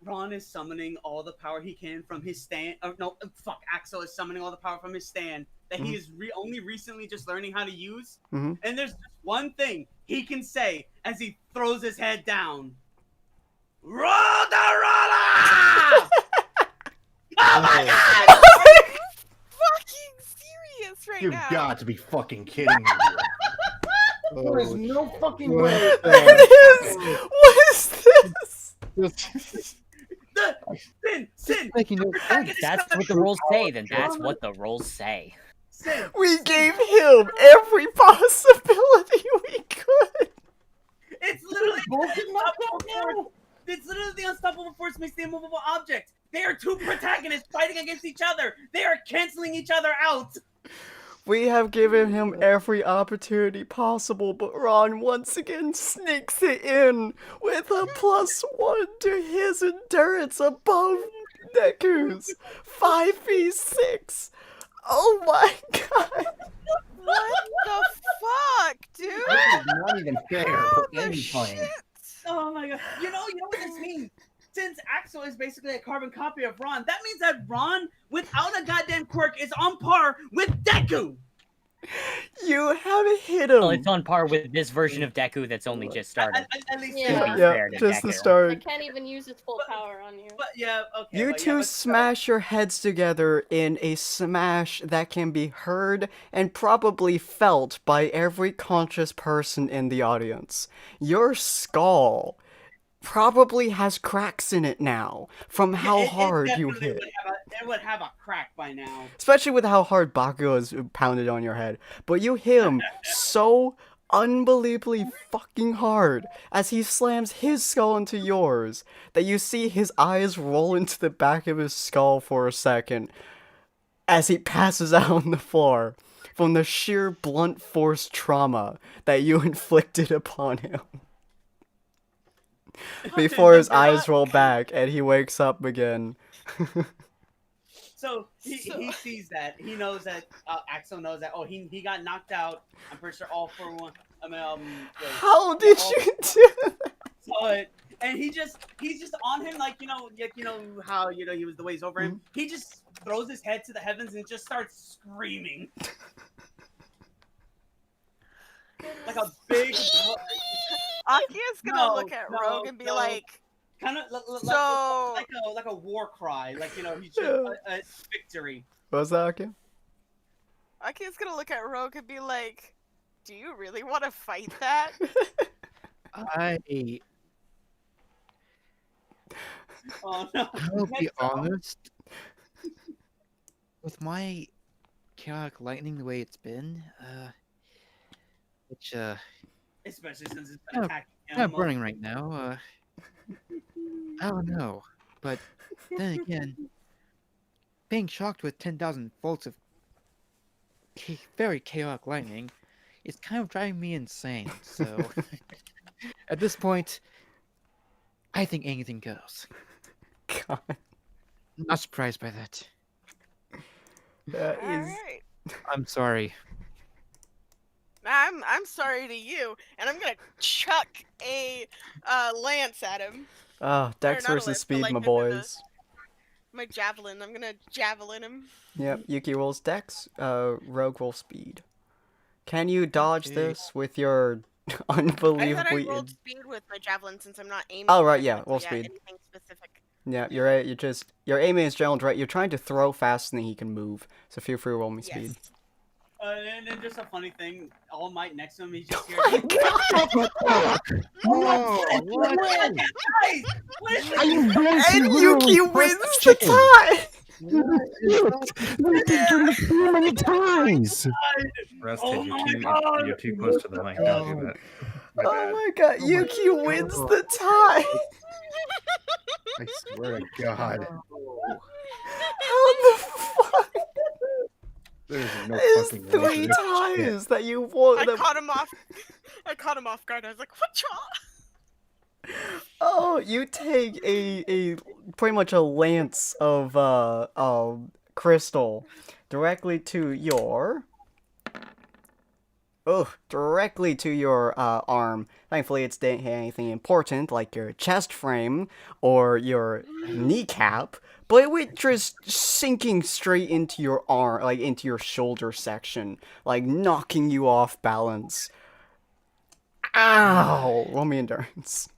Ron is summoning all the power he can from his stand. Axel is summoning all the power from his stand that he is only recently just learning how to use. Mm-hmm. And there's just one thing he can say as he throws his head down. Roll the roller! Oh my god! Fucking serious right You've now. got to be fucking kidding me. There is no fucking way. What is this? Sin! That's what the rules say, then that's what the rules say. We gave him every possibility we could. It's literally the unstoppable force makes the immovable object. They are two protagonists fighting against each other. They are canceling each other out. We have given him every opportunity possible, but Ron once again sneaks it in with a +1 to his endurance above Deku's. 5v6. Oh my god. What the fuck, dude? This is not even fair for any playing. Oh my god. You know what this means? Since Axel is basically a carbon copy of Ron, that means that Ron, without a goddamn quirk, is on par with Deku! You haven't hit him. Well, it's on par with this version of Deku that's only just started. At least Yeah. Yeah, just the start. I can't even use its full power on you. But yeah, okay. You two smash your heads together in a smash that can be heard and probably felt by every conscious person in the audience. Your skull probably has cracks in it now from how hard you hit. It would have a crack by now. Especially with how hard Bakugo is pounded on your head. But you hit him so unbelievably fucking hard as he slams his skull into yours that you see his eyes roll into the back of his skull for a second as he passes out on the floor from the sheer blunt force trauma that you inflicted upon him. Before his eyes roll back and he wakes up again. So he sees that. He knows that Axel knows that. Oh, he got knocked out. I'm pretty sure all for one. I mean, How did you do that? So, and he's just on him like how he was the ways over him. He just throws his head to the heavens and just starts screaming. Like a big. Akia's gonna look at Rogue and be like, kind of so like a war cry, like he's just a victory. What's that, Akia? Akia's gonna look at Rogue and be like, "Do you really want to fight that?" Oh no! I'll be honest. With my chaotic lightning the way it's been, which especially since it's been attacking kind of burning right now. I don't know, but then again, being shocked with 10,000 volts of very chaotic lightning is kind of driving me insane. So at this point, I think anything goes. God. Not surprised by that. That is... Alright. I'm sorry. I'm sorry to you, and I'm gonna chuck a lance at him. Oh, Dex not a versus lance, but Speed, like my the- boys. My javelin. I'm gonna javelin him. Yep, Yuki rolls Dex, Rogue rolls Speed. Can you dodge this with your I thought I unbelievably... rolled speed with my javelin since I'm not aiming. Oh, right, yeah, directly roll at speed. anything specific. Yeah, you're right, you're aiming his general right. You're trying to throw faster than he can move, so feel free to roll me Speed. Yes. And then just a funny thing, All Might next to him, he's just here. Whoa, what? Guys, what is Are you going And to Yuki ruin wins Press the Chicken? tie! You've been doing this too many times. Rusted, you're too close to the mic. Don't do that. Oh my god, Yuki wins the tie! I swear to God. How the fuck? There's no It's fucking way 3 for this shit. ties that you won. I caught him off. I caught him off guard. I was like, "Whatcha?" Oh, you take a pretty much a lance of crystal directly to your arm. Thankfully, it's didn't hit anything important like your chest frame or your kneecap, but it went just sinking straight into your arm, like into your shoulder section, like knocking you off balance. Ow! Roll me endurance.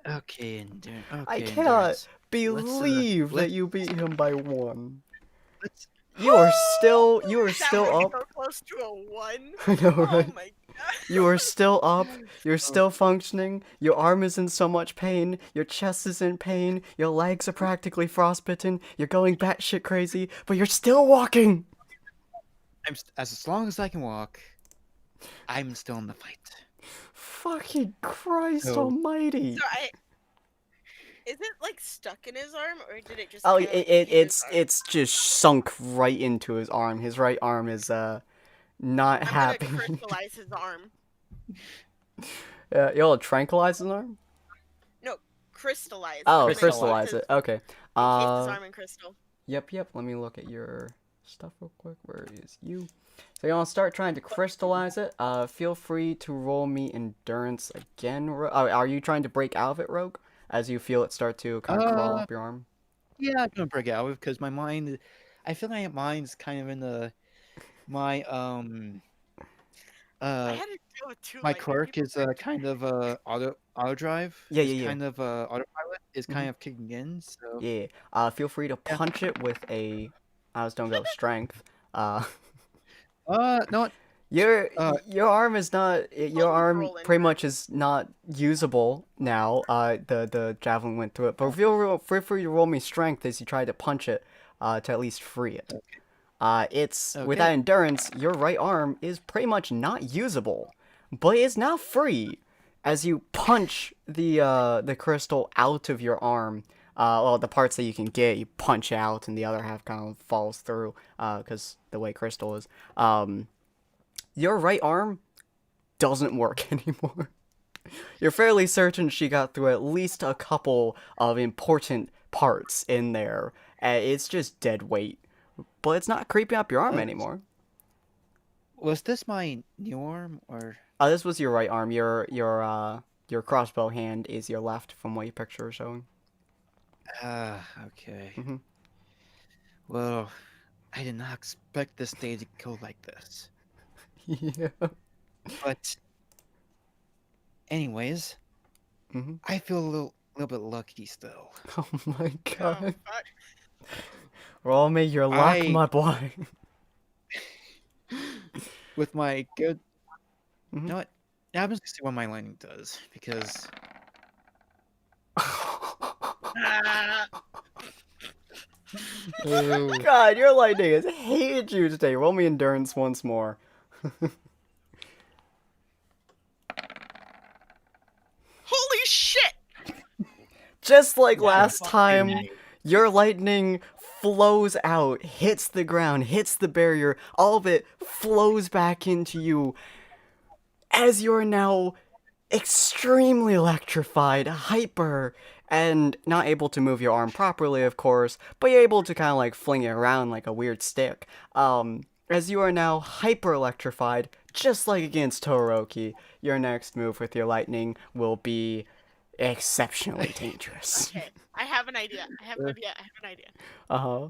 Okay, endurance. Okay, I cannot endurance. believe that let's- you beat him by 1. Let's You are still That was up. so close to a 1. I know, Oh right? my god. You are still up. You're still functioning. Your arm is in so much pain. Your chest is in pain. Your legs are practically frostbitten. You're going batshit crazy, but you're still walking. as long as I can walk, I'm still in the fight. Fucking Christ So- almighty. So is it like stuck in his arm, or did it just? Oh, kinda, like, hit his arm? it's just sunk right into his arm. His right arm is not I'm happy. gonna crystallize his arm. You'll tranquilize his arm? No, crystallize. Oh, Like, crystallize his- it. Okay. Encase his arm in crystal. Yep. Let me look at your stuff real quick. Where is you? So you want to start trying to crystallize it. Feel free to roll me endurance again. Are you trying to break out of it, Rogue? As you feel it start to kind of crawl up your arm. Yeah, I'm gonna break out because my mind. I feel like my mind's kind of in my I had to deal with 2 my lightning quirk people is back kind of auto drive. Yeah, is yeah, yeah. Kind of autopilot is kind of kicking in. So Yeah. Feel free to punch it with a. I just don't go strength. no. Your arm is not. Your arm rolling. pretty much is not usable now. The javelin went through it. But feel free to roll me strength as you try to punch it, to at least free it. It's with that endurance, your right arm is pretty much not usable. but it's now free as you punch the crystal out of your arm. Well, the parts that you can get, you punch out, and the other half kind of falls through, because the way crystal is. Your right arm doesn't work anymore. You're fairly certain she got through at least a couple of important parts in there. It's just dead weight. But it's not creeping up your arm anymore. Was this my new arm, or...? This was your right arm. Your crossbow hand is your left, from what your picture is showing. Okay. Well, I did not expect this day to go like this. Yeah. But, anyways, I feel a little bit lucky still. Oh my god. Roll me your luck, my boy. With my good... You know what? Now I'm just gonna see what my lightning does, because... God, your lightning has hated you today. Roll me endurance once more. Holy shit! Just like last time, your lightning flows out, hits the ground, hits the barrier, all of it flows back into you as you're now extremely electrified, hyper, and not able to move your arm properly, of course, but you're able to kind of like fling it around like a weird stick. As you are now hyper electrified, just like against Todoroki, your next move with your lightning will be exceptionally dangerous. Okay, I have an idea. Uh-huh.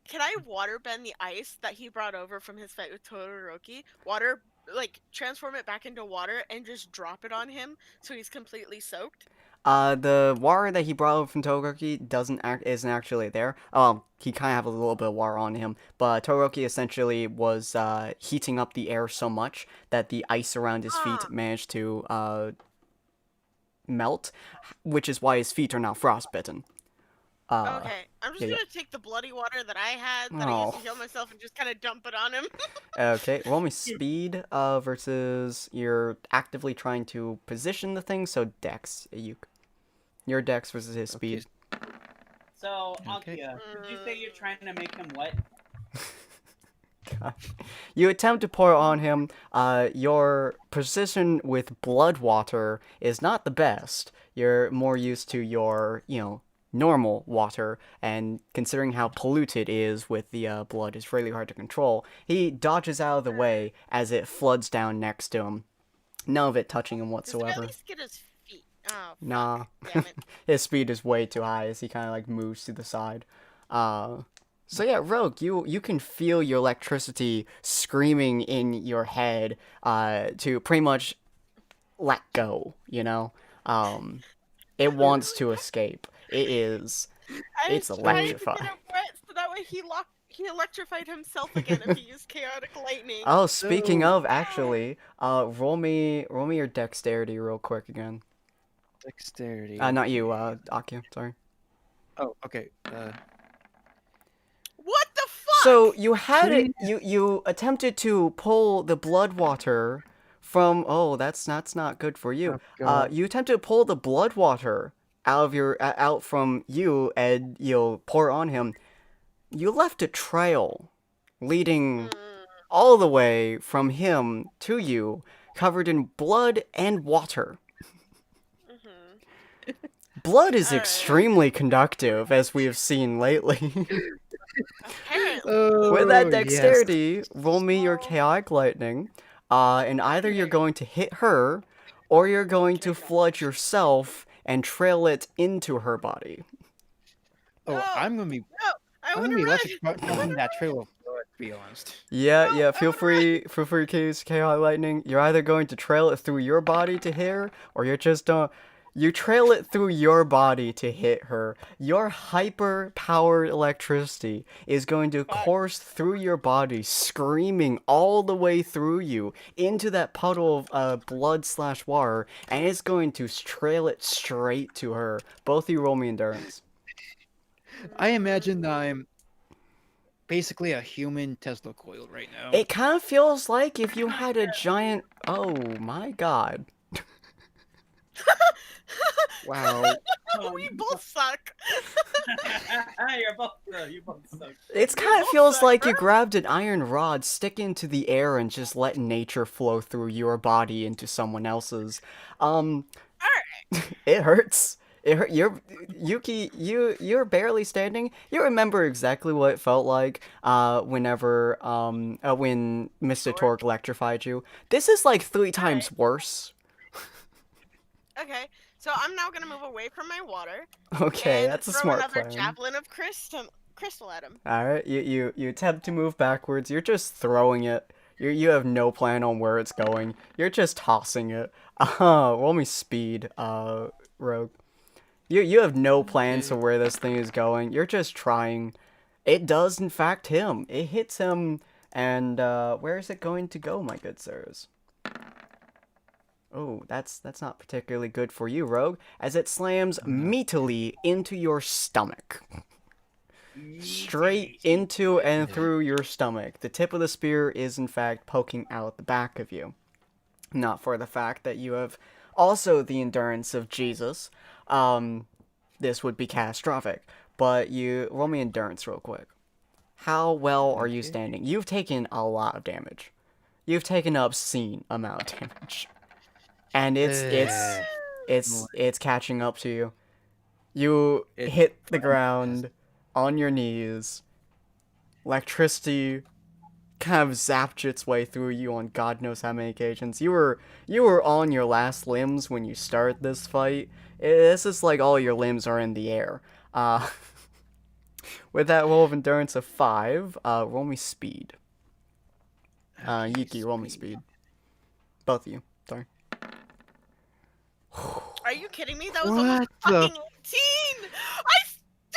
Can I water bend the ice that he brought over from his fight with Todoroki? Transform it back into water and just drop it on him so he's completely soaked? The water that he brought over from Todoroki isn't actually there. He kind of have a little bit of water on him, but Todoroki essentially was heating up the air so much that the ice around his feet managed to melt, which is why his feet are now frostbitten. Okay, I'm just gonna take the bloody water that I had that I used to heal myself and just kind of dump it on him. Okay, roll me speed versus you're actively trying to position the thing, so dex. Your dex versus his speed. So, Akia, did you say you're trying to make him wet? God. You attempt to pour on him. Your precision with blood water is not the best. You're more used to your, normal water, and considering how polluted it is with the blood, it's really hard to control. He dodges out of the way as it floods down next to him. None of it touching him whatsoever. Does it at least get his feet? Oh, nah. Damn it. His speed is way too high as he kind of like moves to the side. So yeah, Rogue, you can feel your electricity screaming in your head to pretty much let go, It wants to escape. It's electrified. To get it wet so that way he electrified himself again if he used chaotic lightning. Oh, speaking of, actually, roll me your dexterity real quick again. Dexterity. Not you, Akia, sorry. Oh, okay. What the fuck? So you had it. You attempted to pull the blood water from. Oh, that's not good for you. You attempted to pull the blood water out from you, and you'll pour on him. You left a trail leading all the way from him to you, covered in blood and water. Blood is extremely conductive, as we have seen lately. With that dexterity, roll me your chaotic lightning, and either you're going to hit her, or you're going to flood yourself and trail it into her body. Oh, I'm gonna be electrified that trail of blood, to be honest. Yeah, feel free to use chaotic lightning. You're either going to trail it through your body to hit her, or you're just you trail it through your body to hit her. Your hyper-powered electricity is going to course through your body, screaming all the way through you into that puddle of blood/water, and it's going to trail it straight to her. Both of you roll me endurance. I imagine I'm basically a human Tesla coil right now. It kind of feels like if you had a giant. Oh my god. Wow. We both suck. You both suck. It kind of feels like you grabbed an iron rod, stick it into the air, and just let nature flow through your body into someone else's. It hurts. It hurt. You're barely standing. You remember exactly what it felt like whenever when Mr. Torque electrified you. This is like 3 times worse. Okay, so I'm now gonna move away from my water. Okay, and that's a throw smart another plan. javelin of crystal at him. All right, you attempt to move backwards. You're just throwing it. You have no plan on where it's going. You're just tossing it. Roll me speed, Rogue. You have no plans for where this thing is going. You're just trying. It does in fact him. It hits him, and where is it going to go, my good sirs? Oh, that's not particularly good for you, Rogue, as it slams meatily into your stomach. Straight into and through your stomach. The tip of the spear is in fact poking out the back of you. Not for the fact that you have also the endurance of Jesus. This would be catastrophic. But you roll me endurance real quick. How well are you standing? You've taken a lot of damage. You've taken an obscene amount of damage. And it's catching up to you. You hit the ground on your knees. Electricity kind of zapped its way through you on God knows how many occasions. You were on your last limbs when you started this fight. This is like all your limbs are in the air. With that roll of endurance of 5, roll me speed. Yuki, roll me speed. Both of you. Sorry. Are you kidding me? That was almost fucking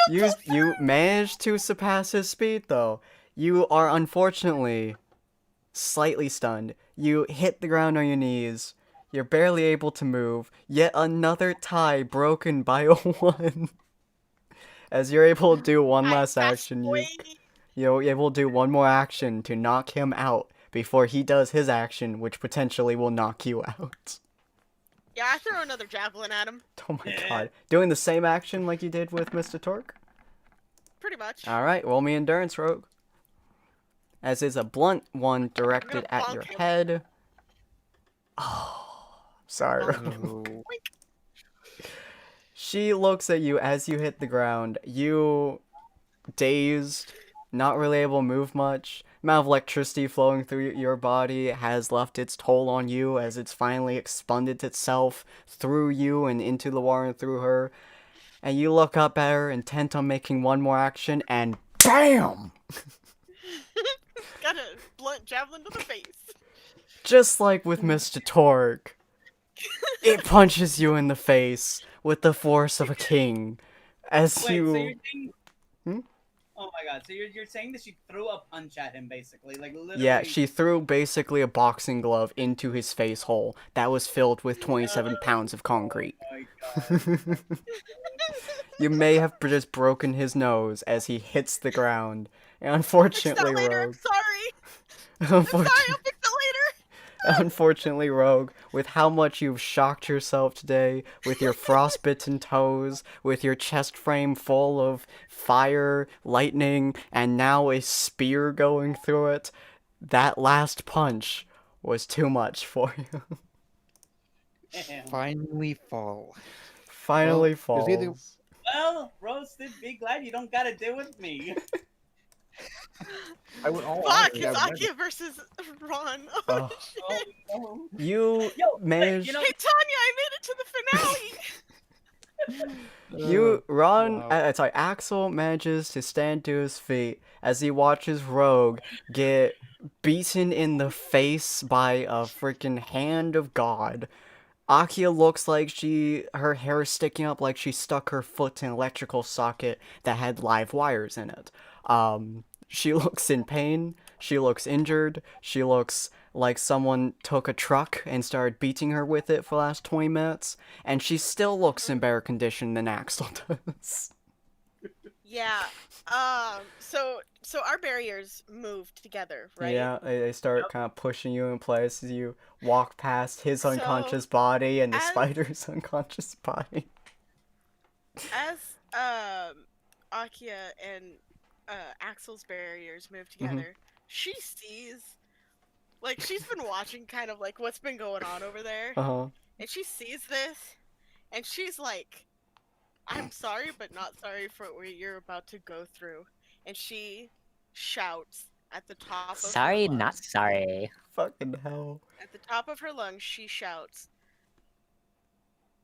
18! You managed to surpass his speed, though. You are unfortunately slightly stunned. You hit the ground on your knees. You're barely able to move. Yet another tie broken by a 1. As you're able to do one last action, you're able to do one more action to knock him out before he does his action, which potentially will knock you out. Yeah, I throw another javelin at him. Oh my god. Doing the same action like you did with Mr. Torque? Pretty much. Alright, roll me endurance, Rogue. As is a blunt one directed at your head. Oh, sorry, Rogue. She looks at you as you hit the ground. You, dazed, not really able to move much. Amount of electricity flowing through your body has left its toll on you as it's finally expended itself through you and into the water and through her. And you look up at her, intent on making one more action, and BAM! Got a blunt javelin to the face. Just like with Mr. Torque, it punches you in the face with the force of a king. As Wait, you... so you're saying... Oh my god, so you're saying that she threw a punch at him, basically? Like, literally... Yeah, she threw basically a boxing glove into his face hole that was filled with 27 pounds of concrete. Oh my god. You may have just broken his nose as he hits the ground. And unfortunately, I'll fix that later, Rogue... I'm sorry! I'm sorry, I'll fix it later! Unfortunately, Rogue, with how much you've shocked yourself today, with your frostbitten toes, with your chest frame full of fire, lightning, and now a spear going through it, that last punch was too much for you. Finally fall. Finally Well, falls. there's either- Well, Roasted, be glad you don't gotta deal with me. I would all Fuck, it's Akia versus Ron. Oh, shit. You managed... Hey, Tanya, I made it to the finale! Axel manages to stand to his feet as he watches Rogue get beaten in the face by a freaking hand of God. Akia looks like her hair is sticking up like she stuck her foot in an electrical socket that had live wires in it. She looks in pain, she looks injured, she looks like someone took a truck and started beating her with it for the last 20 minutes, and she still looks in better condition than Axel does. Yeah. So our barriers move together, right? Yeah, they start kind of pushing you in place as you walk past his So, unconscious body and the as- spider's unconscious body. As Akia and Axel's barriers move Mm-hmm. together, she sees, like, she's been watching kind of like what's been going on over there, Uh-huh. and she sees this, and she's like, I'm sorry, but not sorry for what you're about to go through. And she shouts at the top of Sorry, her lungs. not sorry. Fucking hell. At the top of her lungs, she shouts,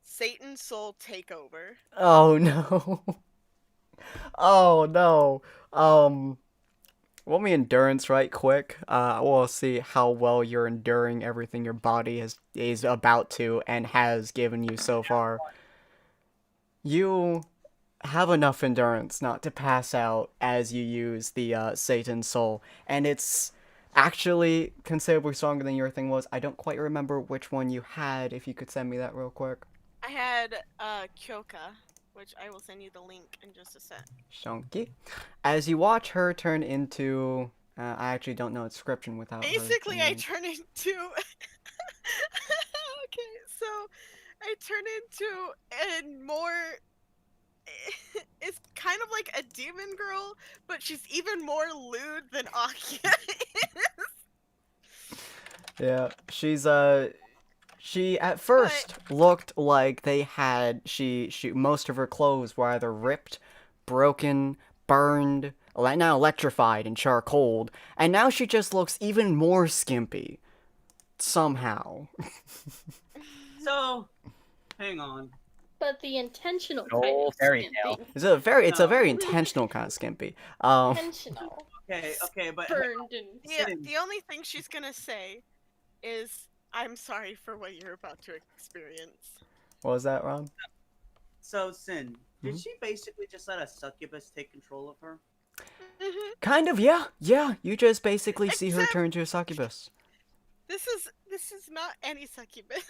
Satan's soul take over. Oh no. Oh no. Roll me endurance right quick. We'll see how well you're enduring everything your body is about to and has given you so far. You have enough endurance not to pass out as you use the Satan Soul, and it's actually considerably stronger than your thing was. I don't quite remember which one you had. If you could send me that real quick. I had Kyoka, which I will send you the link in just a sec. Shonky. As you watch her turn into, I actually don't know its description without. Basically, her I turn into. Okay, so I turn into a more. It's kind of like a demon girl, but she's even more lewd than Akia is. Yeah, she's she at first looked like they had she most of her clothes were either ripped, broken, burned, now electrified and charcoaled, and now she just looks even more skimpy. Somehow. So, hang on. But the intentional Oh, kind of fairy skimpy. It's a very intentional kind of skimpy. Intentional. Okay, but Burned and The only thing she's gonna say is, I'm sorry for what you're about to experience. What was that, Ron? So, Sin, did she basically just let a succubus take control of her? Kind of, yeah. Yeah, you just basically see her turn to a succubus. This is not any succubus.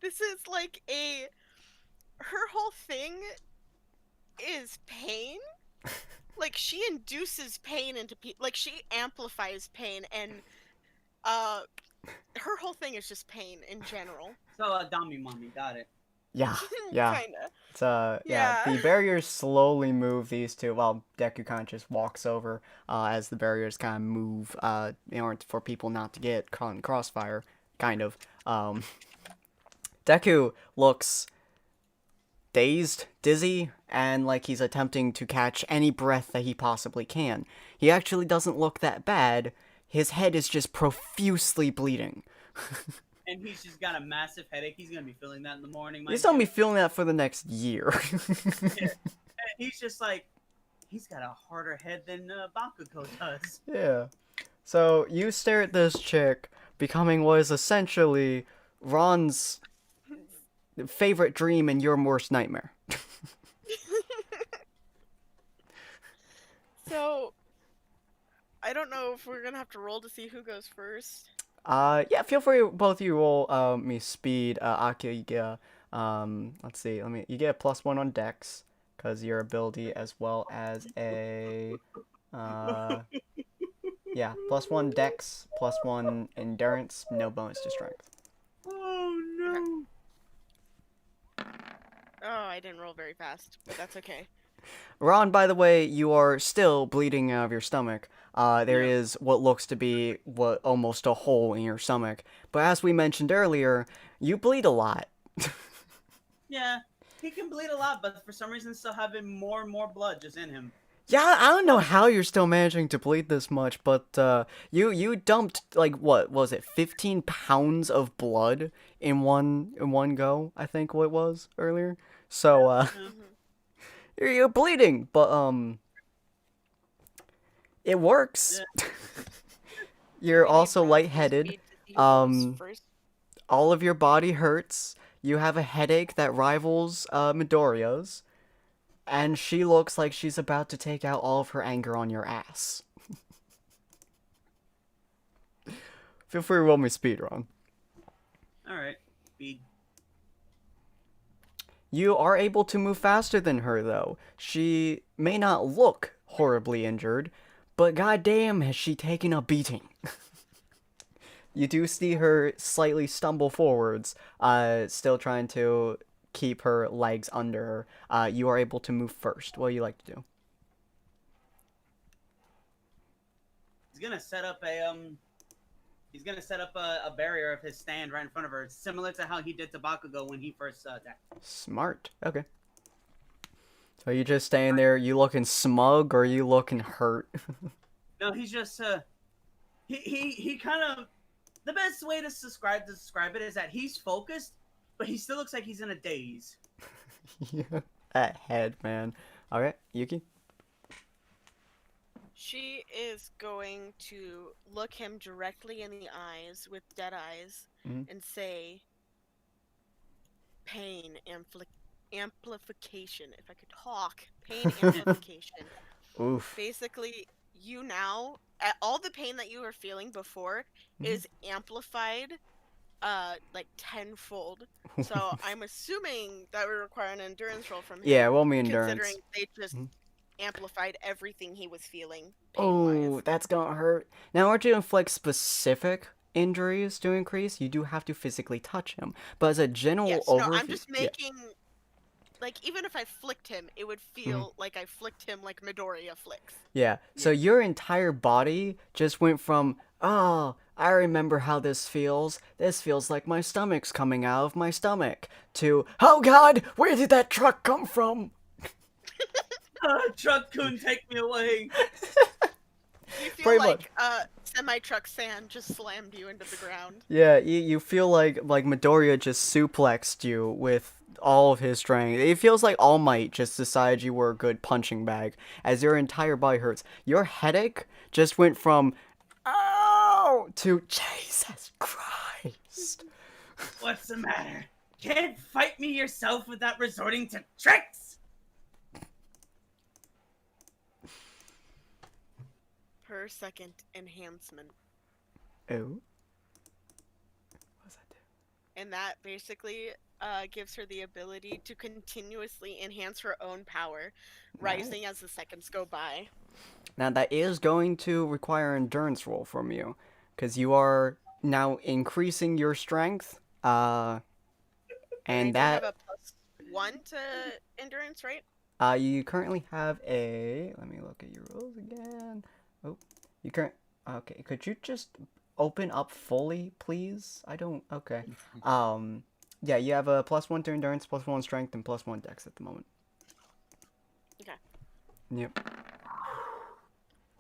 This is like her whole thing is pain. Like, she induces pain into people. Like, she amplifies pain, and her whole thing is just pain in general. So, Dami Mommy, got it. Yeah. Kinda. It's the barriers slowly move these two. Well, Deku kind of just walks over as the barriers kind of move in order for people not to get caught in crossfire, kind of. Deku looks dazed, dizzy, and like he's attempting to catch any breath that he possibly can. He actually doesn't look that bad. His head is just profusely bleeding. And he's just got a massive headache. He's gonna be feeling that in the morning. He's gonna be feeling that for the next year. Yeah. And he's just like, he's got a harder head than Bakugo does. Yeah. So you stare at this chick, becoming what is essentially Ron's favorite dream and your worst nightmare. So, I don't know if we're gonna have to roll to see who goes first. Yeah, feel free, both of you roll me speed. Akia, you get let's see, you get a +1 on Dex, because your ability, as well as a yeah, +1 Dex, +1 Endurance, no bonus to Strength. Oh no. Oh, I didn't roll very fast, but that's okay. Ron, by the way, you are still bleeding out of your stomach. There is what looks to be almost a hole in your stomach. But as we mentioned earlier, you bleed a lot. Yeah, he can bleed a lot, but for some reason still having more and more blood just in him. Yeah, I don't know how you're still managing to bleed this much, but you dumped like what was it, 15 pounds of blood in one go, I think what it was earlier. So you're bleeding, but it works. Yeah. You're also lightheaded. All of your body hurts. You have a headache that rivals Midoriya's. And she looks like she's about to take out all of her anger on your ass. Feel free to roll me speed, Ron. Alright, speed. You are able to move faster than her, though. She may not look horribly injured, but goddamn has she taken a beating. You do see her slightly stumble forwards, still trying to keep her legs under her. You are able to move first. What do you like to do? He's gonna set up a barrier of his stand right in front of her, similar to how he did to Bakugo when he first attacked. Smart. Okay. So you just staying there, you looking smug or you looking hurt? No, he's just he kind of, the best way to describe it is that he's focused, but he still looks like he's in a daze. Yeah. That head, man. Alright, Yuki? She is going to look him directly in the eyes with dead eyes and say, pain amplification. If I could talk. Pain amplification. Oof. Basically, you now, all the pain that you were feeling before is amplified like tenfold. So I'm assuming that would require an endurance roll from him. Yeah, roll me endurance. Considering they just amplified everything he was feeling. Oh, that's gonna hurt. Now, in order to inflict specific injuries to increase, you do have to physically touch him. But as a general overview... No, I'm just making... Like, even if I flicked him, it would feel like I flicked him like Midoriya flicks. Yeah, so your entire body just went from, oh, I remember how this feels like my stomach's coming out of my stomach, to, oh god, where did that truck come from? Truck couldn't take me away. You feel Pretty like semi-truck sand just slammed you into the ground. Yeah, you feel like Midoriya just suplexed you with all of his strength. It feels like All Might just decided you were a good punching bag, as your entire body hurts. Your headache just went from, oh, to Jesus Christ. What's the matter? Can't fight me yourself without resorting to tricks! Per second enhancement. Oh? What does that do? And that basically gives her the ability to continuously enhance her own power, rising as the seconds go by. Now that is going to require an endurance roll from you, because you are now increasing your strength, and I that... have a +1 to endurance, right? You currently have a... Let me look at your rolls again. Oh, you current... Okay, could you just open up fully, please? I don't... Okay. Yeah, you have a +1 to endurance, +1 strength, and +1 dex at the moment. Okay. Yep.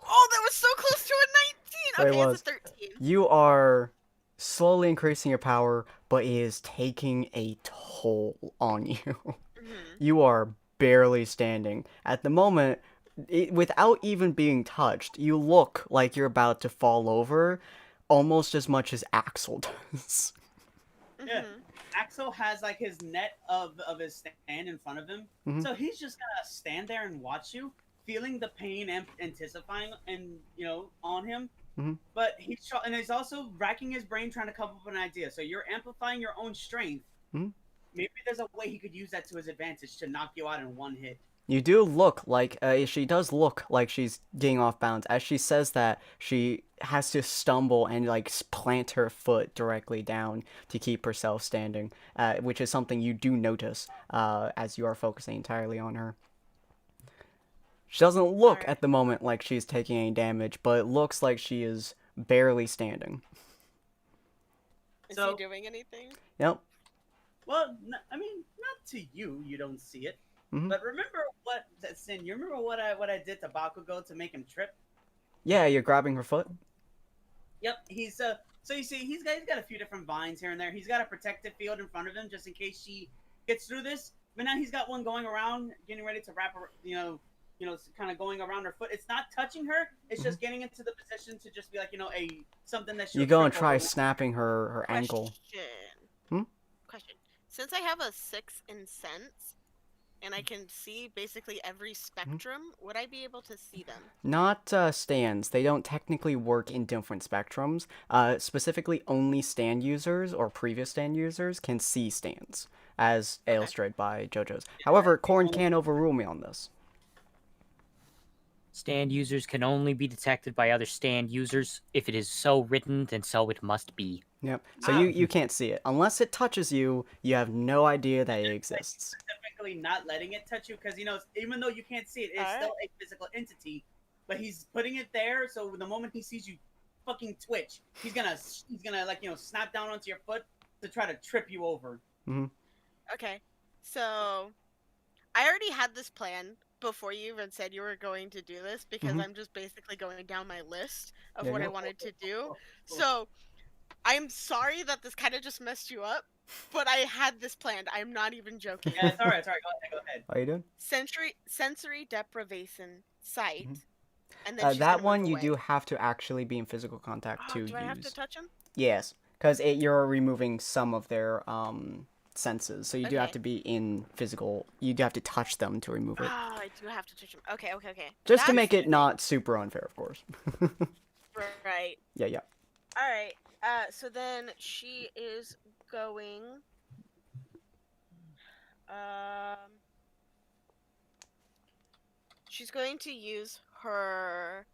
Oh, that was so close to a 19! Okay, it's a 13. You are slowly increasing your power, but it is taking a toll on you. You are barely standing. At the moment... without even being touched, you look like you're about to fall over almost as much as Axel does. Yeah, Axel has like his net of his stand in front of him, so he's just gonna stand there and watch you, feeling the pain intensifying and on him. But he's also racking his brain trying to come up with an idea. So you're amplifying your own strength. Maybe there's a way he could use that to his advantage to knock you out in one hit. You do look like, she does look like she's getting off bounds. As she says that, she has to stumble and, like, plant her foot directly down to keep herself standing, which is something you do notice, as you are focusing entirely on her. She doesn't look at the moment like she's taking any damage, but it looks like she is barely standing. Is he doing anything? Yep. Well, I mean, not to you. You don't see it. But remember Sin, you remember what I did to Bakugo to make him trip? Yeah, you're grabbing her foot? Yep, he's so you see he's got a few different vines here and there. He's got a protective field in front of him just in case she gets through this. But now he's got one going around, getting ready to wrap her, kind of going around her foot. It's not touching her, it's just getting into the position to just be like, something that she'll... You go and try snapping her ankle. Question. Since I have a 6 in sense, and I can see basically every spectrum, would I be able to see them? Not stands. They don't technically work in different spectrums. Specifically, only stand users or previous stand users can see stands, as illustrated by JoJo's. However, Korn can overrule me on this. Stand users can only be detected by other stand users. If it is so written, then so it must be. Yep. So you can't see it. Unless it touches you, you have no idea that it exists. Specifically not letting it touch you, because, you know, even though you can't see it, it's still a physical entity. But he's putting it there, so the moment he sees you fucking twitch, he's gonna like, you know, snap down onto your foot to try to trip you over. Mm-hmm. Okay. So, I already had this plan before you even said you were going to do this, because I'm just basically going down my list of what I wanted to do. So, I'm sorry that this kind of just messed you up, but I had this planned. I'm not even joking. Yeah, it's alright, go ahead. How you doing? Sensory deprivation sight. And then that one you do have to actually be in physical contact to use. Do I have to touch them? Yes, because you're removing some of their senses, so you do have to be in physical. You do have to touch them to remove it. Oh, I do have to touch them. Okay. Just to make it not super unfair, of course. Right. Yeah. All right. So then she is going. She's going to use her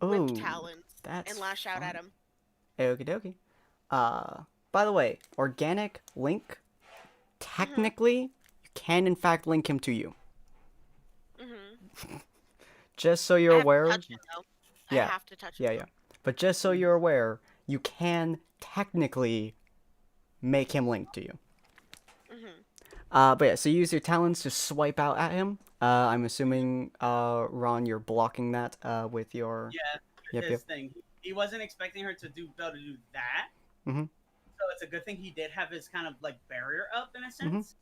whip talons and lash out at him. Okie dokie. By the way, organic link, technically, you can in fact link him to you. Just so you're aware. I have to touch him. Yeah. But just so you're aware, you can technically make him link to you. But yeah, so you use your talons to swipe out at him. I'm assuming, Ron, you're blocking that with your... Yeah, his thing. He wasn't expecting her to be able to do that. So it's a good thing he did have his kind of like barrier up in a sense.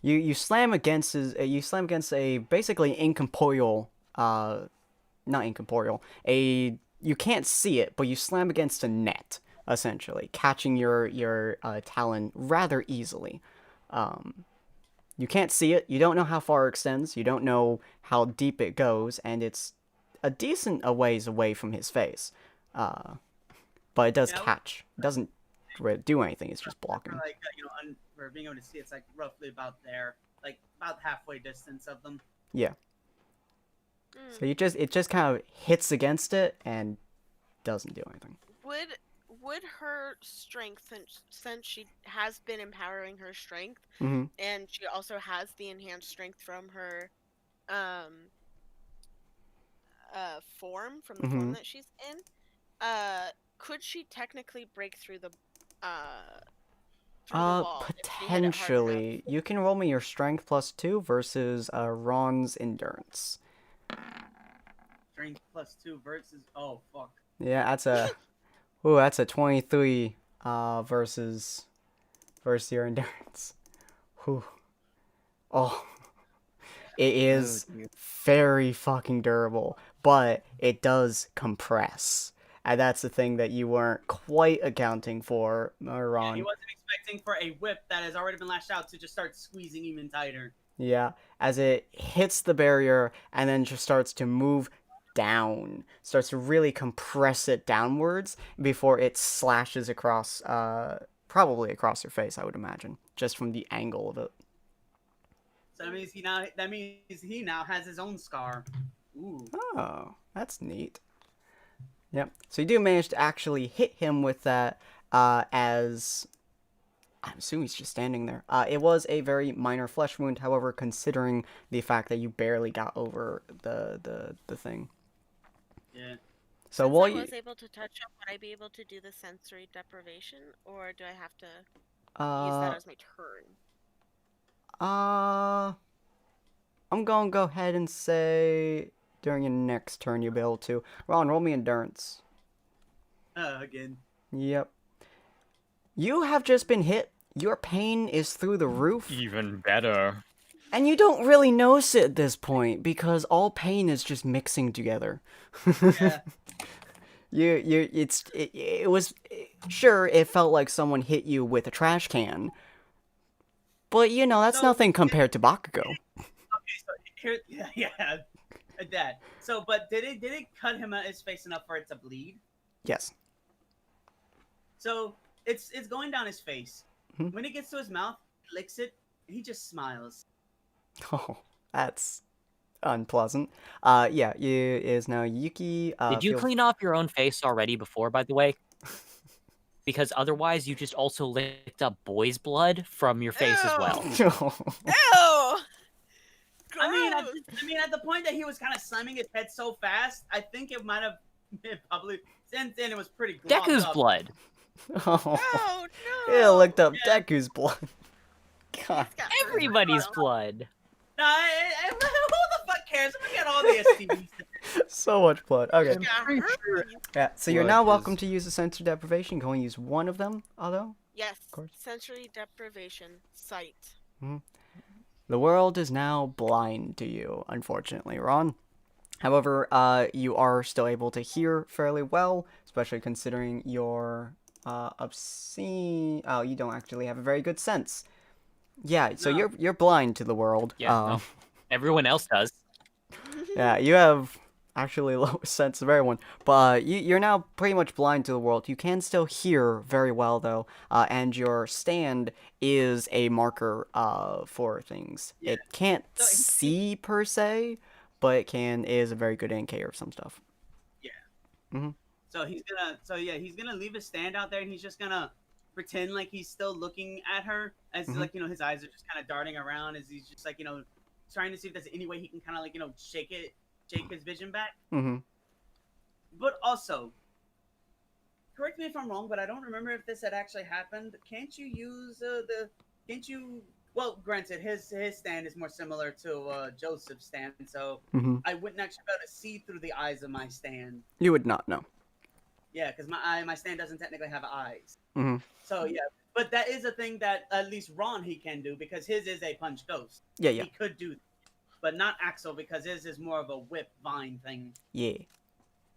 You slam against a basically incorporeal, not incorporeal, you can't see it, but you slam against a net, essentially, catching your talon rather easily. You can't see it, you don't know how far it extends, you don't know how deep it goes, and it's a decent a ways away from his face. But it does catch. It doesn't do anything, it's just blocking. Like, you know, for being able to see, it's like roughly about there, like about halfway distance of them. Yeah. So it just kind of hits against it and doesn't do anything. Would her strength, since she has been empowering her strength, and she also has the enhanced strength from her form, from the form that she's in, could she technically break through the wall? Potentially. You can roll me your strength +2 versus Ron's endurance. Strength +2 versus... Oh, fuck. Yeah, that's a... Ooh, that's a 23 versus your endurance. Whew. Oh. It is very fucking durable, but it does compress. And that's the thing that you weren't quite accounting for, Ron. Yeah, he wasn't expecting for a whip that has already been lashed out to just start squeezing even tighter. Yeah, as it hits the barrier and then just starts to move down, starts to really compress it downwards before it slashes across, probably across your face, I would imagine, just from the angle of it. So that means he now has his own scar. Ooh. Oh, that's neat. Yep. So you do manage to actually hit him with that, as I'm assuming he's just standing there. It was a very minor flesh wound, however, considering the fact that you barely got over the thing. Yeah. So Since while I was able to touch him, would I be able to do the sensory deprivation, or do I have to use that as my turn? I'm gonna go ahead and say during your next turn you'll be able to. Ron, roll me endurance. Again. Yep. You have just been hit. Your pain is through the roof. Even better. And you don't really notice it at this point because all pain is just mixing together. Yeah. It was sure it felt like someone hit you with a trash can, But you know, that's So- nothing compared to Bakugo. Okay, so here, yeah, that. So, but did it cut his face enough for it to bleed? Yes. So it's going down his face. Mhm. When it gets to his mouth, he licks it, and he just smiles. Oh, that's unpleasant. Yeah, it is now Yuki. Did you feel- clean off your own face already before, by the way? Because otherwise, you just also licked up boy's blood from your face as well. Ew! I mean, Gross. at the point that he was kind of slamming his head so fast, I think it might have been probably since then it was pretty. globbed Deku's up. blood. Oh, Oh no! it licked up Yeah. Deku's blood. God. He's got Everybody's blood. blood. Nah, who the fuck cares? We get all the STDs. So much blood. Okay. He's got herpes. Yeah, so you're Blood now is- welcome to use the sensory deprivation. You can only use one of them, although. Yes. course. Sensory deprivation. Sight. The world is now blind to you, unfortunately, Ron. However, you are still able to hear fairly well, especially considering your obscene. Oh, you don't actually have a very good sense. Yeah, so No. you're blind to the world. Yeah, no. Everyone else does. Yeah, you have actually low sense of everyone, but you're now pretty much blind to the world. You can still hear very well though, and your stand is a marker for things. Yeah. It can't So he- see per se, but it is a very good indicator of some stuff. So he's gonna leave his stand out there, and he's just gonna pretend like he's still looking at her, as Mhm. like his eyes are just kind of darting around, as he's just like trying to see if there's any way he can kind of shake his vision back. Mm-hmm. But also, correct me if I'm wrong, but I don't remember if this had actually happened. Can't you use Well, granted, his stand is more similar to Joseph's stand, so Mm-hmm. I wouldn't actually be able to see through the eyes of my stand. You would not know. Yeah, because my stand doesn't technically have eyes. Mm-hmm. So yeah, but that is a thing that at least Ron he can do, because his is a punch ghost. Yeah, yeah, He could do that, but not Axel, because his is more of a whip vine thing. yeah.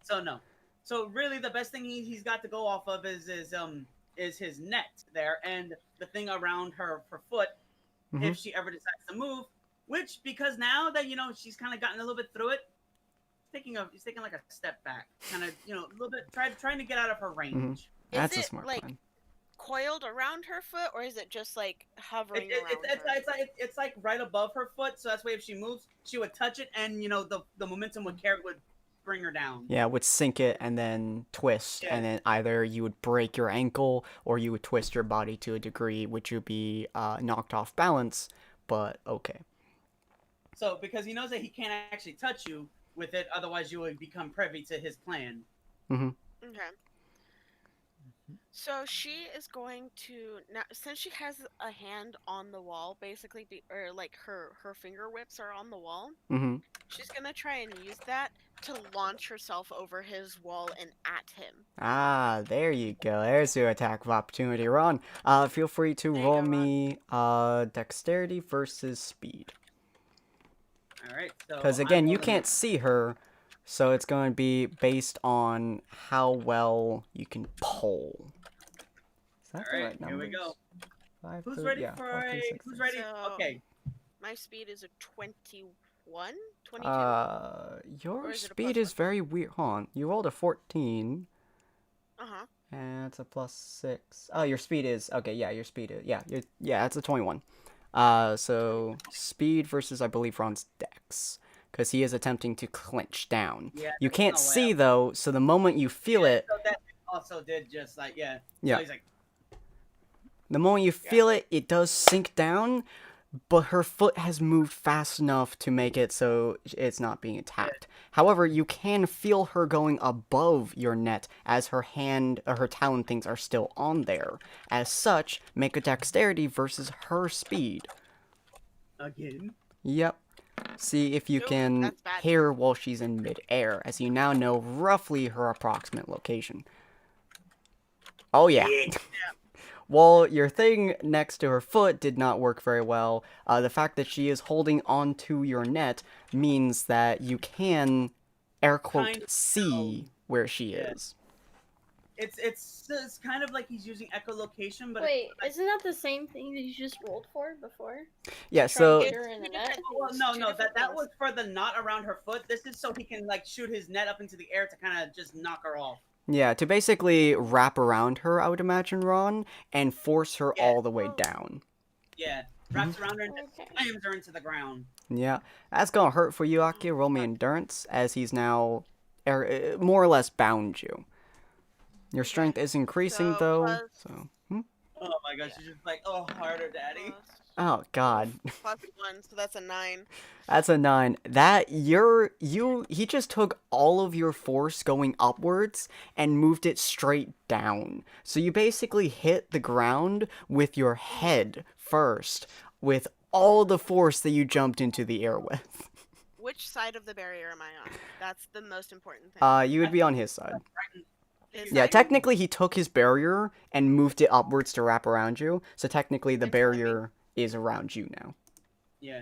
So no. So really, the best thing he's got to go off of is his net there, and the thing around her foot, Mhm. if she ever decides to move. Which, because now that she's kind of gotten a little bit through it, he's taking like a step back, kind of a little bit trying to get out of her range. That's is a it smart like plan. coiled around her foot, or is it just like hovering around her? It's like right above her foot, so that's why if she moves, she would touch it, and the momentum would bring her down. Yeah, would sink it and then twist, Yeah. and then either you would break your ankle or you would twist your body to a degree which would be knocked off balance. But okay. So because he knows that he can't actually touch you with it, otherwise you would become privy to his plan. Mm-hmm. Okay. So she is going to now, since she has a hand on the wall, basically, or like her finger whips are on the wall. Mm-hmm. She's gonna try and use that to launch herself over his wall and at him. Ah, there you go. There's your attack of opportunity, Ron. Feel free to There you roll go, me dexterity versus speed. All right. So Because I'm again, you rolling- can't see her, so it's going to be based on how well you can pull. Is that All the right, right here we numbers? go. 5, Who's 3, ready yeah, for 5, 3, a? 6, Who's 6. ready? So- Okay. My speed is a 21, 22. Your Or is it a speed plus is very weird. Hold on. You rolled a 14, Uh-huh. and it's a plus 6. Oh, your speed is okay. Yeah, your speed is yeah. It's a 21. So speed versus I believe Ron's dex, because he is attempting to clinch down. Yeah. You there's can't no way see though, so the moment you feel it, So that also did just like Yeah. So he's like, the moment you feel it, it does sink down, but her foot has moved fast enough to make it so it's not being attacked. However, you can feel her going above your net as her hand or her talon things are still on there. As such, make a dexterity versus her speed. again. Yep. See if you Nope, can that's bad. hear her while she's in midair, as you now know roughly her approximate location. Oh yeah. Well, your thing next to her foot did not work very well. The fact that she is holding onto your net means that you can, air quote, Kind of see where she Yeah. is. it's kind of like he's using echolocation, but Wait, isn't that the same thing that you just rolled for before? Yeah, To try and so get her in a net? well, no, that was for the knot around her foot. This is so he can like shoot his net up into the air to kind of just knock her off. yeah, to basically wrap around her, I would imagine, Ron, and force her all the way down. Yeah, wraps around her and just slams her into the ground. Yeah, that's gonna hurt for you, Aki. Roll me endurance, as he's now more or less bound you. Your strength is increasing, though, so... Oh my gosh, she's just like, oh, harder, daddy. Oh, God. +1, so that's a 9. That's a 9. That, he just took all of your force going upwards and moved it straight down. So you basically hit the ground with your head first, with all the force that you jumped into the air with. Which side of the barrier am I on? That's the most important thing. You would be on his side. Yeah, technically he took his barrier and moved it upwards to wrap around you. So technically the barrier is around you now. Yeah.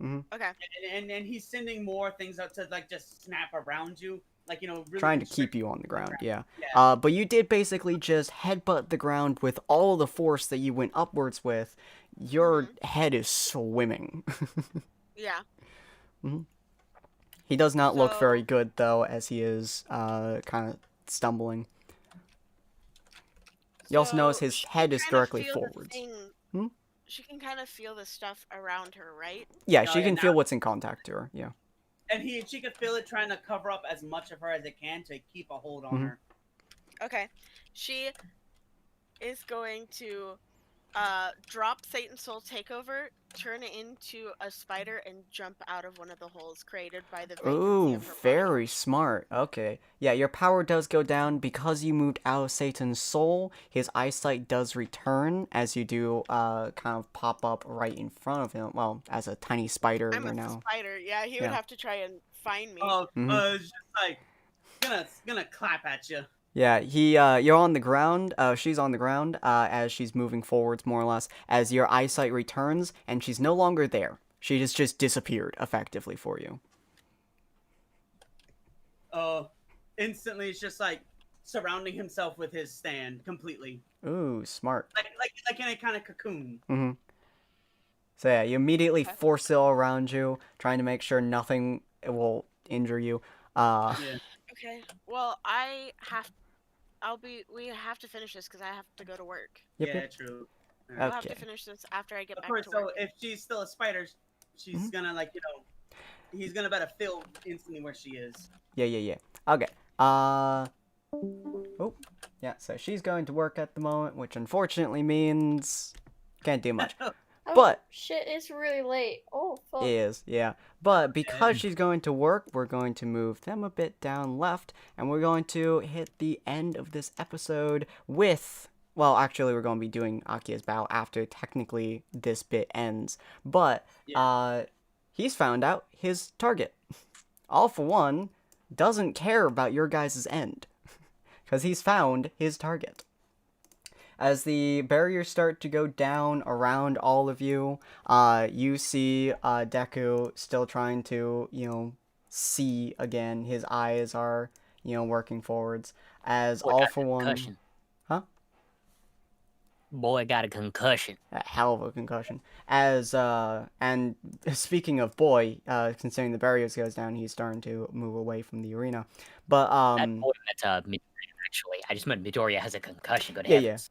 Okay. And he's sending more things out to like just snap around you, like really trying to keep you on the ground. Yeah. But you did basically just headbutt the ground with all the force that you went upwards with. Your head is swimming. Yeah. He does not look very good though, as he is kind of stumbling. You also notice his head is directly forwards. She can kind of feel the stuff around her, right? Yeah, she can feel what's in contact to her. Yeah. And she can feel it trying to cover up as much of her as it can to keep a hold on her. Okay. She is going to drop Satan's Soul Takeover, turn it into a spider, and jump out of one of the holes created by the vacancy Ooh, of her very smart. Okay. Yeah, your power does go down because you moved out of Satan's soul. His eyesight does return as you do kind of pop up right in front of him. Well, as a tiny spider I'm a now. spider. Yeah, he would have to try and find me. Oh, it's just like gonna clap at you. Yeah, you're on the ground, she's on the ground, as she's moving forwards, more or less, as your eyesight returns, and she's no longer there. She just disappeared, effectively, for you. Instantly, it's just like surrounding himself with his stand, completely. Ooh, smart. Like in a kind of cocoon. So yeah, you immediately force it all around you, trying to make sure nothing will injure you. Okay, well, we have to finish this because I have to go to work. Yep. True. We'll have to finish this after I get back to work. So if she's still a spider, she's gonna he's gonna better feel instantly where she is. Yeah. Okay. Oh, yeah, so she's going to work at the moment, which unfortunately means can't do much. But shit, it's really late. Oh fuck. It is, yeah. But because she's going to work, we're going to move them a bit down left, and we're going to hit the end of this episode with... Well, actually, we're going to be doing Akia's bow after technically this bit ends. But he's found out his target. All for One doesn't care about your guys' end, because he's found his target. As the barriers start to go down around all of you, you see Deku still trying to, see again. His eyes are, working forwards. As All for One... Concussion. Huh? Boy got a concussion. A hell of a concussion. As, and speaking of boy, considering the barriers goes down, he's starting to move away from the arena. But, That's Midoriya, actually. I just meant Midoriya has a concussion. Good heavens. heavens.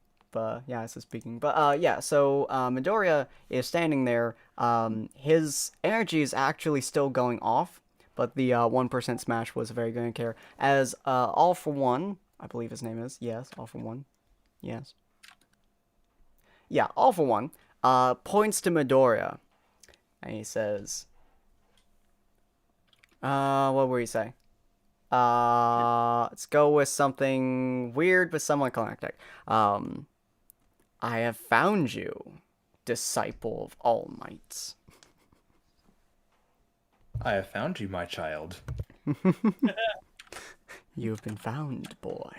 Yeah, so speaking. But, yeah, so, Midoriya is standing there. His energy is actually still going off, but the, 1% smash was very good care. As, All for One, I believe his name is, yes, All for One, yes. Yeah, All for One, points to Midoriya, and he says, what would he say? Let's go with something weird but somewhat climactic. I have found you, disciple of All Might. I have found you, my child. You have been found, boy.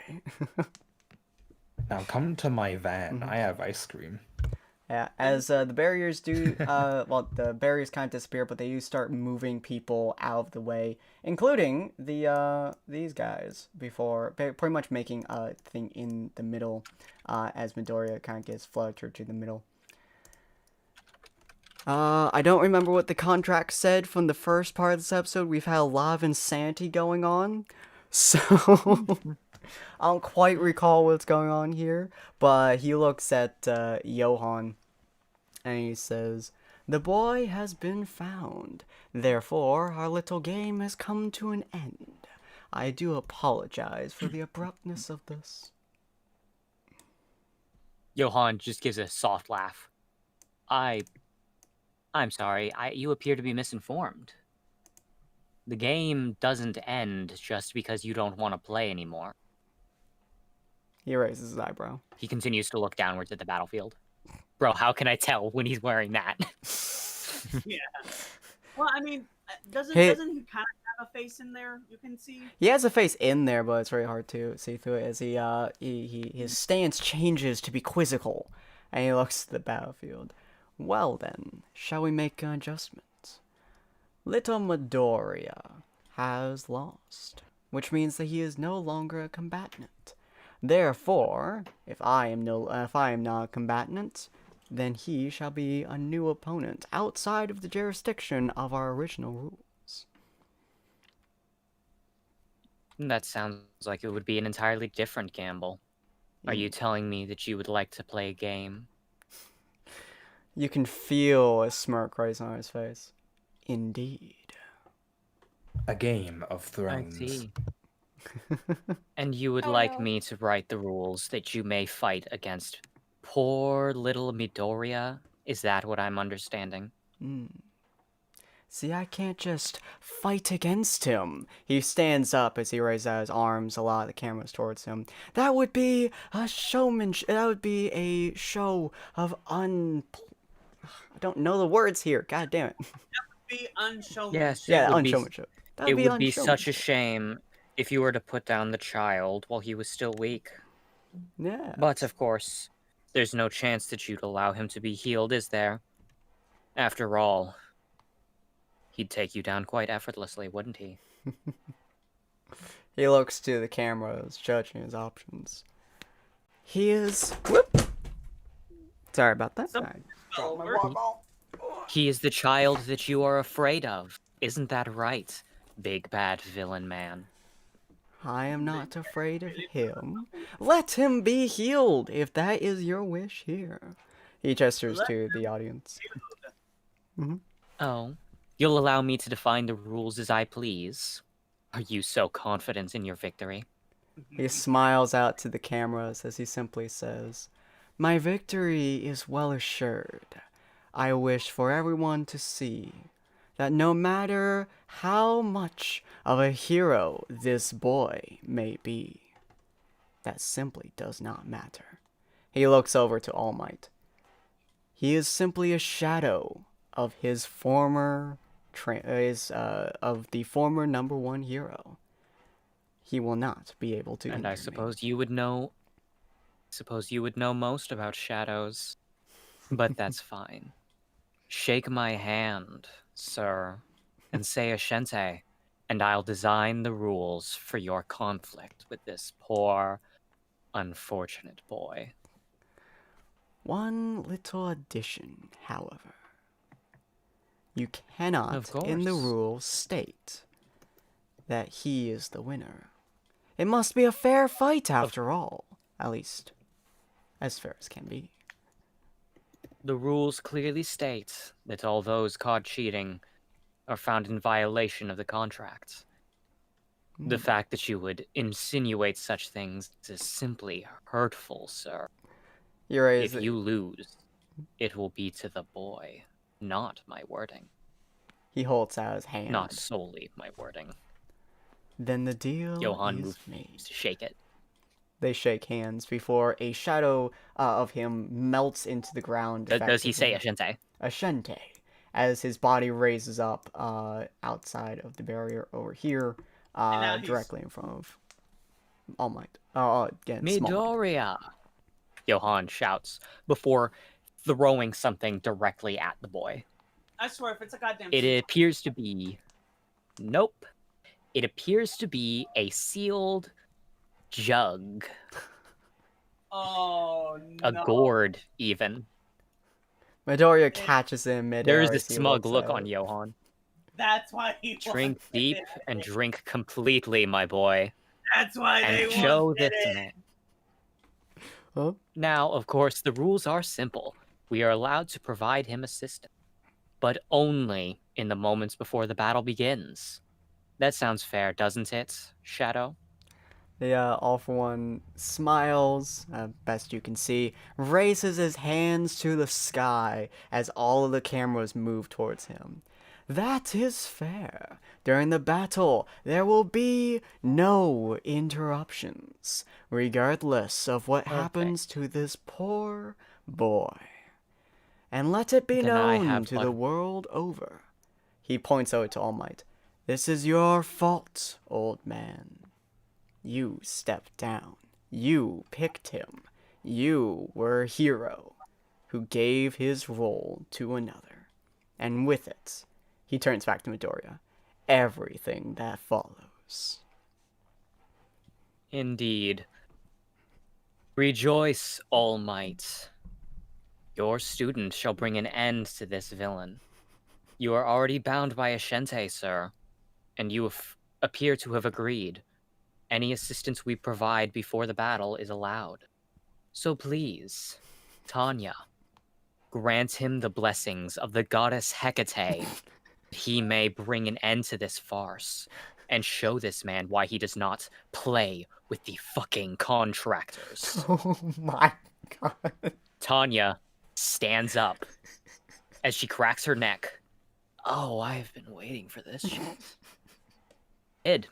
Now come to my van. I have ice cream. Yeah, as the barriers do, well, the barriers kind of disappear, but they do start moving people out of the way, including these guys, before pretty much making a thing in the middle, as Midoriya kind of gets fluttered to the middle. I don't remember what the contract said from the first part of this episode. We've had a lot of insanity going on, so I don't quite recall what's going on here, but he looks at Johan and he says, "The boy has been found. Therefore, our little game has come to an end. I do apologize for the abruptness of this." Johan just gives a soft laugh. I'm sorry, you appear to be misinformed. The game doesn't end just because you don't want to play anymore. He raises his eyebrow. He continues to look downwards at the battlefield. Bro, how can I tell when he's wearing that? Yeah. Well, I mean, doesn't Hey. he kind of have a face in there? You can see. He has a face in there, but it's very hard to see through it as his stance changes to be quizzical, and he looks at the battlefield. Well then, shall we make an adjustment? Little Midoriya has lost, which means that he is no longer a combatant. Therefore, if I am not a combatant, then he shall be a new opponent outside of the jurisdiction of our original rules. That sounds like it would be an entirely different gamble. Are you telling me that you would like to play a game? You can feel a smirk rise on his face. Indeed. A Game of I Thrones. see. And you would Oh, like no. me to write the rules that you may fight against poor little Midoriya? Is that what I'm understanding? See, I can't just fight against him. He stands up as he raises out his arms, a lot of the cameras towards him. That would be a showmanship. That would be a show of I don't know the words here. God damn it. Be unshowmanship. Yes, Yeah, it would be, unshowmanship. That it would be such a unshowmanship. shame if you were to put down the child while he was still weak. Yeah. But, of course, there's no chance that you'd allow him to be healed, is there? After all, he'd take you down quite effortlessly, wouldn't he? He looks to the cameras, judging his options. He is... Whoop! Sorry about that. He is the child that you are afraid of. Isn't that right, big bad villain man? I am not afraid of him. Let him be healed, if that is your wish here. He gestures to the audience. Oh, you'll allow me to define the rules as I please? Are you so confident in your victory? He smiles out to the cameras as he simply says, "My victory is well assured. I wish for everyone to see that no matter how much of a hero this boy may be, that simply does not matter." He looks over to All Might. He is simply a shadow of his former of the former #1 hero. He will not be able to. And I injure me. suppose you would know. Most about shadows, but that's fine. Shake my hand, sir, and say Ashente, and I'll design the rules for your conflict with this poor, unfortunate boy. One little addition, however. You cannot, Of in the course. rules, state that he is the winner. It must be a fair fight after all. At least, as fair as can be. The rules clearly state that all those caught cheating are found in violation of the contract. The fact that you would insinuate such things is simply hurtful, sir. If you lose, it will be to the boy, not my wording. He holds out his hand. Not solely my wording. Then the deal Johan is moves made. to shake it. They shake hands before a shadow of him melts into the ground. Does he say effectively. Ashente? Ashente, as his body raises up outside of the barrier over here, now he's- directly in front of All Might. Again, Small Might. Midoriya! Johan shouts before throwing something directly at the boy. I swear, if it's a goddamn. It appears to be. Nope. It appears to be a sealed jug. Oh no. A gourd, even. Midoriya catches him midair. There's a as he smug looks look at on it. Johan. That's why he Drink wants deep it. and drink completely, my boy. That's why they And show wanted this it. man. Huh? Now, of course, the rules are simple. We are allowed to provide him assistance, but only in the moments before the battle begins. That sounds fair, doesn't it, Shadow? The All For One smiles, best you can see, raises his hands to the sky as all of the cameras move towards him. That is fair. During the battle, there will be no interruptions, regardless of what happens to this poor boy. And let it be Then I known have to the world over. He points out to All Might. This is your fault, old man. You stepped down. You picked him. You were a hero who gave his role to another. And with it, he turns back to Midoriya. Everything that follows. Indeed. Rejoice, All Might. Your student shall bring an end to this villain. You are already bound by Ashente, sir, and you appear to have agreed. Any assistance we provide before the battle is allowed. So please, Tanya, grant him the blessings of the goddess Hecate. He may bring an end to this farce and show this man why he does not play with the fucking contractors. Oh my god. Tanya stands up as she cracks her neck. Oh, I've been waiting for this shit. Id.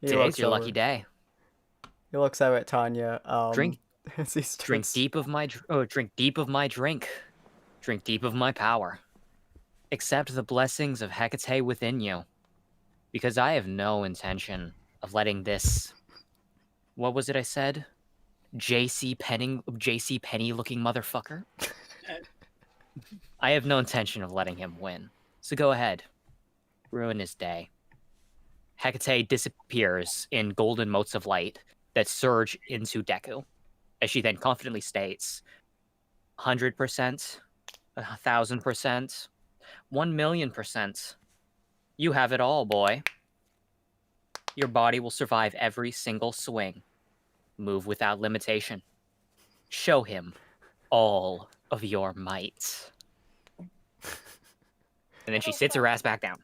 Today's your lucky day. He looks out at Tanya. Drink. As he Drink starts... deep of my drink deep of my drink. Drink deep of my power. Accept the blessings of Hecate within you. Because I have no intention of letting this... What was it I said? JC Penny looking motherfucker? I have no intention of letting him win. So go ahead. Ruin his day. Hecate disappears in golden motes of light that surge into Deku, as she then confidently states, 100%, 1,000%, 1,000,000%. You have it all, boy. Your body will survive every single swing. Move without limitation. Show him all of your might. And then she sits her ass back down.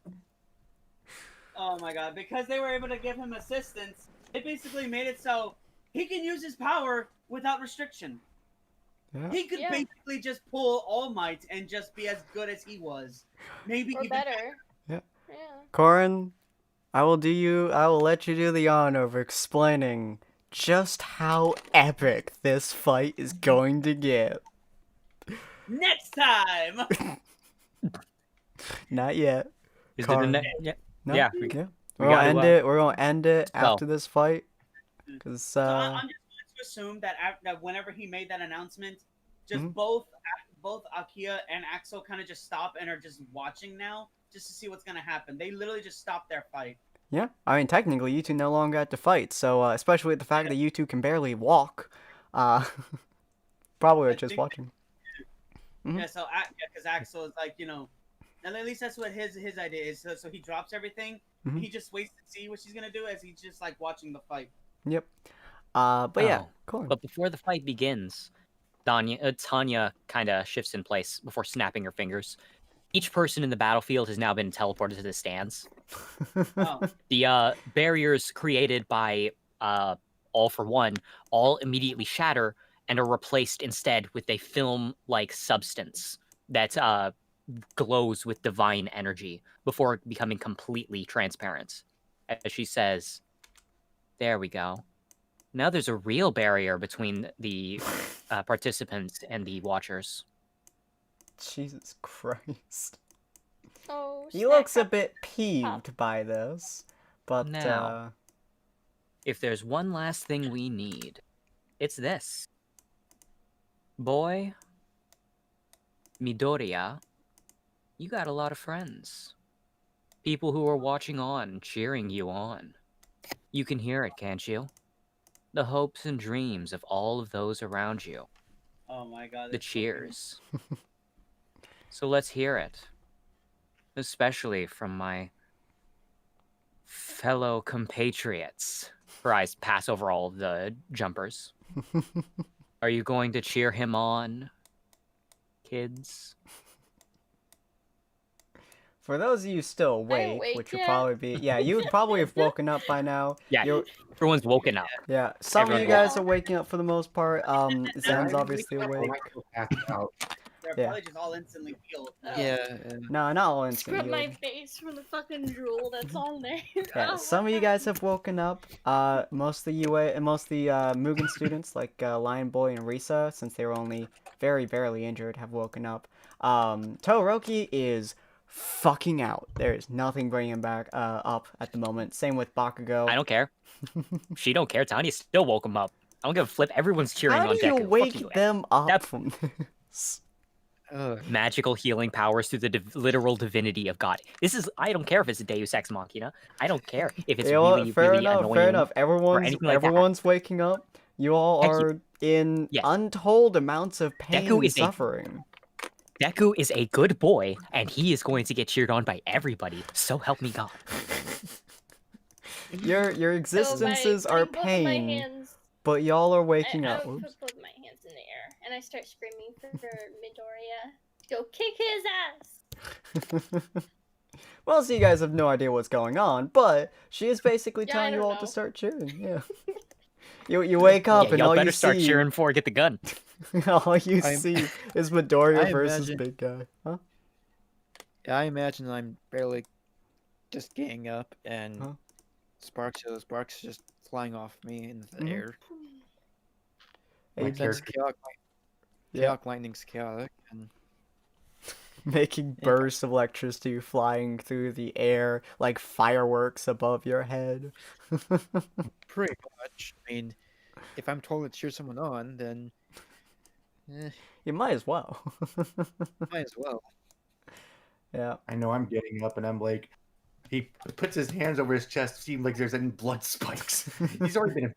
Oh my god, because they were able to give him assistance, it basically made it so he can use his power without restriction. Yeah. He could basically just pull All Might and just be as good as he was. Maybe or even better. Yeah. Yeah. Corin, I will let you do the honor of explaining just how epic this fight is going to get. Next time! Not yet. Is it Corin. yeah. No? Yeah. We're gonna end it. We're gonna end it Oh. after this fight. Cause So I'm just going to assume that that whenever he made that announcement, just both Akia and Axel kind of just stop and are just watching now, just to see what's gonna happen. They literally just stopped their fight. yeah, I mean technically you two no longer have to fight. So especially with the fact that you two can barely walk, probably are just watching. Yeah, so because Axel is like, and at least that's what his idea is. So he drops everything. He just waits to see what she's gonna do as he's just like watching the fight. Yep. But yeah, cool. But before the fight begins, Tanya kind of shifts in place before snapping her fingers. Each person in the battlefield has now been teleported to the stands. The barriers created by All For One all immediately shatter and are replaced instead with a film-like substance that glows with divine energy before becoming completely transparent. As she says, there we go. Now there's a real barrier between the participants and the watchers. Jesus Christ. Oh, He looks a bit peeved by this, but Now, if there's one last thing we need, it's this. Boy, Midoriya, you got a lot of friends. People who are watching on, cheering you on. You can hear it, can't you? The hopes and dreams of all of those around you. Oh my god. The cheers. So let's hear it. Especially from my fellow compatriots. Her eyes pass over all of the jumpers. Are you going to cheer him on, kids? For those of you still awake, which would probably be, yeah, you would probably have woken up by now. Yeah, everyone's woken up. Yeah, some of you guys are waking up for the most part. Zen's obviously awake. They're probably just all instantly healed. No, not all Scrub instantly. my face from the fucking drool that's on there. Yeah, some of you guys have woken up. Most of the UA and most of the Mugen students, like Lion Boy and Risa, since they were only very barely injured, have woken up. Todoroki is fucking out. There is nothing bringing him back up at the moment. Same with Bakugo. I don't care. She don't care. Tanya still woke him up. I don't give a flip. Everyone's cheering How on do you Deku. wake them up from this? Magical healing powers through the literal divinity of God. This is, I don't care if it's a Deus Ex Machina. I don't care if it's really, fair really enough, annoying. fair enough. or anything like that. Everyone's waking up. You all are in untold amounts of pain and suffering. Deku is a good boy, and he is going to get cheered on by everybody. So help me God. Your existences So are both of my pain, hands- but y'all are waking I up. would Oops. put both my hands in the air, and I start screaming for Midoriya to go kick his ass. Well, so you guys have no idea what's going on, but she is basically Yeah, I telling you don't all know. to start cheering. Yeah. You wake up and y'all all better you start see, cheering for get the gun. all you see is Midoriya I versus imagine- big guy. Huh? Yeah, I imagine I'm barely just getting up and sparks just flying off me in the air. Hey, Since chaotic lightning's chaotic, and Making bursts of electricity flying through the air like fireworks above your head. pretty much. I mean, if I'm told to cheer someone on, then You might as well. might as well. Yeah. I know I'm getting up and I'm like, he puts his hands over his chest, seems like there's any blood spikes. He's already been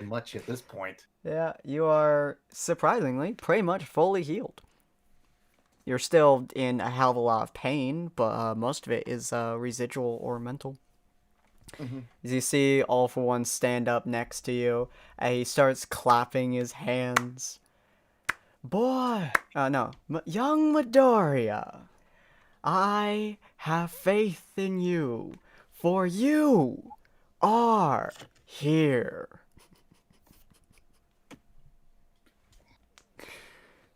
in much at this point. Yeah, you are surprisingly pretty much fully healed. You're still in a hell of a lot of pain, but most of it is residual or mental. As you see All For One stand up next to you, and he starts clapping his hands. Boy, young Midoriya, I have faith in you, for you are here.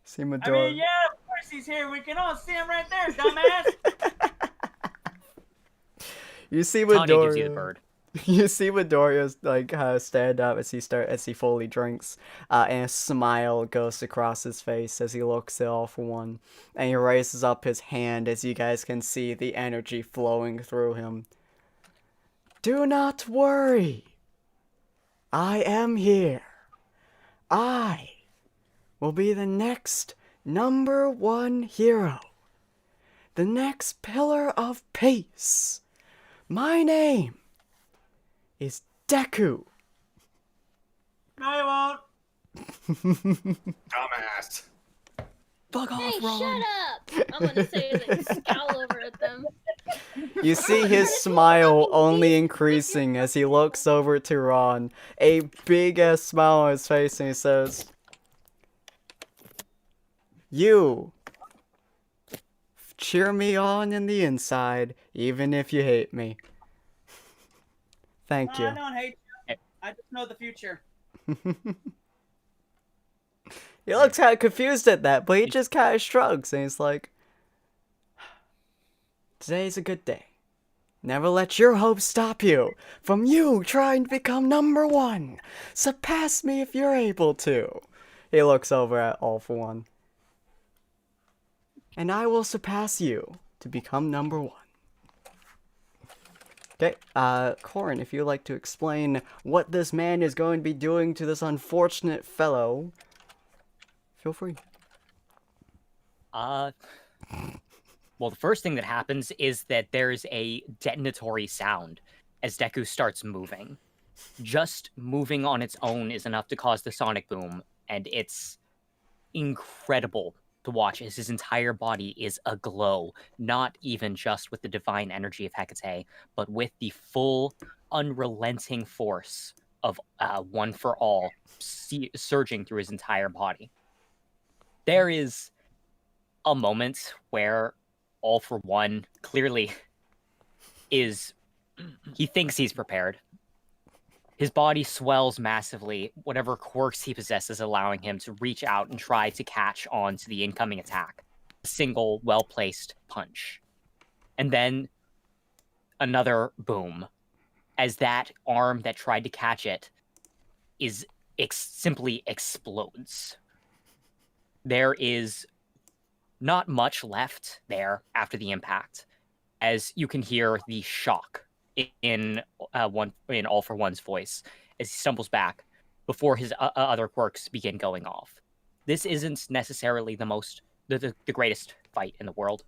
See Midoriya. I mean, yeah, of course he's here. We can all see him right there, dumbass. You see Tanya gives Midoriya. you the bird. You see Midoriya like stand up as he fully drinks, and a smile goes across his face as he looks at All For One, and he raises up his hand as you guys can see the energy flowing through him. Do not worry. I am here. I will be the next #1 hero. The next pillar of peace. My name is Deku. No, he won't. Dumbass. Fuck off, Hey, Ron. shut up! I'm gonna say it and scowl over at them. You see his smile only increasing as he looks over to Ron, a big ass smile on his face, and he says, "You cheer me on in the inside, even if you hate me." Thank you. I don't hate you. I just know the future. He looks kind of confused at that, but he just kind of shrugs and he's like, "Today's a good day. Never let your hopes stop you from you trying to become #1. Surpass me if you're able to." He looks over at All For One. "And I will surpass you to become #1. Okay, Corin, if you'd like to explain what this man is going to be doing to this unfortunate fellow, Feel free. Well, the first thing that happens is that there's a detonatory sound as Deku starts moving. Just moving on its own is enough to cause the sonic boom, and it's incredible to watch as his entire body is aglow, not even just with the divine energy of Hecate, but with the full, unrelenting force of One for All surging through his entire body. There is a moment where All for One clearly is... He thinks he's prepared. His body swells massively, whatever quirks he possesses allowing him to reach out and try to catch on to the incoming attack. A single, well-placed punch. And then another boom, as that arm that tried to catch it is simply explodes. There is not much left there after the impact, as you can hear the shock in All for One's voice as he stumbles back before his other quirks begin going off. This isn't necessarily the greatest fight in the world.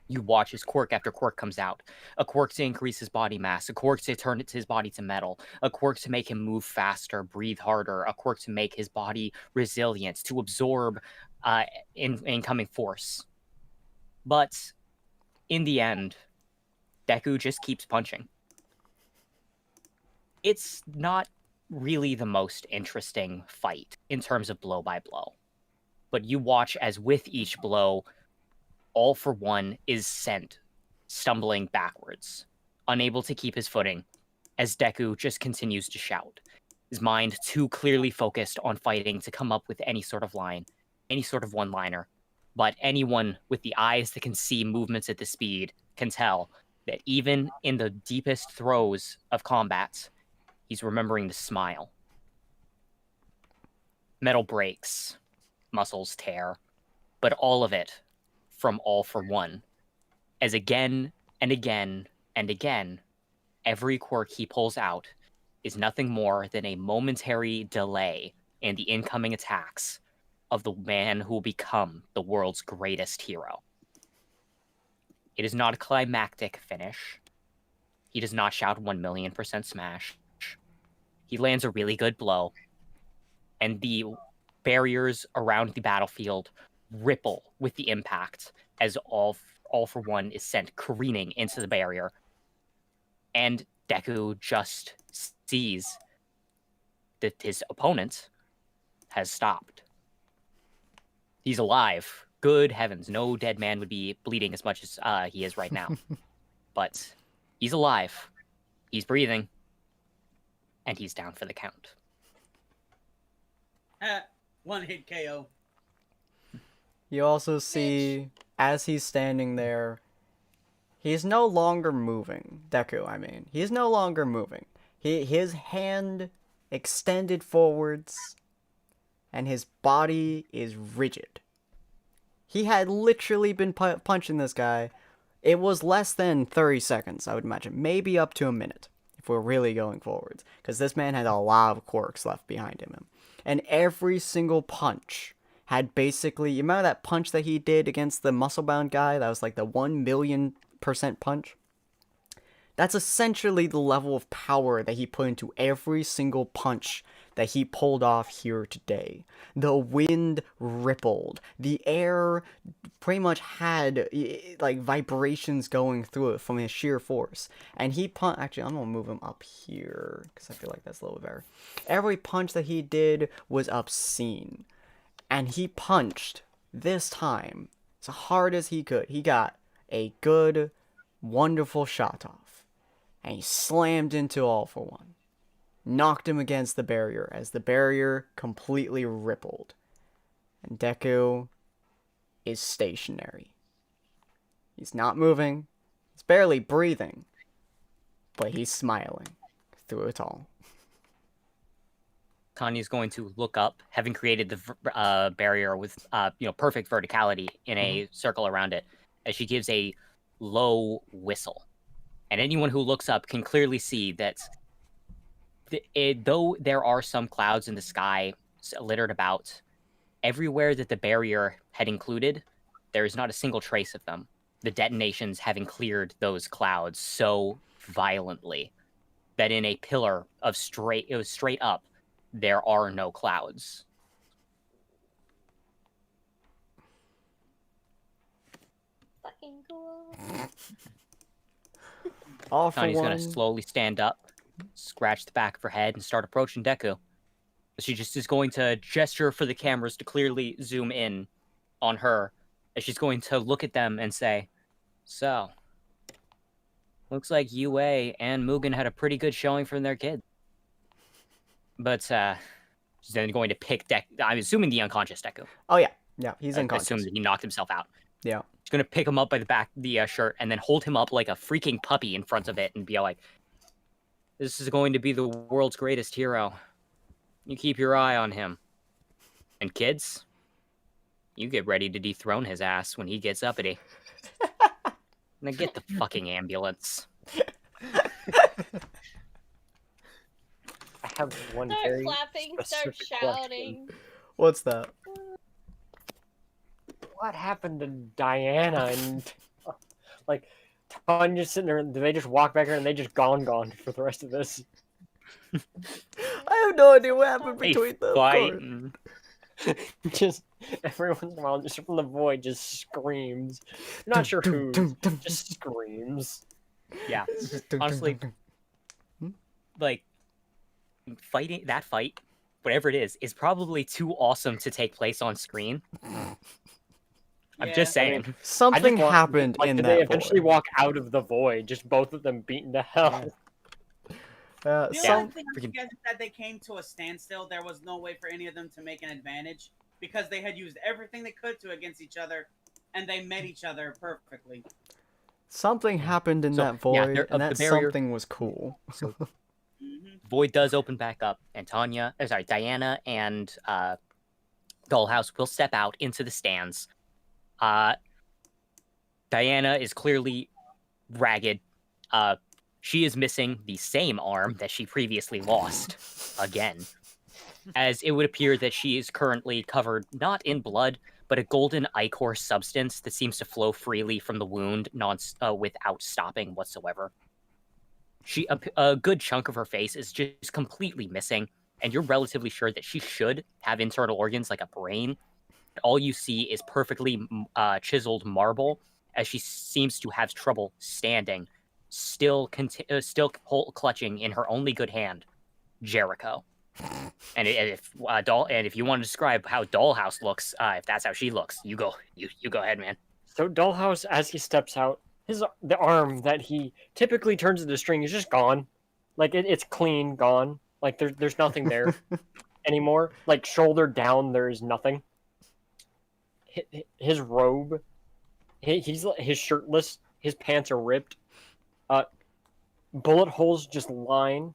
You watch as quirk after quirk comes out. A quirk to increase his body mass, a quirk to turn his body to metal, a quirk to make him move faster, breathe harder, a quirk to make his body resilient, to absorb incoming force. But in the end, Deku just keeps punching. It's not really the most interesting fight in terms of blow by blow. But you watch as with each blow, All for One is sent stumbling backwards, unable to keep his footing, as Deku just continues to shout. His mind too clearly focused on fighting to come up with any sort of line, any sort of one-liner. But anyone with the eyes that can see movements at this speed can tell that even in the deepest throes of combat, he's remembering to smile. Metal breaks, muscles tear, but all of it from All for One, as again and again and again, every quirk he pulls out is nothing more than a momentary delay in the incoming attacks of the man who will become the world's greatest hero. It is not a climactic finish. He does not shout 1,000,000% smash. He lands a really good blow, and the barriers around the battlefield ripple with the impact as All for One is sent careening into the barrier. And Deku just sees that his opponent has stopped. He's alive. Good heavens, no dead man would be bleeding as much as he is right now. But he's alive. He's breathing. And he's down for the count. One hit KO. You also see, as he's standing there, he's no longer moving. Deku, I mean. He's no longer moving. His hand extended forwards, and his body is rigid. He had literally been punching this guy. It was less than 30 seconds, I would imagine. Maybe up to a minute, if we're really going forwards. Because this man had a lot of quirks left behind him. And every single punch had basically... You remember that punch that he did against the muscle-bound guy? That was like the 1,000,000% punch? That's essentially the level of power that he put into every single punch that he pulled off here today. The wind rippled. The air pretty much had like vibrations going through it from his sheer force. And he actually, I'm gonna move him up here because I feel like that's a little bit better. Every punch that he did was obscene. And he punched this time as hard as he could. He got a good, wonderful shot off. And he slammed into All for One. Knocked him against the barrier as the barrier completely rippled. And Deku is stationary. He's not moving. He's barely breathing. But he's smiling through it all. Kanye's going to look up, having created the barrier with perfect verticality in a circle around it, as she gives a low whistle. And anyone who looks up can clearly see that though there are some clouds in the sky littered about, everywhere that the barrier had included, there is not a single trace of them. The detonations having cleared those clouds so violently that in a pillar of straight up, there are no clouds. Fucking cool. All for Tanya's one. gonna slowly stand up, scratch the back of her head, and start approaching Deku. She just is going to gesture for the cameras to clearly zoom in on her, and she's going to look at them and say, "So, looks like UA and Mugen had a pretty good showing from their kid." But she's then going to pick I'm assuming the unconscious Deku. Oh yeah, he's I unconscious. assume that he knocked himself out. Yeah. She's gonna pick him up by the back of the shirt and then hold him up like a freaking puppy in front of it and be like, "This is going to be the world's greatest hero. You keep your eye on him. And kids, you get ready to dethrone his ass when he gets uppity. Now get the fucking ambulance." I have one Start very clapping, start specific shouting. question. What's that? What happened to Diana and like Tanya just sitting there? Do they just walk back here and they just gone for the rest of this? I have no idea what happened Hey, between them. fight. Just every once in a while, just from the void, just screams. Not sure who, just screams. Yeah, honestly, like, that fight, whatever it is probably too awesome to take place on screen. I'm just saying. Something happened like, in did that they eventually void. walk out of the void? Just both of them beaten to hell. The only thing I guess is that they came to a standstill. There was no way for any of them to make an advantage because they had used everything they could to against each other, and they met each other perfectly. Something happened in that void, and that something was cool. Void does open back up, and Diana and Dollhouse will step out into the stands. Diana is clearly ragged. She is missing the same arm that she previously lost again, as it would appear that she is currently covered not in blood, but a golden ichor substance that seems to flow freely from the wound without stopping whatsoever. A good chunk of her face is just completely missing, and you're relatively sure that she should have internal organs like a brain. All you see is perfectly chiseled marble, as she seems to have trouble standing, still clutching in her only good hand, Jericho. And if you want to describe how Dollhouse looks, if that's how she looks, you go ahead, man. So Dollhouse, as he steps out, the arm that he typically turns into string is just gone. Like it's clean gone. Like there's nothing there anymore. Like shoulder down, there is nothing. His robe, he's shirtless. His pants are ripped. Bullet holes just line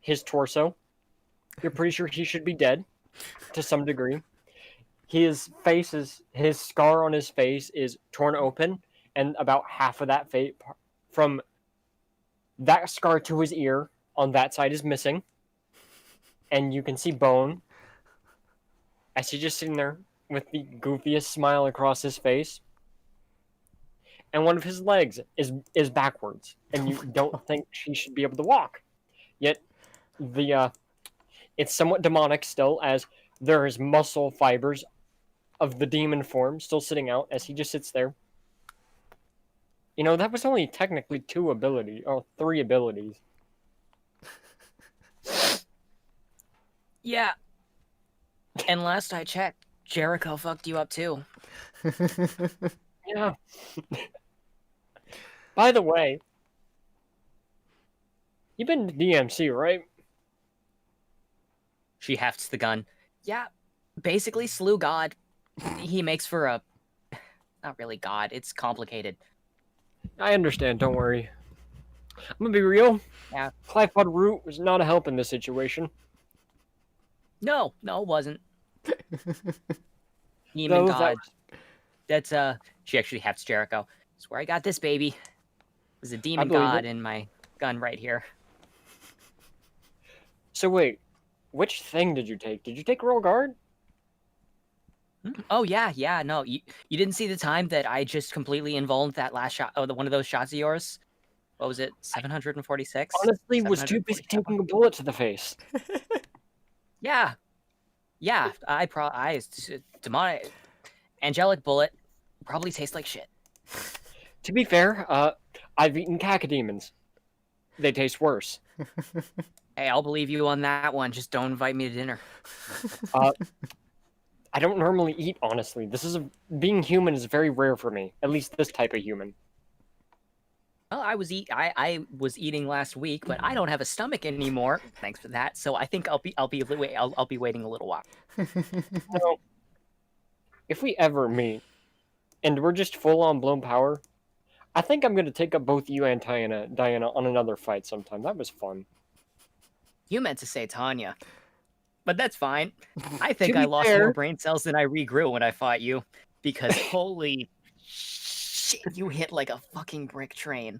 his torso. You're pretty sure he should be dead to some degree. His scar on his face is torn open, and about half of that face, from that scar to his ear on that side, is missing. And you can see bone as he's just sitting there with the goofiest smile across his face. And one of his legs is backwards, and you don't think she should be able to walk. Yet, it's somewhat demonic still, as there is muscle fibers of the demon form still sitting out as he just sits there. You know, that was only technically 3 abilities. Yeah. And last I checked, Jericho fucked you up too. Yeah. By the way, you've been to DMC, right? She hefts the gun. Yeah, basically slew God. He makes for a... Not really God, it's complicated. I understand, don't worry. I'm gonna be real. Yeah. Clipod Root was not a help in this situation. No, it wasn't. Demon God. That's, she actually hefts Jericho. That's where I got this, baby. There's a demon god in my gun right here. So wait, which thing did you take? Did you take Royal Guard? Oh yeah. No, you didn't see the time that I just completely involved that last shot. Oh, one of those shots of yours. What was it? 746. Honestly, was too busy taking a bullet to the face. Yeah. Demonic, angelic bullet probably tastes like shit. To be fair, I've eaten cacodemons. They taste worse. Hey, I'll believe you on that one. Just don't invite me to dinner. I don't normally eat, honestly. Being human is very rare for me. At least this type of human. Well, I was eating last week, but I don't have a stomach anymore. Thanks for that. So I think I'll be waiting a little while. Well, if we ever meet, and we're just full on blown power, I think I'm gonna take up both you and Diana on another fight sometime. That was fun. You meant to say Tanya, but that's fine. I think I lost fair- more brain cells than I regrew when I fought you, because holy shit, you hit like a fucking brick train.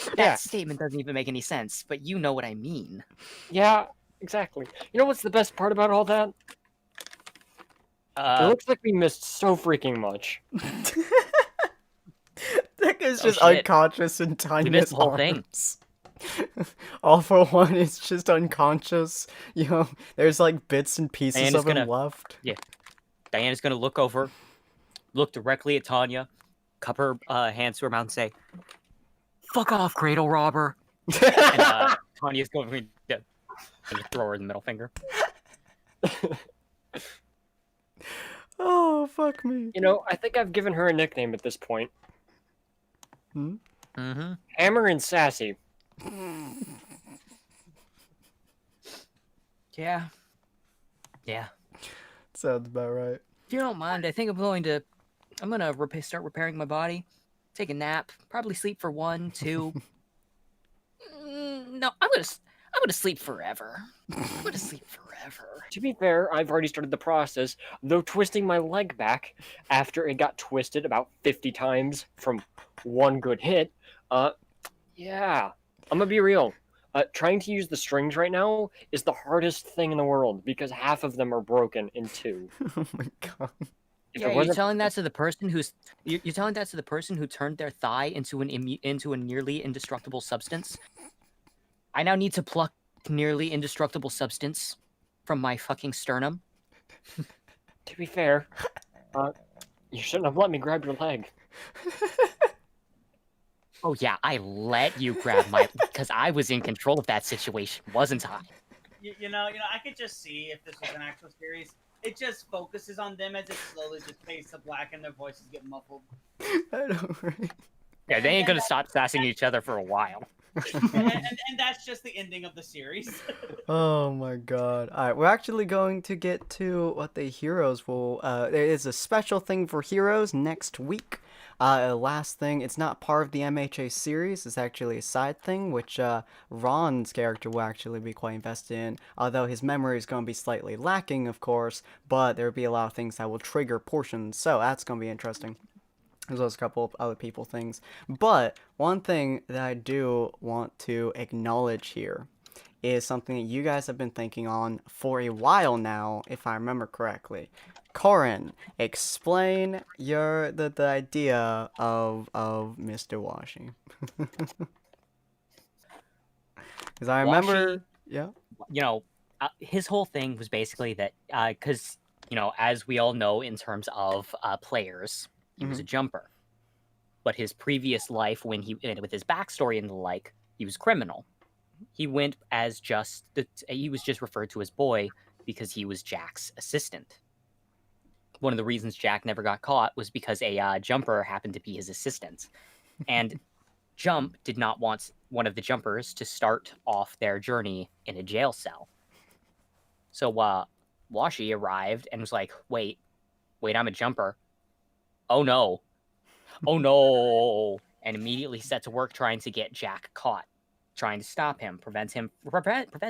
That Yeah. statement doesn't even make any sense, but you know what I mean. Yeah, exactly. You know what's the best part about all that? It looks like we missed so freaking much. Dick is Oh, just shit. unconscious in Tanya's missed the whole thing. arms. All for one is just unconscious. You know, there's like bits and pieces Diana's of him gonna- left. Yeah. Diana's gonna look directly at Tanya, cup her hands to her mouth and say, "Fuck off, cradle robber." And Tanya's going to throw her the middle finger. Oh, fuck me. You know, I think I've given her a nickname at this point. Mm-hmm. Hammer and Sassy. Yeah. Sounds about right. If you don't mind, I think I'm gonna start repairing my body, take a nap, probably sleep for 1, 2. No, I'm gonna sleep forever. I'm gonna sleep forever. To be fair, I've already started the process, though twisting my leg back after it got twisted about 50 times from one good hit. Yeah, I'm gonna be real. Trying to use the strings right now is the hardest thing in the world because half of them are broken in two. Oh my god. If Yeah, it you're wasn't telling that to the person who turned their thigh into a nearly indestructible substance. I now need to pluck nearly indestructible substance from my fucking sternum. To be fair, you shouldn't have let me grab your leg. Oh yeah, I let you grab my because I was in control of that situation, wasn't I? You know, I could just see if this was an actual series. It just focuses on them as it slowly just fades to black and their voices get muffled. I know, right? Yeah, they ain't gonna stop sassing each other for a while. and that's just the ending of the series. Oh my god. Alright, we're actually going to get to what the heroes will... there is a special thing for heroes next week. Last thing, it's not part of the MHA series, it's actually a side thing, which Ron's character will actually be quite invested in, although his memory is going to be slightly lacking, of course, but there will be a lot of things that will trigger portions, so that's going to be interesting. As well as a couple of other people things. But one thing that I do want to acknowledge here is something that you guys have been thinking on for a while now, if I remember correctly. Corin, explain the idea of Mr. Washi. Because I remember, Washi, yeah. You know, his whole thing was basically that because as we all know, in terms of players, he was a jumper. But his previous life, with his backstory and the like, he was criminal. He went as he was just referred to as boy because he was Jack's assistant. One of the reasons Jack never got caught was because a jumper happened to be his assistant. And Jump did not want one of the jumpers to start off their journey in a jail cell. So Washi arrived and was like, wait, I'm a jumper. Oh no. And immediately set to work trying to get Jack caught, trying to stop him, prevent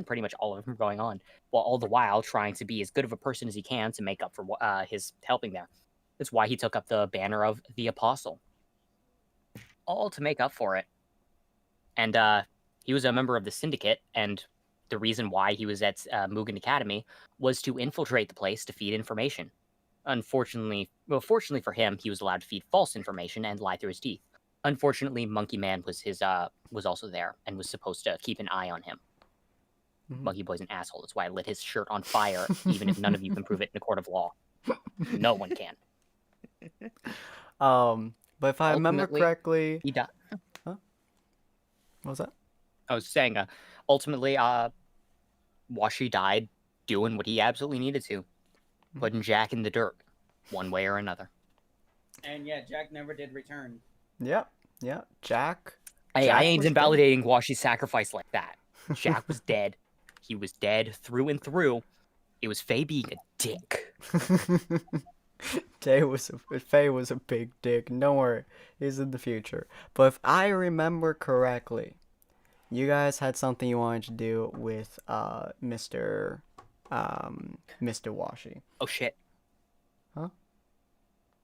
pretty much all of it from going on, while all the while trying to be as good of a person as he can to make up for his helping there. That's why he took up the banner of the Apostle. All to make up for it. And he was a member of the Syndicate, and the reason why he was at Mugen Academy was to infiltrate the place to feed information. Fortunately for him, he was allowed to feed false information and lie through his teeth. Unfortunately, Monkey Man was also there and was supposed to keep an eye on him. Monkey Boy's an asshole. That's why I lit his shirt on fire, even if none of you can prove it in a court of law. No one can. But if I remember Ultimately, correctly, he died. Huh? What was that? I was saying, ultimately, Washi died doing what he absolutely needed to, putting Jack in the dirt, one way or another. And yeah, Jack never did return. Yep. Jack. Hey, Jack I ain't was invalidating Washi's sacrifice like that. Jack was dead. He was dead through and through. It was Faye being a dick. Faye was a big dick. Don't worry, he's in the future. But if I remember correctly, you guys had something you wanted to do with Mr. Washi. Oh shit. Huh?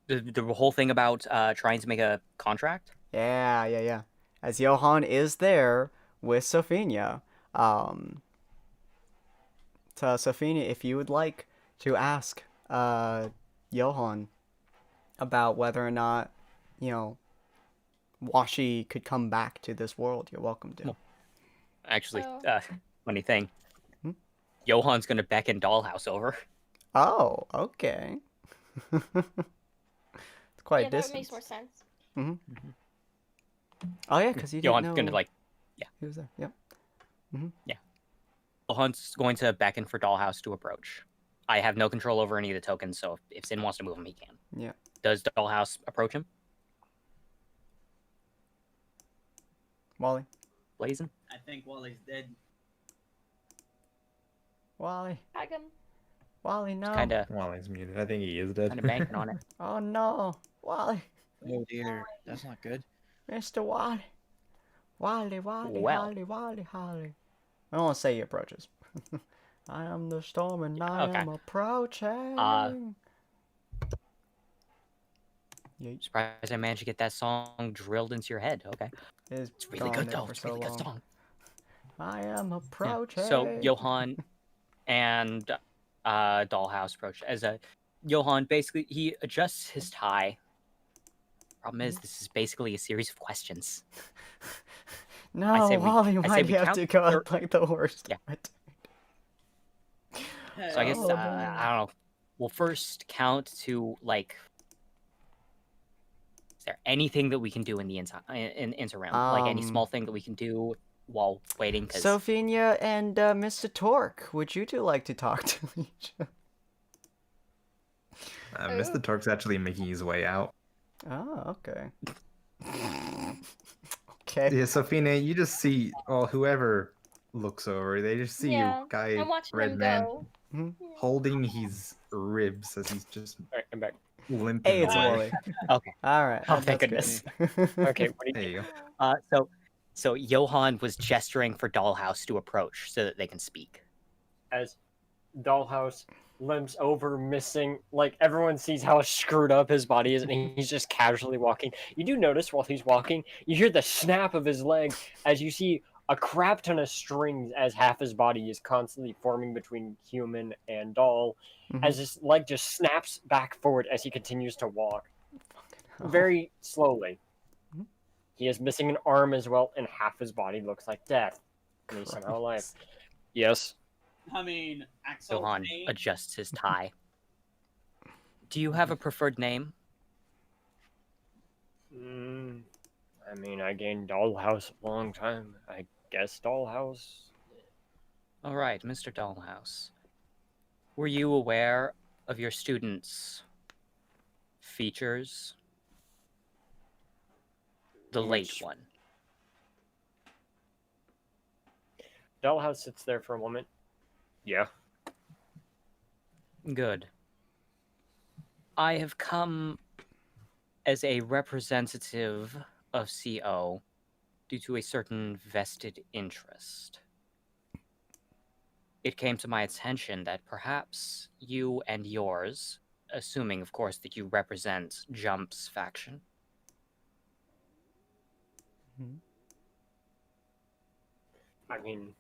The whole thing about trying to make a contract? Yeah. As Johan is there with Sophia. So Sophia, if you would like to ask Johan about whether or not, Washi could come back to this world, you're welcome to. Actually, funny thing. Johan's gonna beckon Dollhouse over. Oh, okay. It's quite that distant. makes more sense. Oh yeah, because you didn't Johan's know. gonna He was there. Yep. Yeah. Johan's going to beckon for Dollhouse to approach. I have no control over any of the tokens, so if Sin wants to move him, he can. Yeah. Does Dollhouse approach him? Wally. Blazing? I think Wally's dead. Wally. Tag him. Wally, no. Wally's muted. I think he is dead. Kind of banking on it. Oh no, Wally. Oh dear, that's not good. Mr. Wally. Wally. Well. Wally. I don't want to say he approaches. I am the storm and I am approaching. Surprised I managed to get that song drilled into your head. Okay. It's really good though. It's a really good song. I am approaching. Yeah. So Johan and Dollhouse approach as Johan basically he adjusts his tie. Problem is this is basically a series of questions. No, Wally, why do you have to go like the worst? Yeah. So I guess I don't know. We'll first count to like. Is there anything that we can do in the interim? Like any small thing that we can do while waiting? Sophia and Mr. Torque, would you two like to talk to each other? Mr. Torque's actually making his way out. Oh, okay. Okay. Yeah, Sophia, you just see, whoever looks over, they just see you, guy, red man, holding his ribs as he's just I'm back. limping Hey, it's away. Wally. Okay. All right. Oh, thank goodness. Okay. There you go. So Johan was gesturing for Dollhouse to approach so that they can speak. As Dollhouse limps over, missing, like everyone sees how screwed up his body is, and he's just casually walking. You do notice while he's walking, you hear the snap of his leg as you see a crap ton of strings as half his body is constantly forming between human and doll, as his leg just snaps back forward as he continues to walk. Very slowly. He is missing an arm as well, and half his body looks like death. And he's somehow alive. Yes. I mean, Axel Johan Payne. adjusts his tie. Do you have a preferred name? I mean, I gained Dollhouse a long time. I guess Dollhouse. All right, Mr. Dollhouse. Were you aware of your student's features? The late one. Dollhouse sits there for a moment. Yeah. Good. I have come as a representative of CO due to a certain vested interest. It came to my attention that perhaps you and yours, assuming, of course, that you represent Jump's faction. I mean,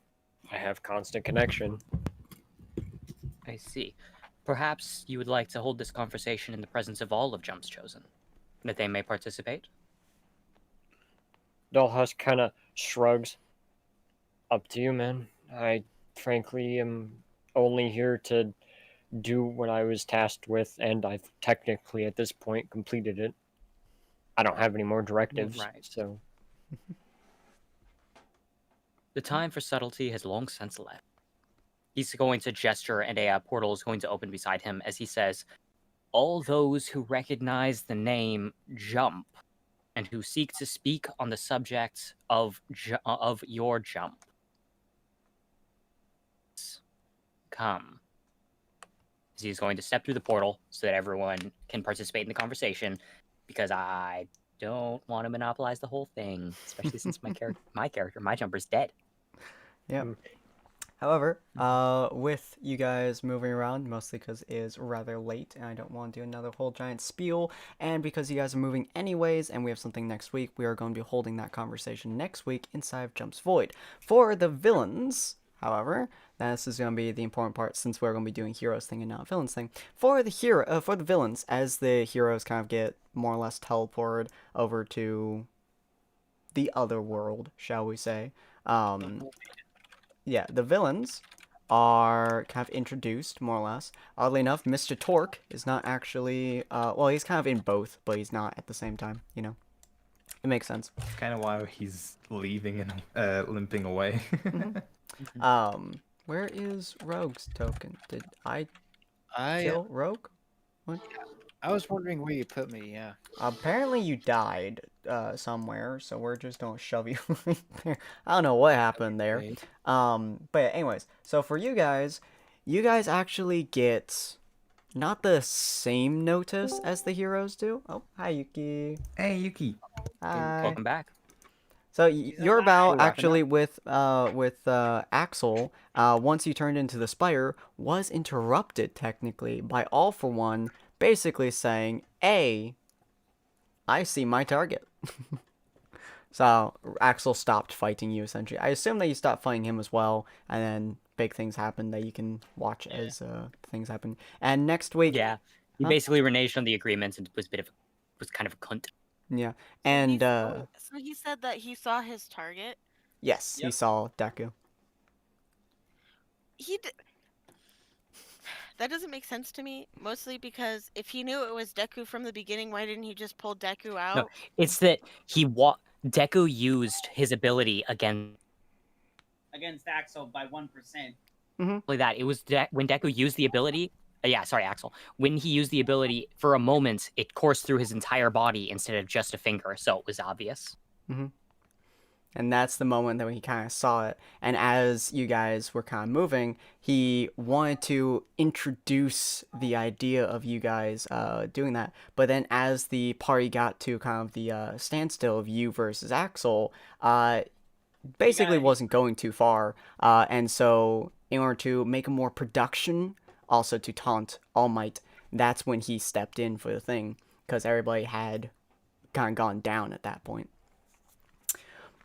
I have constant connection. I see. Perhaps you would like to hold this conversation in the presence of all of Jump's Chosen, that they may participate? Dollhouse kind of shrugs. Up to you, man. I frankly am only here to do what I was tasked with, and I've technically at this point completed it. I don't have any more directives, Right. so... The time for subtlety has long since left. He's going to gesture, and a portal is going to open beside him as he says, all those who recognize the name Jump, and who seek to speak on the subject of your jump, come. He's going to step through the portal so that everyone can participate in the conversation, because I don't want to monopolize the whole thing, especially since my jumper's dead. Yeah. However, with you guys moving around, mostly because it is rather late and I don't want to do another whole giant spiel, and because you guys are moving anyways and we have something next week, we are going to be holding that conversation next week inside of Jump's Void. For the villains, however, this is going to be the important part since we're going to be doing heroes thing and not villains thing. For the villains, as the heroes kind of get more or less teleported over to the other world, shall we say, yeah, the villains are kind of introduced, more or less. Oddly enough, Mr. Torque is not actually, well, he's kind of in both, but he's not at the same time, you know? It makes sense. It's kind of why he's leaving and limping away. Where is Rogue's token? Did I kill Rogue? What? I was wondering where you put me, yeah. Apparently you died somewhere, so we're just gonna shove you right there. I don't know what happened there. But anyways, so for you guys actually get not the same notice as the heroes do. Oh, hi Yuki. Hey Yuki. Hi. Welcome back. So your bout actually with Axel, once you turned into the Spire, was interrupted technically by All For One, basically saying, "Hey, I see my target." So Axel stopped fighting you essentially. I assume that you stopped fighting him as well, and then big things happen that you can watch as things happen. And next week, yeah, he basically reneged on the agreements and was kind of a cunt. Yeah, and so he said that he saw his target. Yes, he saw Deku. That doesn't make sense to me, mostly because if he knew it was Deku from the beginning, why didn't he just pull Deku out? No, it's that Deku used his ability against Axel by 1%. Like that. It was when Deku used the ability. Axel. When he used the ability, for a moment, it coursed through his entire body instead of just a finger, so it was obvious. And that's the moment that he kind of saw it. And as you guys were kind of moving, he wanted to introduce the idea of you guys doing that. But then as the party got to kind of the standstill of you versus Axel, basically wasn't going too far. And so in order to make a more production, also to taunt All Might, that's when he stepped in for the thing. Because everybody had kind of gone down at that point.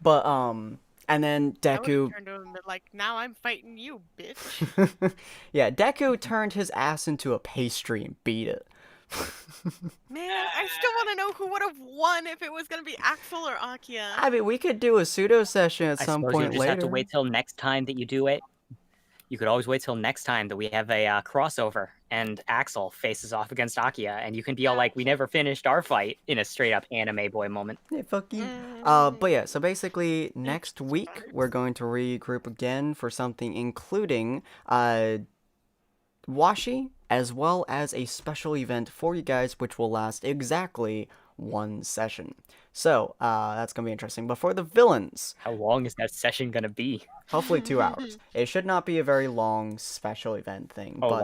But, and then Deku... turned to him and been like, now I'm fighting you, bitch. Yeah, Deku turned his ass into a pastry and beat it. Man, I still want to know who would have won if it was going to be Axel or Akia. I mean, we could do a pseudo session at some point you just later. have to wait till next time that you do it. You could always wait till next time that we have a crossover and Axel faces off against Akia, and you can be all like, we never finished our fight, in a straight up anime boy moment. Yeah, fuck you. But yeah, so basically next week we're going to regroup again for something including Washi, as well as a special event for you guys, which will last exactly one session. So, that's going to be interesting. But for the villains... How long is that session going to be? Hopefully 2 hours. It should not be a very long special event thing. Oh, but,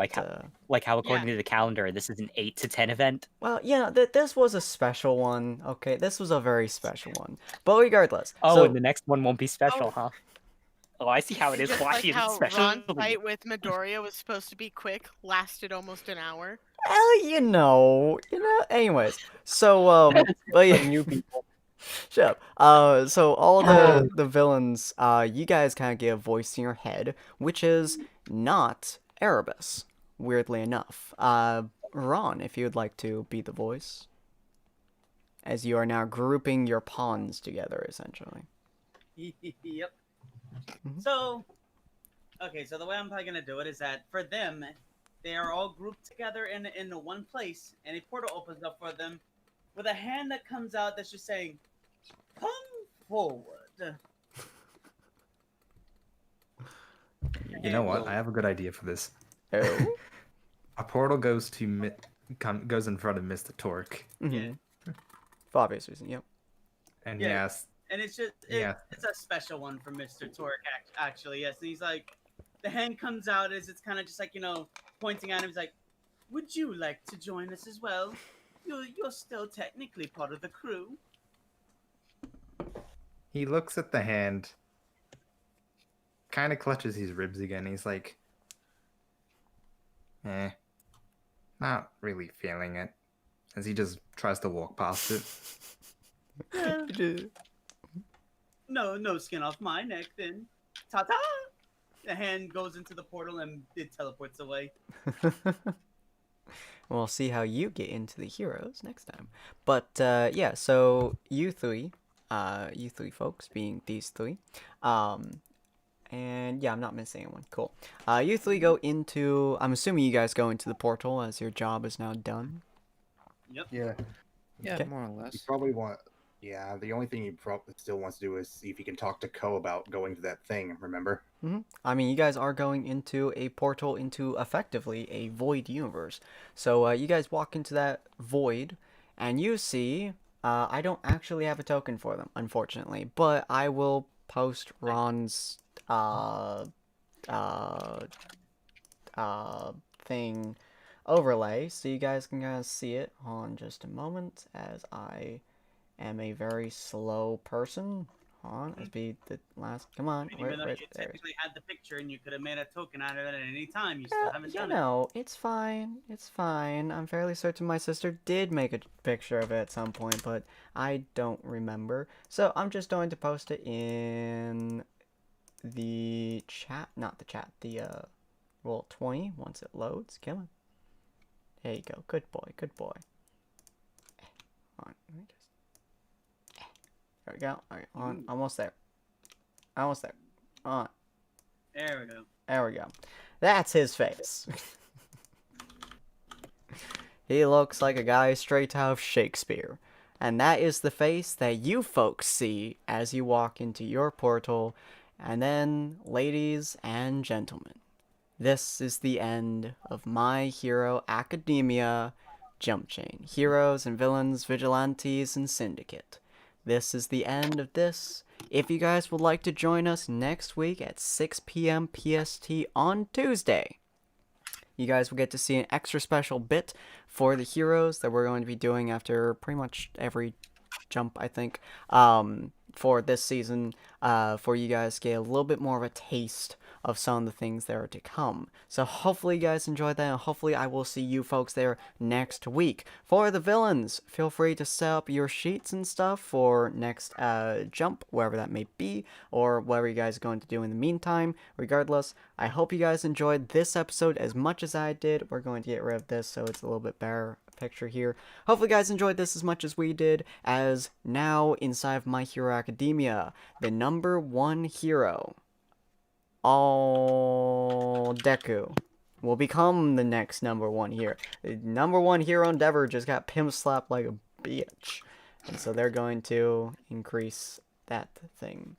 like how according to the calendar, this is an 8 to 10 event? Well, yeah, this was a special one. Okay, this was a very special one. But regardless... Oh, and the next one won't be special, huh? Oh, I see how it is. Just Washi like how special. Ron's fight with Midoriya was supposed to be quick, lasted almost an hour. Well, you know, anyways. So, but yeah. New people. Shut up. So all the villains, you guys kind of get a voice in your head, which is not Erebus. weirdly enough. Ron, if you would like to be the voice, as you are now grouping your pawns together, essentially. Yep. So, okay, so the way I'm probably gonna do it is that for them, they are all grouped together in one place, and a portal opens up for them with a hand that comes out that's just saying, "Come forward." You know what? I have a good idea for this. Oh. A portal goes to goes in front of Mr. Torque. Yeah. For obvious reason, yep. And Yeah. yes. And it's just it's a special one for Mr. Torque, actually. Yes, and he's like, the hand comes out as it's kind of just like, you know, pointing at him. He's like, "Would you like to join us as well? You're still technically part of the crew." He looks at the hand, kind of clutches his ribs again. He's like, not really feeling it, as he just tries to walk past it. No skin off my neck, then. Ta-ta! The hand goes into the portal and it teleports away. We'll see how you get into the heroes next time. But, yeah, so you three folks, being these three, and yeah, I'm not missing anyone. Cool. You three go into, I'm assuming you guys go into the portal as your job is now done. Yep. Yeah. Yeah, Okay. more or less. You probably want. Yeah, the only thing he probably still wants to do is see if he can talk to Ko about going to that thing. Remember? I mean, you guys are going into a portal into effectively a void universe. So you guys walk into that void, and you see. I don't actually have a token for them, unfortunately, but I will post Ron's thing overlay so you guys can kind of see it on just a moment, as I am a very slow person. On, let's be the last. Come on, Even though you technically had the picture and you could have made a token out of it at any time, you still haven't done it. No, it's fine. It's fine. I'm fairly certain my sister did make a picture of it at some point, but I don't remember. So I'm just going to post it in the chat. Not the chat. The roll 20 once it loads. Come on. There you go. Good boy. Good boy. Hold on. Let me just. There we go. All right, on. Almost there. Almost there. On. There we go. There we go. That's his face. He looks like a guy straight out of Shakespeare. And that is the face that you folks see as you walk into your portal. And then, ladies and gentlemen, this is the end of My Hero Academia Jumpchain. Heroes and villains, vigilantes, and syndicate. This is the end of this. If you guys would like to join us next week at 6 p.m. PST on Tuesday, you guys will get to see an extra special bit for the heroes that we're going to be doing after pretty much every jump, I think, for this season, for you guys to get a little bit more of a taste of some of the things that are to come. So hopefully you guys enjoyed that, and hopefully I will see you folks there next week. For the villains, feel free to set up your sheets and stuff for next jump, wherever that may be, or whatever you guys are going to do in the meantime. Regardless, I hope you guys enjoyed this episode as much as I did. We're going to get rid of this so it's a little bit better picture here. Hopefully you guys enjoyed this as much as we did, as now inside of My Hero Academia, the #1 hero, All Deku, will become the next #1 hero. The #1 hero Endeavor just got pimp slapped like a bitch, and so they're going to increase that thing.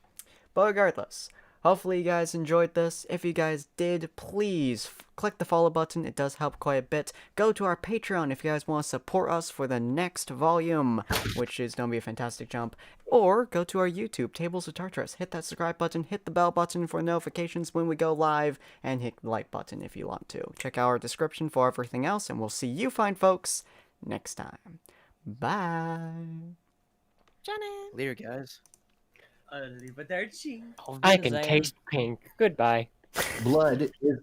But regardless, hopefully you guys enjoyed this. If you guys did, please click the follow button. It does help quite a bit. Go to our Patreon if you guys want to support us for the next volume, which is going to be a fantastic jump. Or go to our YouTube, Tables of Tartarus. Hit that subscribe button, hit the bell button for notifications when we go live, and hit the like button if you want to. Check out our description for everything else, and we'll see you fine folks next time. Bye. Janet. Later, guys. Arrivederci. I can taste pink. Goodbye. Blood is